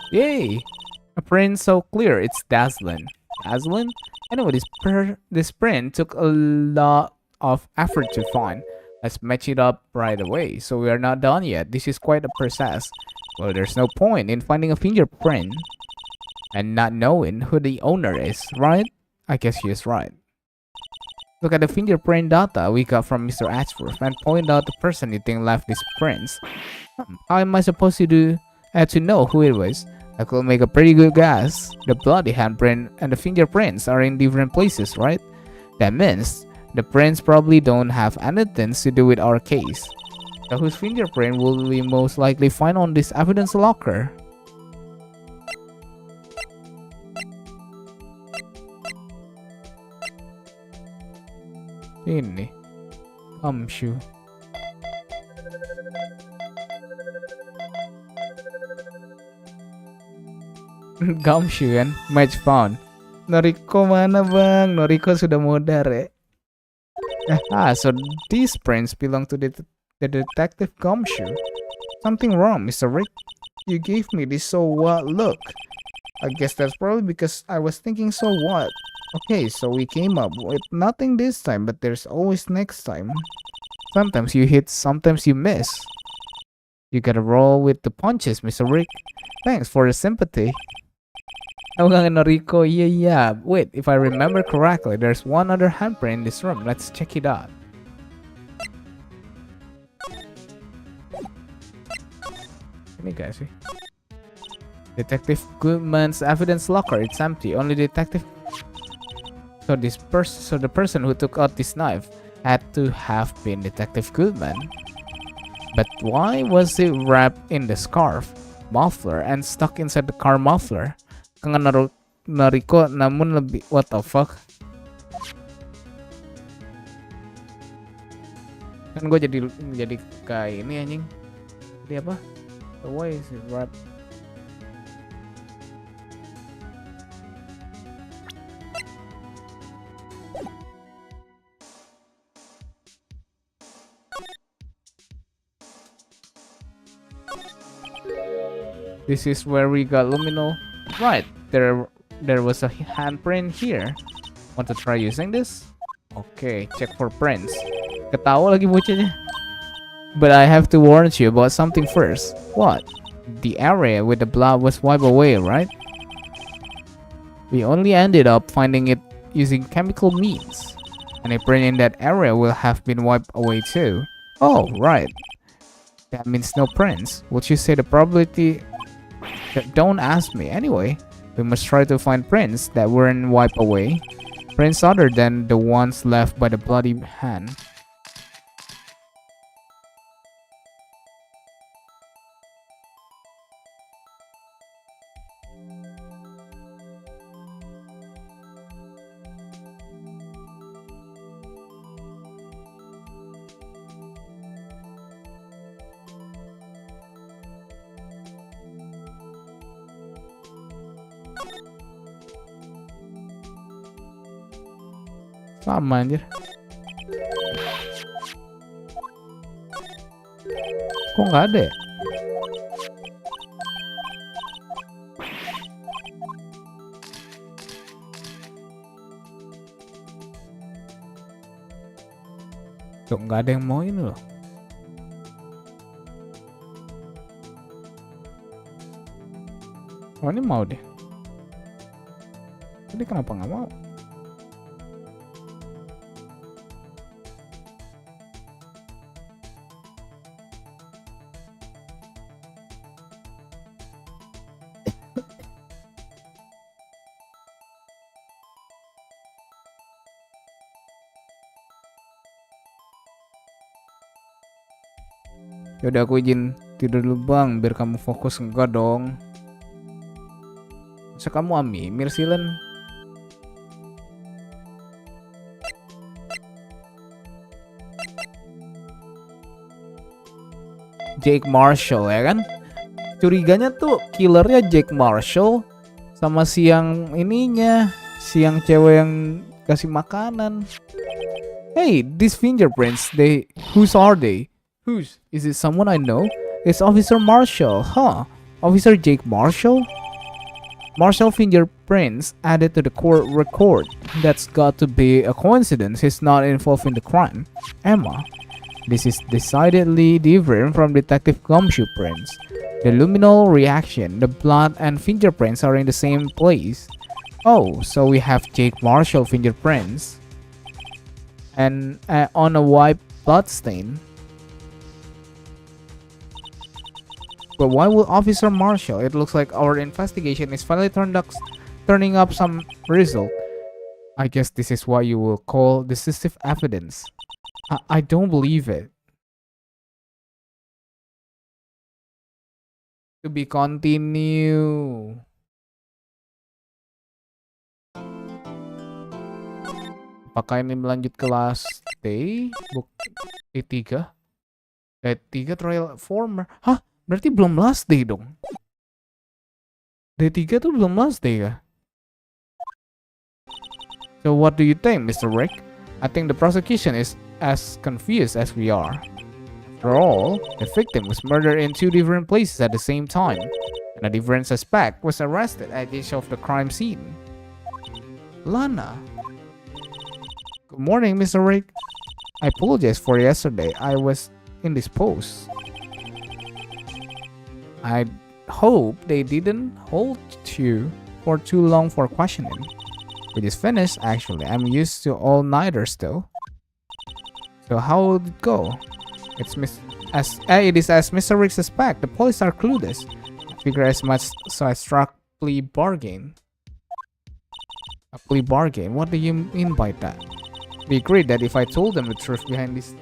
Yay! A print so clear, it's dazzling. Dazzling? Anyway, this print took a lot of effort to find. Let's match it up right away. So we are not done yet. This is quite a process. Well, there's no point in finding a fingerprint and not knowing who the owner is, right? I guess she is right. Look at the fingerprint data we got from Mr. Ashworth and point out the person you think left these prints. How am I supposed to know who it was? I could make a pretty good guess. The bloody handprint and the fingerprints are in different places, right? That means the prints probably don't have anything to do with our case. So whose fingerprint will we most likely find on this evidence locker? Ini gumshoe. Gumshoe kan, match found. Noriko mana bang? Noriko sudah modar ya. So these prints belong to the detective Gumshoe. Something wrong, Mr. Rick. You gave me this so what look. I guess that's probably because I was thinking so what. Okay, so we came up with nothing this time, but there's always next time. Sometimes you hit, sometimes you miss. You gotta roll with the punches, Mr. Rick. Thanks for the sympathy. Noriko, yeah. Wait, if I remember correctly, there's one other handprint in this room. Let's check it out. Ini gak sih? Detective Goodman's evidence locker, it's empty. Only Detective... So the person who took out this knife had to have been Detective Goodman. But why was it wrapped in the scarf, muffler, and stuck inside the car muffler? Kang nariko namun lebih... What the fuck? Kan gue jadi kayak ini anjing. Jadi apa? The way is it wrapped? This is where we got luminol. Right, there was a handprint here. Want to try using this? Okay, check for prints. Ketawa lagi bocahnya. But I have to warn you about something first. What? The area with the blood was wiped away, right? We only ended up finding it using chemical means. Any print in that area will have been wiped away too. Oh, right. That means no prints. Would you say the probability... Don't ask me. Anyway, we must try to find prints that weren't wiped away. Prints other than the ones left by the bloody hand. Sama anjir. Kok nggak ada ya? Tuh nggak ada yang mau ini loh. Oh ini mau deh. Tadi kenapa nggak mau? Yaudah aku izin tidur dulu bang, biar kamu fokus. Enggak dong. Masa kamu amimir sih Len? Jake Marshall ya kan? Curiganya tuh killernya Jake Marshall sama si yang ininya, si yang cewek yang kasih makanan. Hey, these fingerprints, whose are they? Whose? Is it someone I know? It's Officer Marshall, huh? Officer Jake Marshall? Marshall fingerprints added to the court record. That's got to be a coincidence. He's not involved in the crime. Emma, this is decidedly different from Detective Gumshoe prints. The luminol reaction, the blood and fingerprints are in the same place. Oh, so we have Jake Marshall fingerprints and on a white blood stain. But why would Officer Marshall? It looks like our investigation is finally turning up some result. I guess this is what you will call decisive evidence. I don't believe it. To be continue. Apakah ini melanjut kelas D? D3? D3 trial former. Hah? Berarti belum last day dong. D3 tuh belum last day kah? So what do you think, Mr. Rick? I think the prosecution is as confused as we are. After all, the victim was murdered in two different places at the same time, and a different suspect was arrested at each of the crime scene. Lana. Good morning, Mr. Rick. I apologize for yesterday. I was indisposed. I hope they didn't hold you for too long for questioning. We just finished, actually. I'm used to all-nighters though. So how would it go? It is as Mr. Rick suspects. The police are clueless. figure as much, so I struck plea bargain. A plea bargain? What do you mean by that? We agreed that if I told them the truth behind this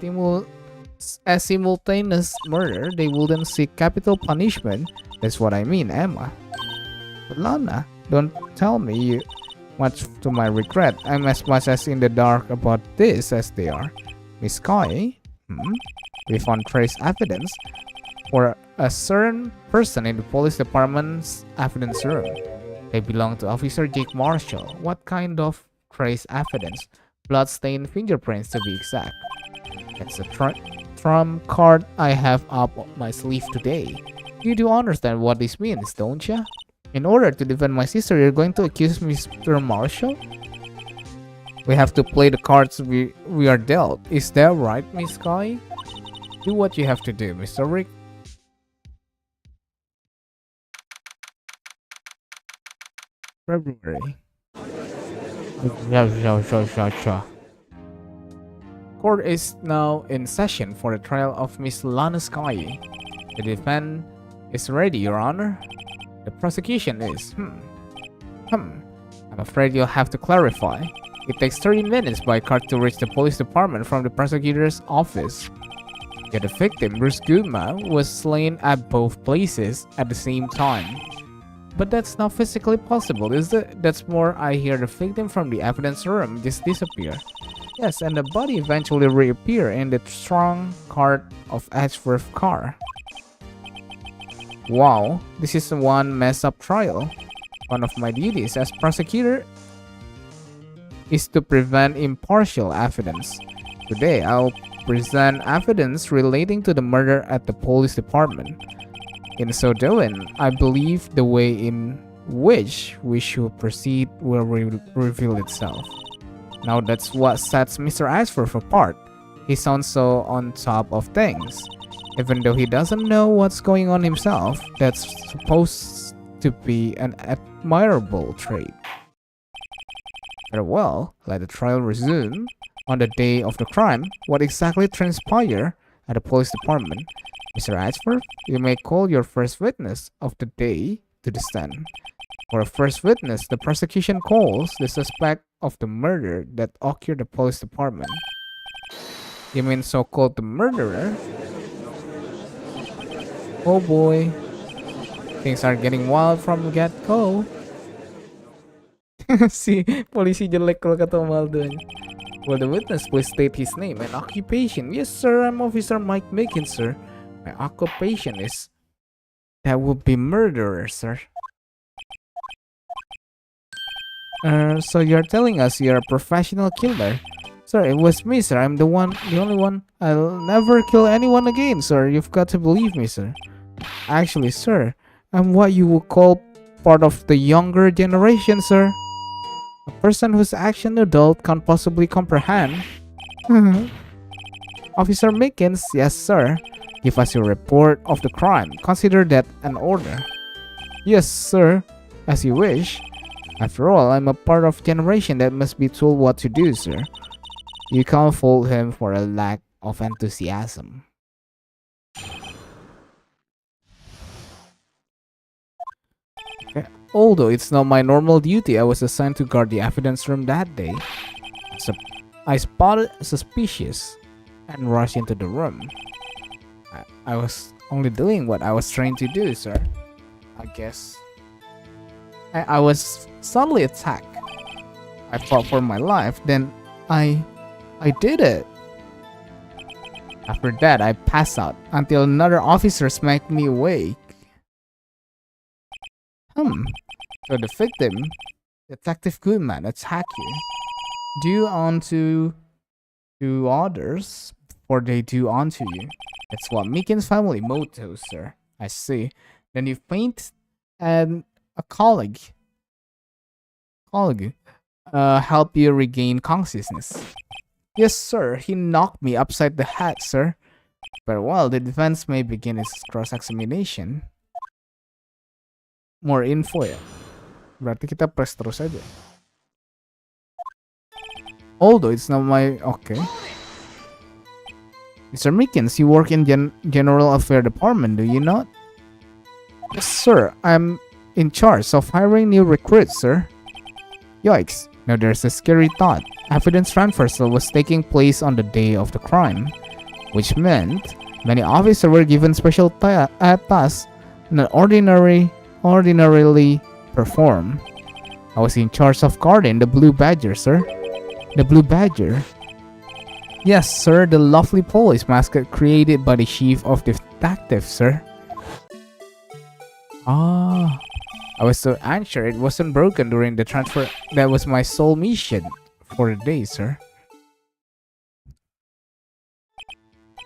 simultaneous murder, they wouldn't seek capital punishment. That's what I mean, Emma. But Lana, don't tell me you. Much to my regret, I'm as much as in the dark about this as they are. Miss Sky, we found trace evidence for a certain person in the police department's evidence room. They belong to Officer Jake Marshall. What kind of trace evidence? Bloodstained fingerprints, to be exact. That's a trump card I have up my sleeve today. You do understand what this means, don't you? In order to defend my sister, you're going to accuse Mr. Marshall? We have to play the cards we are dealt. Is that right, Miss Sky? Do what you have to do, Mr. Rick. February. Court is now in session for the trial of Miss Lana Sky. The defense is ready, Your Honor. The prosecution is, I'm afraid you'll have to clarify. It takes 30 minutes by car to reach the police department from the prosecutor's office. Yet the victim, Bruce Goodman, was slain at both places at the same time. But that's not physically possible, is it? That's more, I hear the victim from the evidence room just disappear. Yes, and the body eventually reappear in the trunk cart of Edgeworth car. Wow, this is one messed up trial. One of my duties as prosecutor is to prevent impartial evidence. Today, I'll present evidence relating to the murder at the police department. In so doing, I believe the way in which we should proceed will reveal itself. Now that's what sets Mr. Ashford apart. He sounds so on top of things. Even though he doesn't know what's going on himself, that's supposed to be an admirable trait. Very well, let the trial resume. On the day of the crime, what exactly transpired at the police department? Mr. Ashford, you may call your first witness of the day to the stand. For a first witness, the prosecution calls the suspect of the murder that occurred at the police department. You mean so-called the murderer? Oh boy. Things are getting wild from the get-go. Si polisi jelek kalau kata Maldo. Will the witness please state his name and occupation? Yes sir, I'm Officer Mike Mickens, sir. My occupation is... That would be murderer, sir. So you're telling us you're a professional killer? Sir, it was me, sir. I'm the only one. I'll never kill anyone again, sir. You've got to believe me, sir. Actually, sir, I'm what you would call part of the younger generation, sir. A person whose action adult can't possibly comprehend. Officer Mickens, yes, sir. Give us your report of the crime. Consider that an order. Yes, sir. As you wish. After all, I'm a part of generation that must be told what to do, sir. You can't fault him for a lack of enthusiasm. Okay. Although it's not my normal duty, I was assigned to guard the evidence room that day. So I spotted suspicious and rushed into the room. I was only doing what I was trained to do, sir. I guess. I was suddenly attacked. I fought for my life, then I did it. After that, I passed out until another officer smacked me awake. So the victim, Detective Goodman, attacked you. Do unto others before they do unto you. That's what Mickens' family motto, sir. I see. Then you faint and a colleague help you regain consciousness. Yes, sir. He knocked me upside the head, sir. Very well, the defense may begin its cross-examination. More info ya. Berarti kita press terus aja. Although it's not my... Okay. Mr. Mickens, you work in General Affairs Department, do you not? Yes, sir. I'm in charge of hiring new recruits, sir. Yikes. Now there's a scary thought. Evidence transfer was taking place on the day of the crime, which meant many officers were given special tasks not ordinarily perform. I was in charge of guarding the Blue Badger, sir. The Blue Badger? Yes, sir, the lovely police mascot created by the chief of detectives, sir. Ah, I was so anxious it wasn't broken during the transfer. That was my sole mission for the day, sir.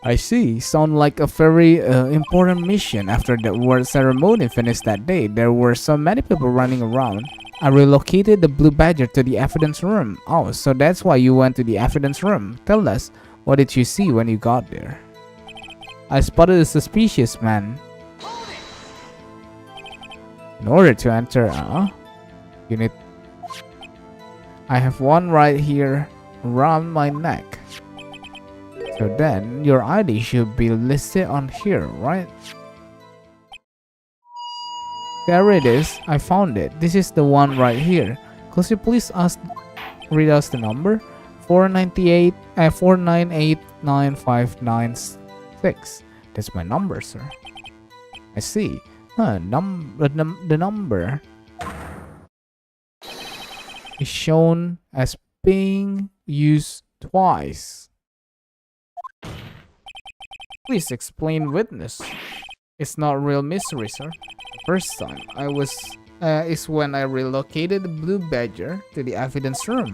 I see. Sound like a very important mission. After the award ceremony finished that day, there were so many people running around. I relocated the Blue Badger to the evidence room. Oh, so that's why you went to the evidence room. Tell us, what did you see when you got there? I spotted a suspicious man. In order to enter, you need... I have one right here around my neck. So then, your ID should be listed on here, right? There it is. I found it. This is the one right here. Could you please read us the number? 4989596. That's my number, sir. I see. The number is shown as being used twice. Please explain, witness. It's not real mystery, sir. The first time is when I relocated the Blue Badger to the evidence room.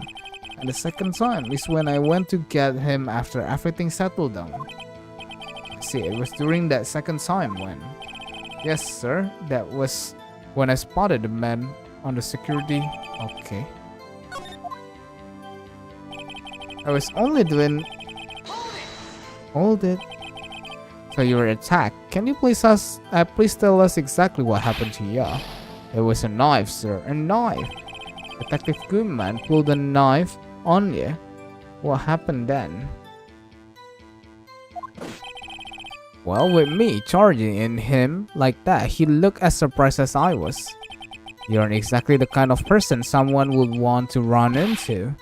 And the second time is when I went to get him after everything settled down. See, it was during that second time when... Yes, sir. That was when I spotted the man on the security... Okay. I was only doing... Hold it. So you were attacked. Can you please tell us exactly what happened to you? It was a knife, sir. A knife. Detective Goodman pulled a knife on you. What happened then? Well, with me charging in him like that, he looked as surprised as I was. You aren't exactly the kind of person someone would want to run into.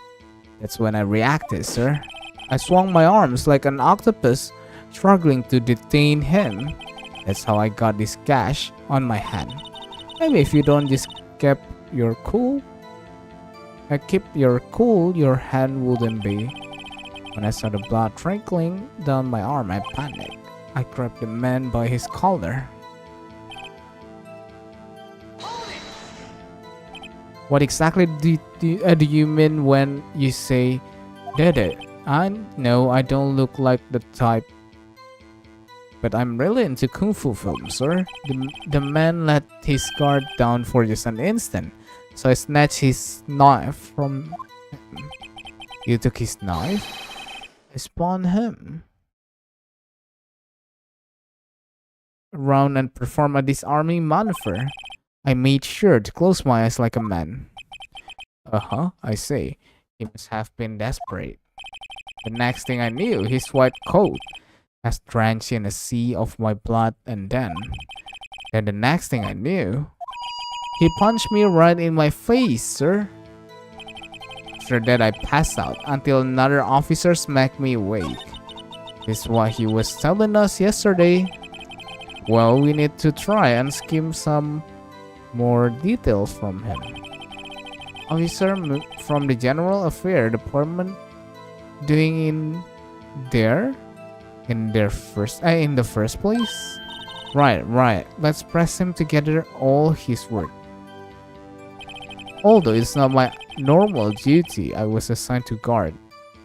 That's when I reacted, sir. I swung my arms like an octopus, struggling to detain him. That's how I got this gash on my hand. Maybe if you don't just keep your cool, your hand wouldn't be. When I saw the blood trickling down my arm, I panicked. I grabbed the man by his collar. What exactly do you mean when you say did it? I know I don't look like the type, but I'm really into kung fu films, sir. The man let his guard down for just an instant, so I snatched his knife from him. You took his knife? I spun him around and performed a disarming maneuver. I made sure to close my eyes like a man. I see. He must have been desperate. The next thing I knew, his white coat was drenched in a sea of my blood, and then the next thing I knew, he punched me right in my face, sir. After that, I passed out until another officer smacked me awake. This is what he was telling us yesterday. Well, we need to try and skim some more details from him. Officer from the General Affairs Department doing in the first place? Right. Let's press him together all his work. Although it's not my normal duty, I was assigned to guard.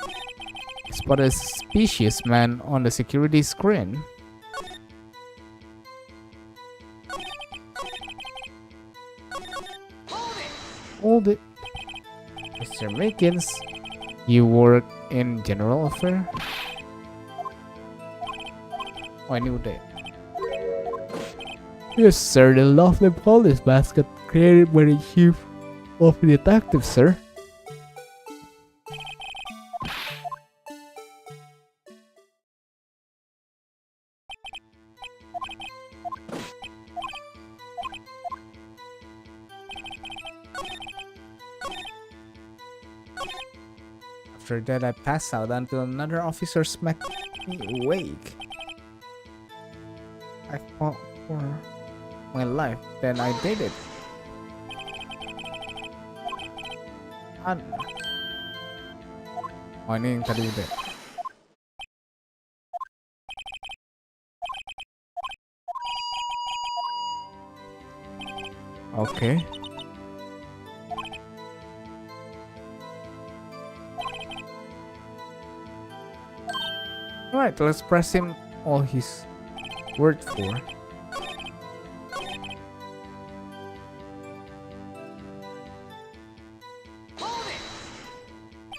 I spotted a suspicious man on the security screen. Hold it. Mr. Mickens, you work in General Affairs? Oh, I knew that. Yes, sir, the lovely police basket created by the chief of detectives, sir. After that, I passed out until another officer smacked me awake. I fought for my life, then I did it. Oh, ini yang tadi udah. Okay. Alright, let's press him all his word for.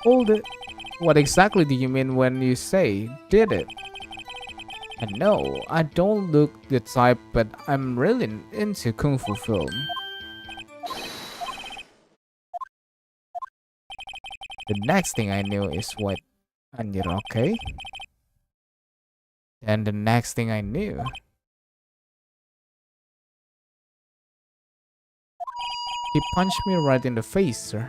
Hold it. What exactly do you mean when you say did it? I know I don't look the type, but I'm really into kung fu film. The next thing I knew is what anjir, okay? And the next thing I knew, he punched me right in the face, sir.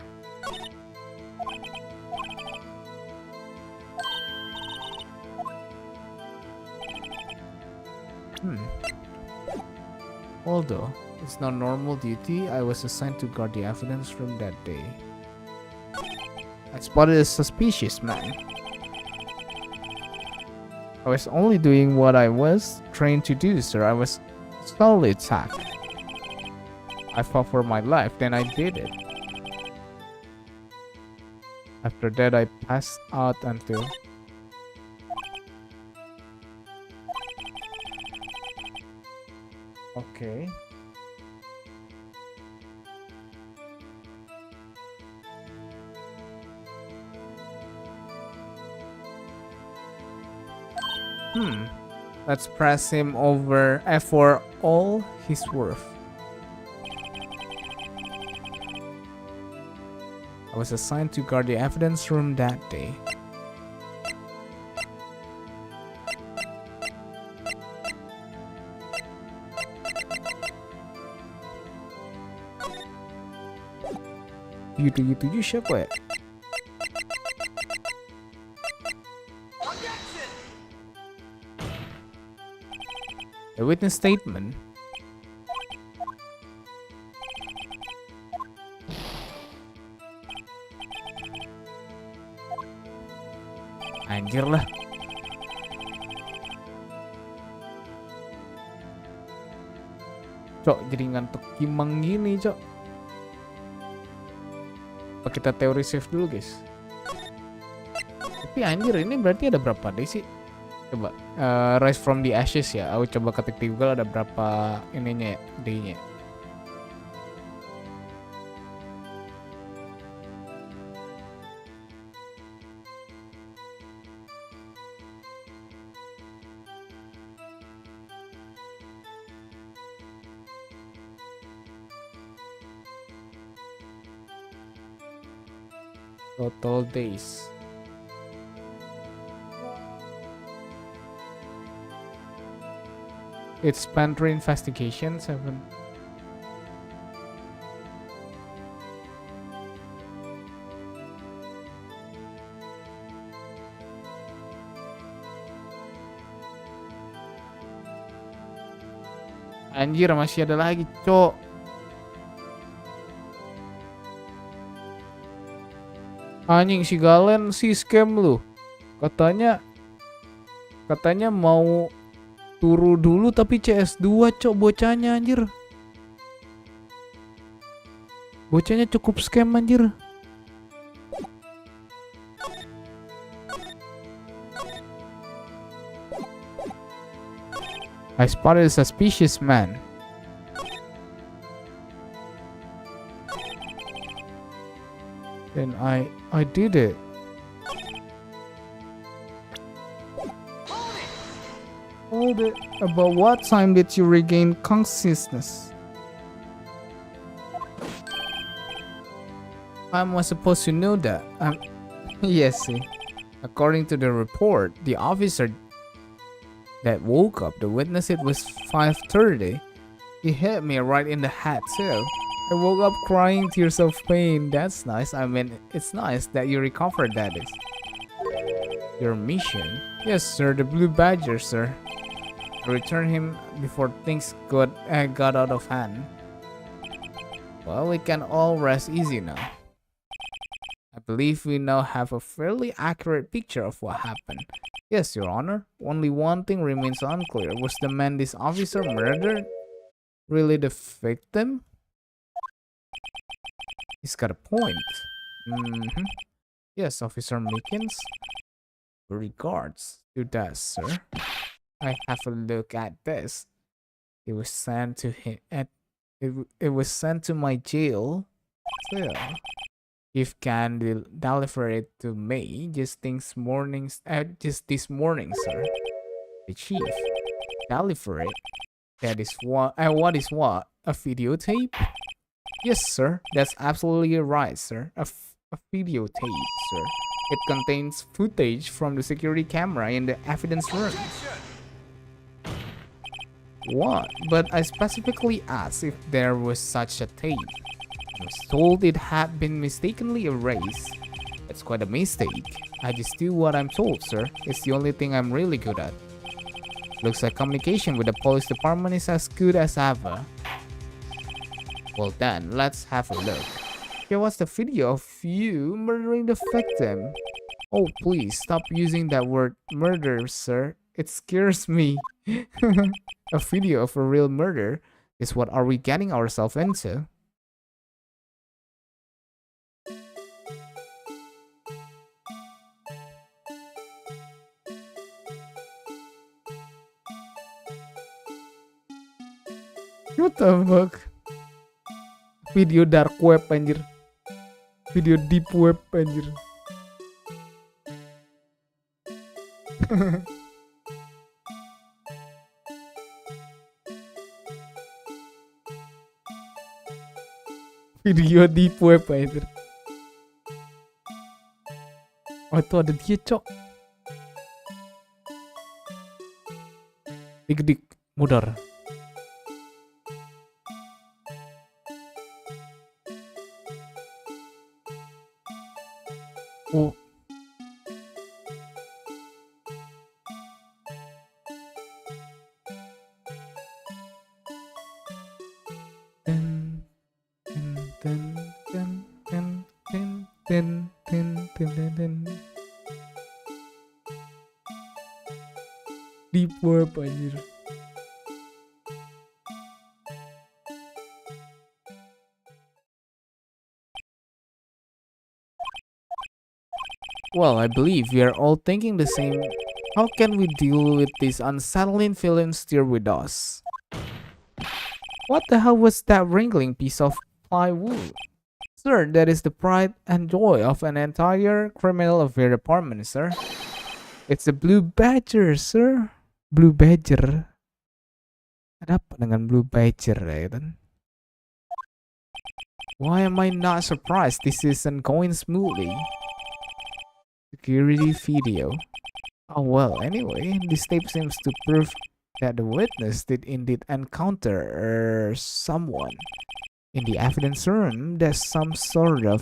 Although it's not normal duty, I was assigned to guard the evidence room that day. I spotted a suspicious man. I was only doing what I was trained to do, sir. I was slowly attacked. I fought for my life, then I did it. After that, I passed out until... Okay. Let's press him over for all he's worth. I was assigned to guard the evidence room that day. Gitu-gitu siapa ya? A witness statement. Anjir lah. Cok, jadi ngantuk kimang gini, cok. Apa kita teori save dulu, guys? Tapi anjir, ini berarti ada berapa day sih? Coba rise from the ashes ya. Aku coba ketik di Google ada berapa ininya ya, day-nya. Total days. It's pantry investigation 7. Anjir, masih ada lagi, cok. Anjing, si Galen si scam lu. Katanya mau turu dulu tapi CS2, cok, bocahnya anjir. Bocahnya cukup scam anjir. I spotted a suspicious man. Then I did it. Hold it. About what time did you regain consciousness? I was supposed to know that. Yes, see. According to the report, the officer that woke up the witness, it was 5:30. He hit me right in the head too. I woke up crying tears of pain. That's nice. I mean, it's nice that you recovered, that is. Your mission? Yes, sir. The blue badger, sir. Return him before things got out of hand. Well, we can all rest easy now. I believe we now have a fairly accurate picture of what happened. Yes, Your Honor. Only one thing remains unclear. Was the man this officer murdered really the victim? He's got a point. Yes, Officer Mickens. Regards to that, sir. I have a look at this. It was sent to him at it was sent to my jail. Still, if can deliver it to me just this morning, sir. The chief deliver it. That is what. What is what? A videotape? Yes, sir. That's absolutely right, sir. A videotape, sir. It contains footage from the security camera in the evidence room. What? But I specifically asked if there was such a tape. I was told it had been mistakenly erased. That's quite a mistake. I just do what I'm told, sir. It's the only thing I'm really good at. Looks like communication with the police department is as good as ever. Well then, let's have a look. Here was the video of you murdering the victim. Oh, please stop using that word murder, sir. It scares me. A video of a real murder is what are we getting ourselves into? What the fuck? Video dark web anjir. Video deep web anjir. Video deep web anjir. Oh, itu ada dia, cok. Dik mudar. Oh. Deep web anjir. Well, I believe we are all thinking the same. How can we deal with this unsettling feeling still with us? What the hell was that wrinkling piece of plywood? Sir, that is the pride and joy of an entire criminal affair department, sir. It's a blue badger, sir. Blue badger. Ada apa dengan blue badger ya kan? Why am I not surprised this isn't going smoothly? Security video. Oh well, anyway, this tape seems to prove that the witness did indeed encounter someone. In the evidence room, there's some sort of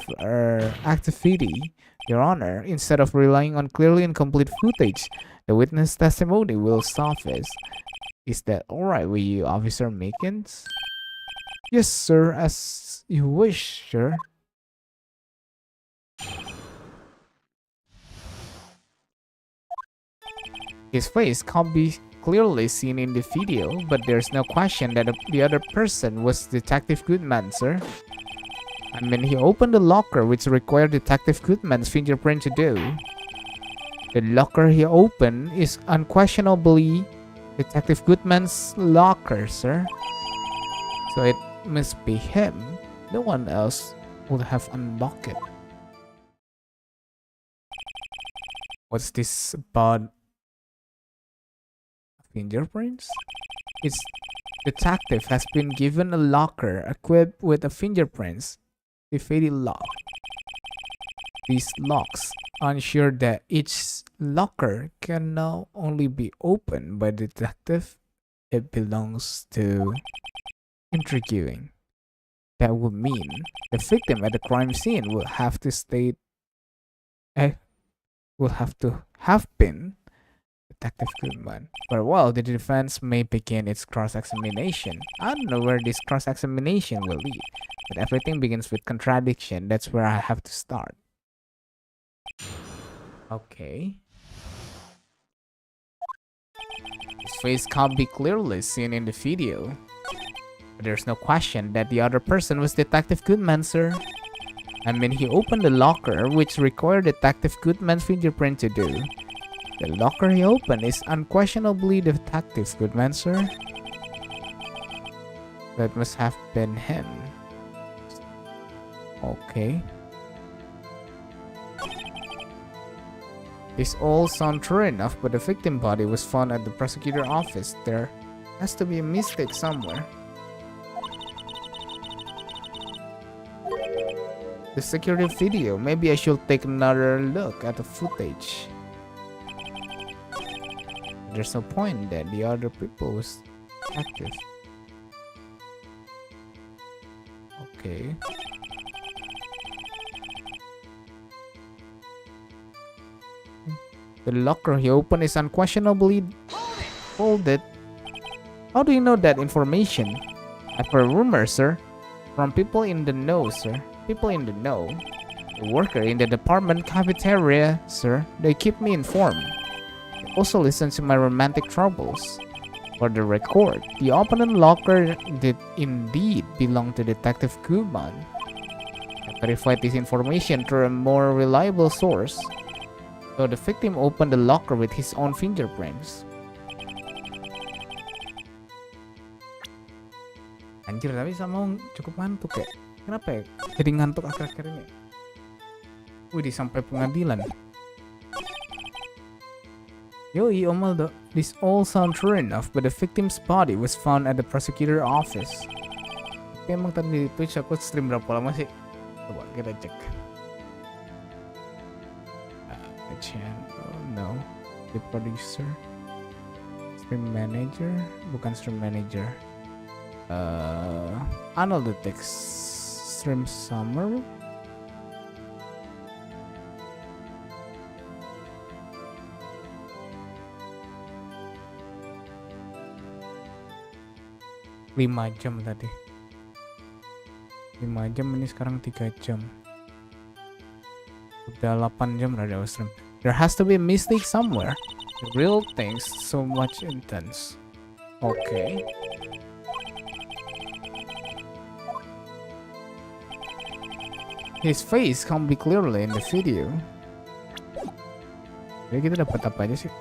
activity, Your Honor. Instead of relying on clearly incomplete footage, the witness testimony will surface. Is that alright with you, Officer Mickens? Yes, sir, as you wish, sir. His face can't be clearly seen in the video, but there's no question that the other person was Detective Goodman, sir. I mean, he opened the locker, which required Detective Goodman's fingerprint to do. The locker he opened is unquestionably Detective Goodman's locker, sir. So it must be him. No one else would have unlocked it. What's this about? Fingerprints? Its detective has been given a locker equipped with a fingerprints defeated lock. These locks ensure that each locker can now only be opened by the detective it belongs to. Intriguing. That would mean the victim at the crime scene will have to have been Detective Goodman. But while the defense may begin its cross-examination, I don't know where this cross-examination will lead. But everything begins with contradiction. That's where I have to start. Okay. His face can't be clearly seen in the video. But there's no question that the other person was Detective Goodman, sir. I mean, he opened the locker, which required Detective Goodman's fingerprint to do. The locker he opened is unquestionably Detective Goodman, sir. That must have been him. Okay. This all sounds true enough, but the victim body was found at the prosecutor office. There has to be a mistake somewhere. The security video. Maybe I should take another look at the footage. There's no point that the other people was active. Okay. The locker he opened is unquestionably folded. How do you know that information? I've heard rumors, sir. From people in the know, sir. People in the know. A worker in the department cafeteria, sir. They keep me informed. They also listen to my romantic troubles. For the record, the open locker did indeed belong to Detective Goodman. I verified this information through a more reliable source. So the victim opened the locker with his own fingerprints. Anjir, tapi sama cukup ngantuk ya. Kenapa ya? Jadi ngantuk akhir-akhir ini. Wih, sampai pengadilan. Yoi, Omaldo. This all sounds true enough, but the victim's body was found at the prosecutor office. Tapi emang tadi di Twitch aku stream berapa lama sih? Coba kita cek. Oh no, the producer, stream manager, bukan stream manager. Analytics, stream summary. Lima jam tadi. 5 jam, ini sekarang 3 jam. Udah 8 jam rada stream. There has to be a mistake somewhere. The real thing's so much intense. Okay. His face can't be clearly in the video. Jadi kita dapat apa aja sih?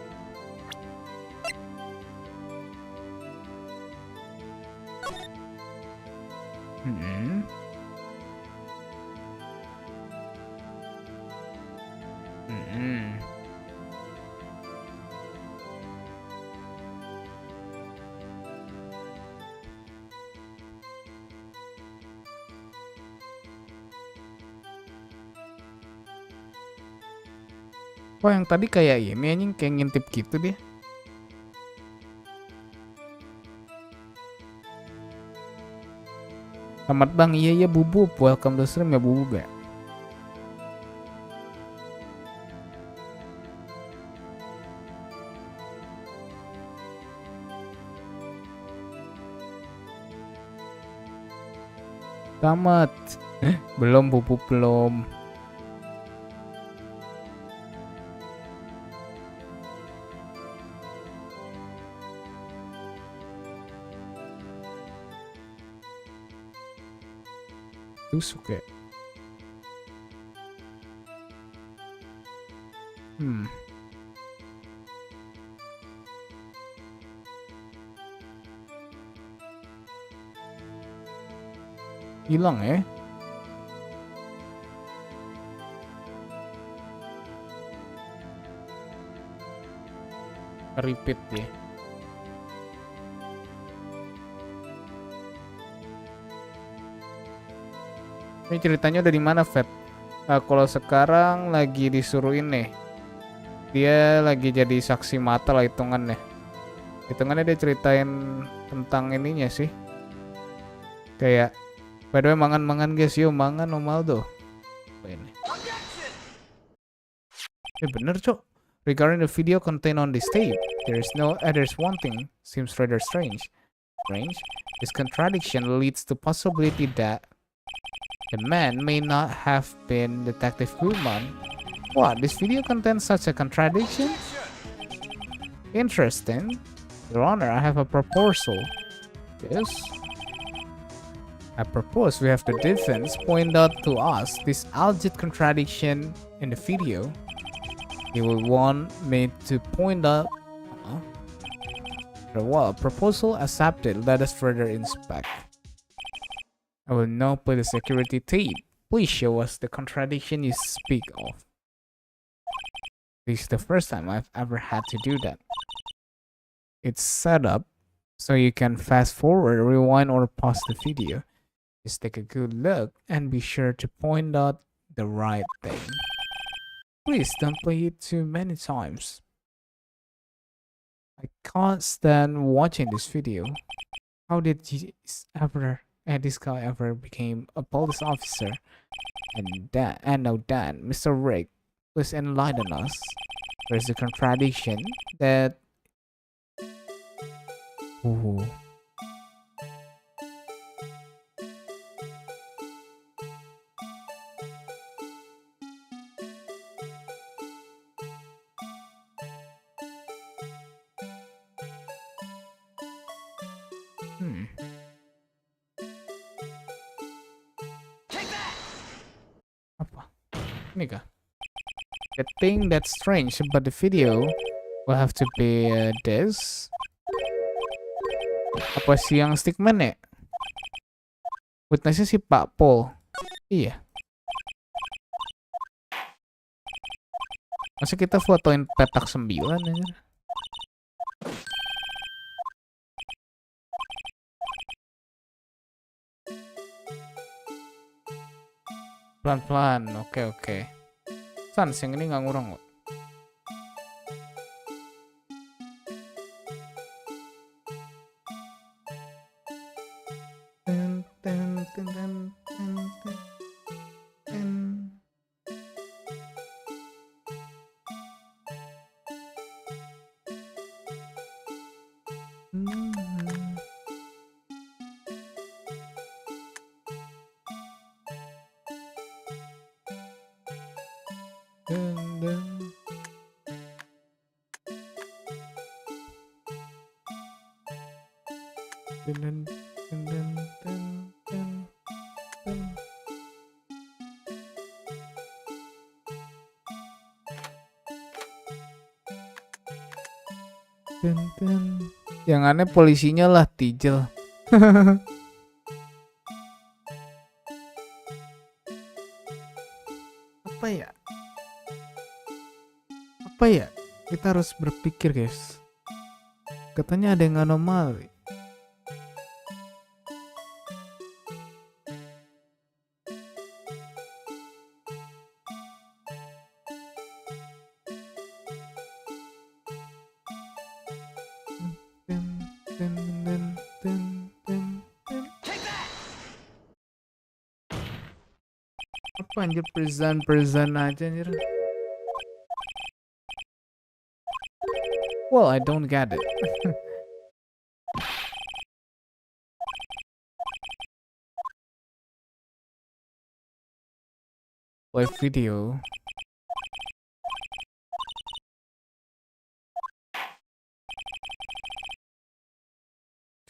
Wah, yang tadi kayak ini anjing, kayak ngintip gitu dia. Selamat bang, iya Bubub, welcome to stream ya Bubub ya. Tamat. Belum Bubub, belum. Tusuk ya. Hilang ya. Repeat ya. Ini ceritanya udah di mana, Fed? Kalau sekarang lagi disuruh ini, dia lagi jadi saksi mata lah hitungannya. Hitungannya dia ceritain tentang ininya sih, kayak By the way, mangan guys, yuk mangan Omaldo. Apa ini? Bener cok. Regarding the video content on this tape, there's one thing seems rather strange. This contradiction leads to possibility that the man may not have been Detective Human. What? This video contains such a contradiction? Interesting. Your Honor, I have a proposal. Yes? I propose we have the defense point out to us this alleged contradiction in the video. He will want me to point out. Well, proposal accepted. Let us further inspect. I will now play the security tape. Please show us the contradiction you speak of. This is the first time I've ever had to do that. It's set up so you can fast forward, rewind, or pause the video. Just take a good look and be sure to point out the right thing. Please don't play it too many times. I can't stand watching this video. How did this guy ever became a police officer? And now Dan, Mr. Rick, please enlighten us. There's a contradiction that... Ooh. Apa? Ini kah? The thing that's strange about the video will have to be this. Apa sih yang stickman ya? Witnessnya si Pak Paul. Iya. Masa kita fotoin petak 9 ya? Pelan-pelan, oke. Sans, yang ini nggak ngurang kok. Yang aneh polisinya lah Tijel. Apa ya? Kita harus berpikir guys. Katanya ada yang anomali. Apa anjir present aja anjir. Well, I don't get it. Live video.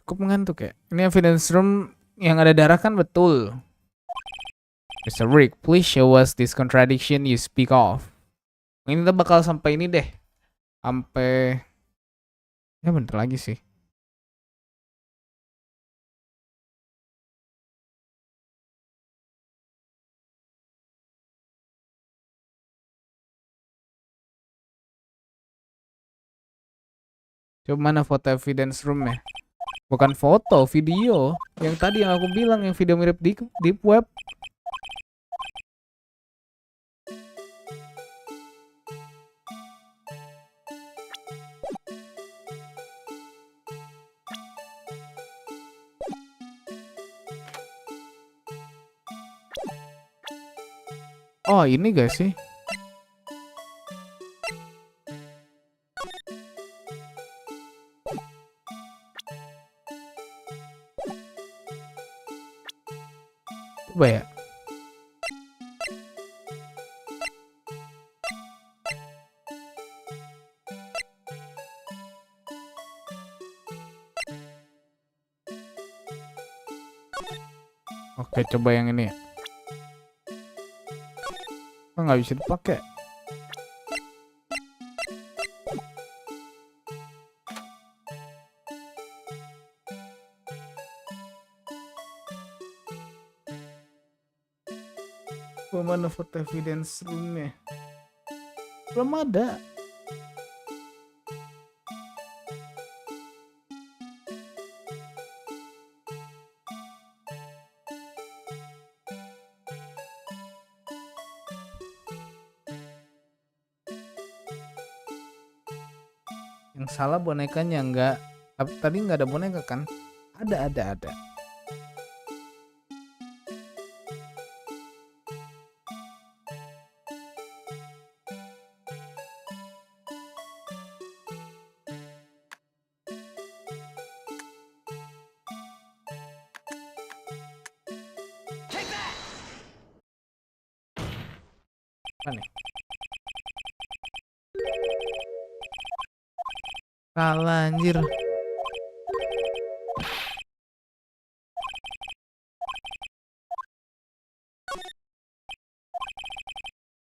Cukup mengantuk ya. Ini evidence room yang ada darah kan betul. Mr. Rick, please show us this contradiction you speak of. Ini kita bakal sampai ini deh. Sampai... Ya bentar lagi sih. Coba mana foto evidence room ya? Bukan foto, video. Yang tadi yang aku bilang, yang video mirip deep web. Oh, ini gak sih? Coba ya. Oke, coba yang ini ya. Oh, nggak bisa dipakai. Mana foto evidence roomnya? Belum ada. Yang salah bonekanya nggak. Tadi nggak ada boneka kan? Ada. Apa nih? Salah anjir.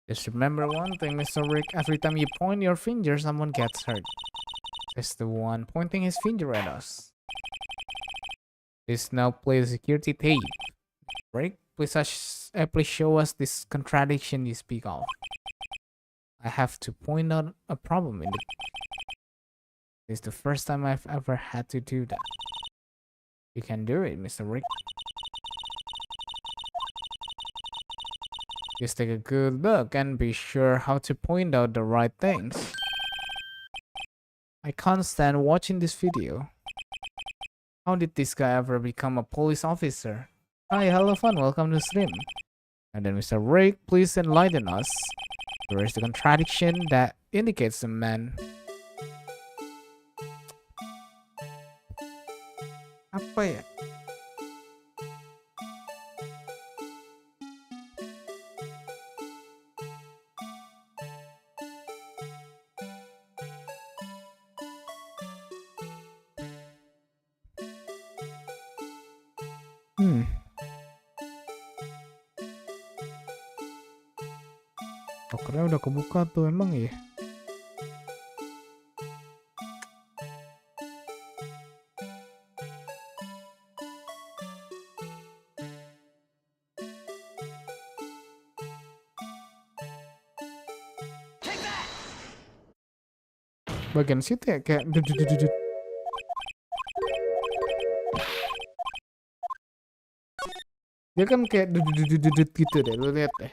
Just remember one thing, Mr. Rick. Every time you point your finger, someone gets hurt. Says the one pointing his finger at us. Please now play the security tape. Rick, please show us this contradiction you speak of. I have to point out a problem in the... This is the first time I've ever had to do that. You can do it, Mr. Rick. Just take a good look and be sure how to point out the right things. I can't stand watching this video. How did this guy ever become a police officer? Hi, hello fun, welcome to stream. And then Mr. Rick, please enlighten us. There is the contradiction that indicates the man. Apa ya? Lokernya udah kebuka tuh emang ya. Bagian situ ya kayak dudut. Dia kan kayak dudut gitu deh, lu lihat deh.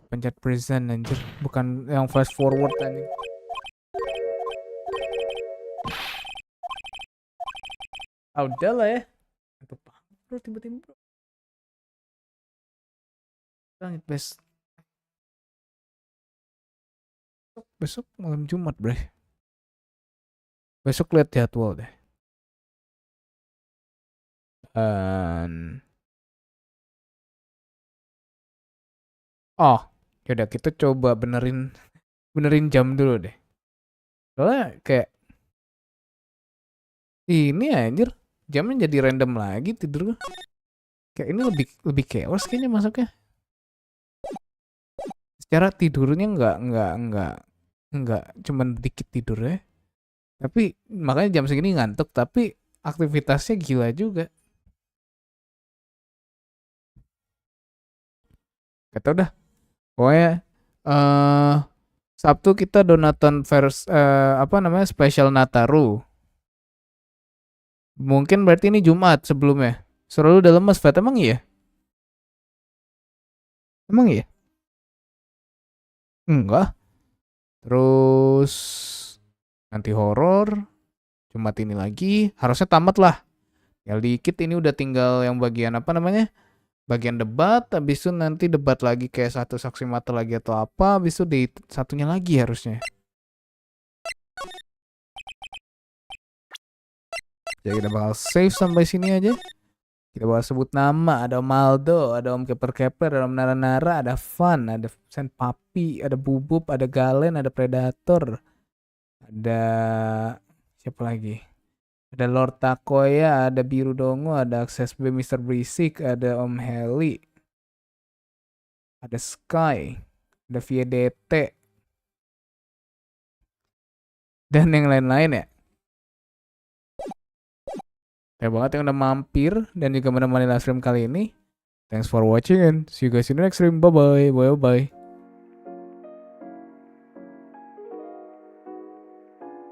Pencet present anjir, bukan yang flash forward anjing. Udah lah ya. Apa bro tiba-tiba bro. Langit besok malam Jumat bre. Besok lihat jadwal deh. Oh, yaudah kita coba benerin jam dulu deh. Soalnya kayak ini anjir, jamnya jadi random lagi tidur. Kayak ini lebih chaos kayaknya masuknya. Secara tidurnya nggak cuman dikit tidurnya. Tapi makanya jam segini ngantuk, tapi aktivitasnya gila juga. Kata udah. Pokoknya Sabtu kita donatan spesial Nataru. Mungkin berarti ini Jumat sebelumnya. Suara lu udah lemes, Fat, emang iya? Emang iya? Enggak. Terus nanti horor, cuma ini lagi, harusnya tamat lah. Tinggal dikit, ini udah tinggal yang bagian apa namanya? Bagian debat, habis itu nanti debat lagi kayak satu saksi mata lagi atau apa, habis itu di satunya lagi harusnya. Jadi kita bakal save sampai sini aja. Kita bakal sebut nama, ada Om Maldo, ada Om Keper-Keper, ada Om Nara-Nara, ada Fun, ada Sen Papi, ada Bubub, ada Galen, ada Predator, ada siapa lagi? Ada Lord Takoya, ada Biru Dongo, ada Akses B Mr. Brisik, ada Om Heli, ada Sky, ada VDT, dan yang lain-lain ya. Terima banget yang udah mampir dan juga menemani live stream kali ini. Thanks for watching and see you guys in the next stream. Bye bye. Bye bye.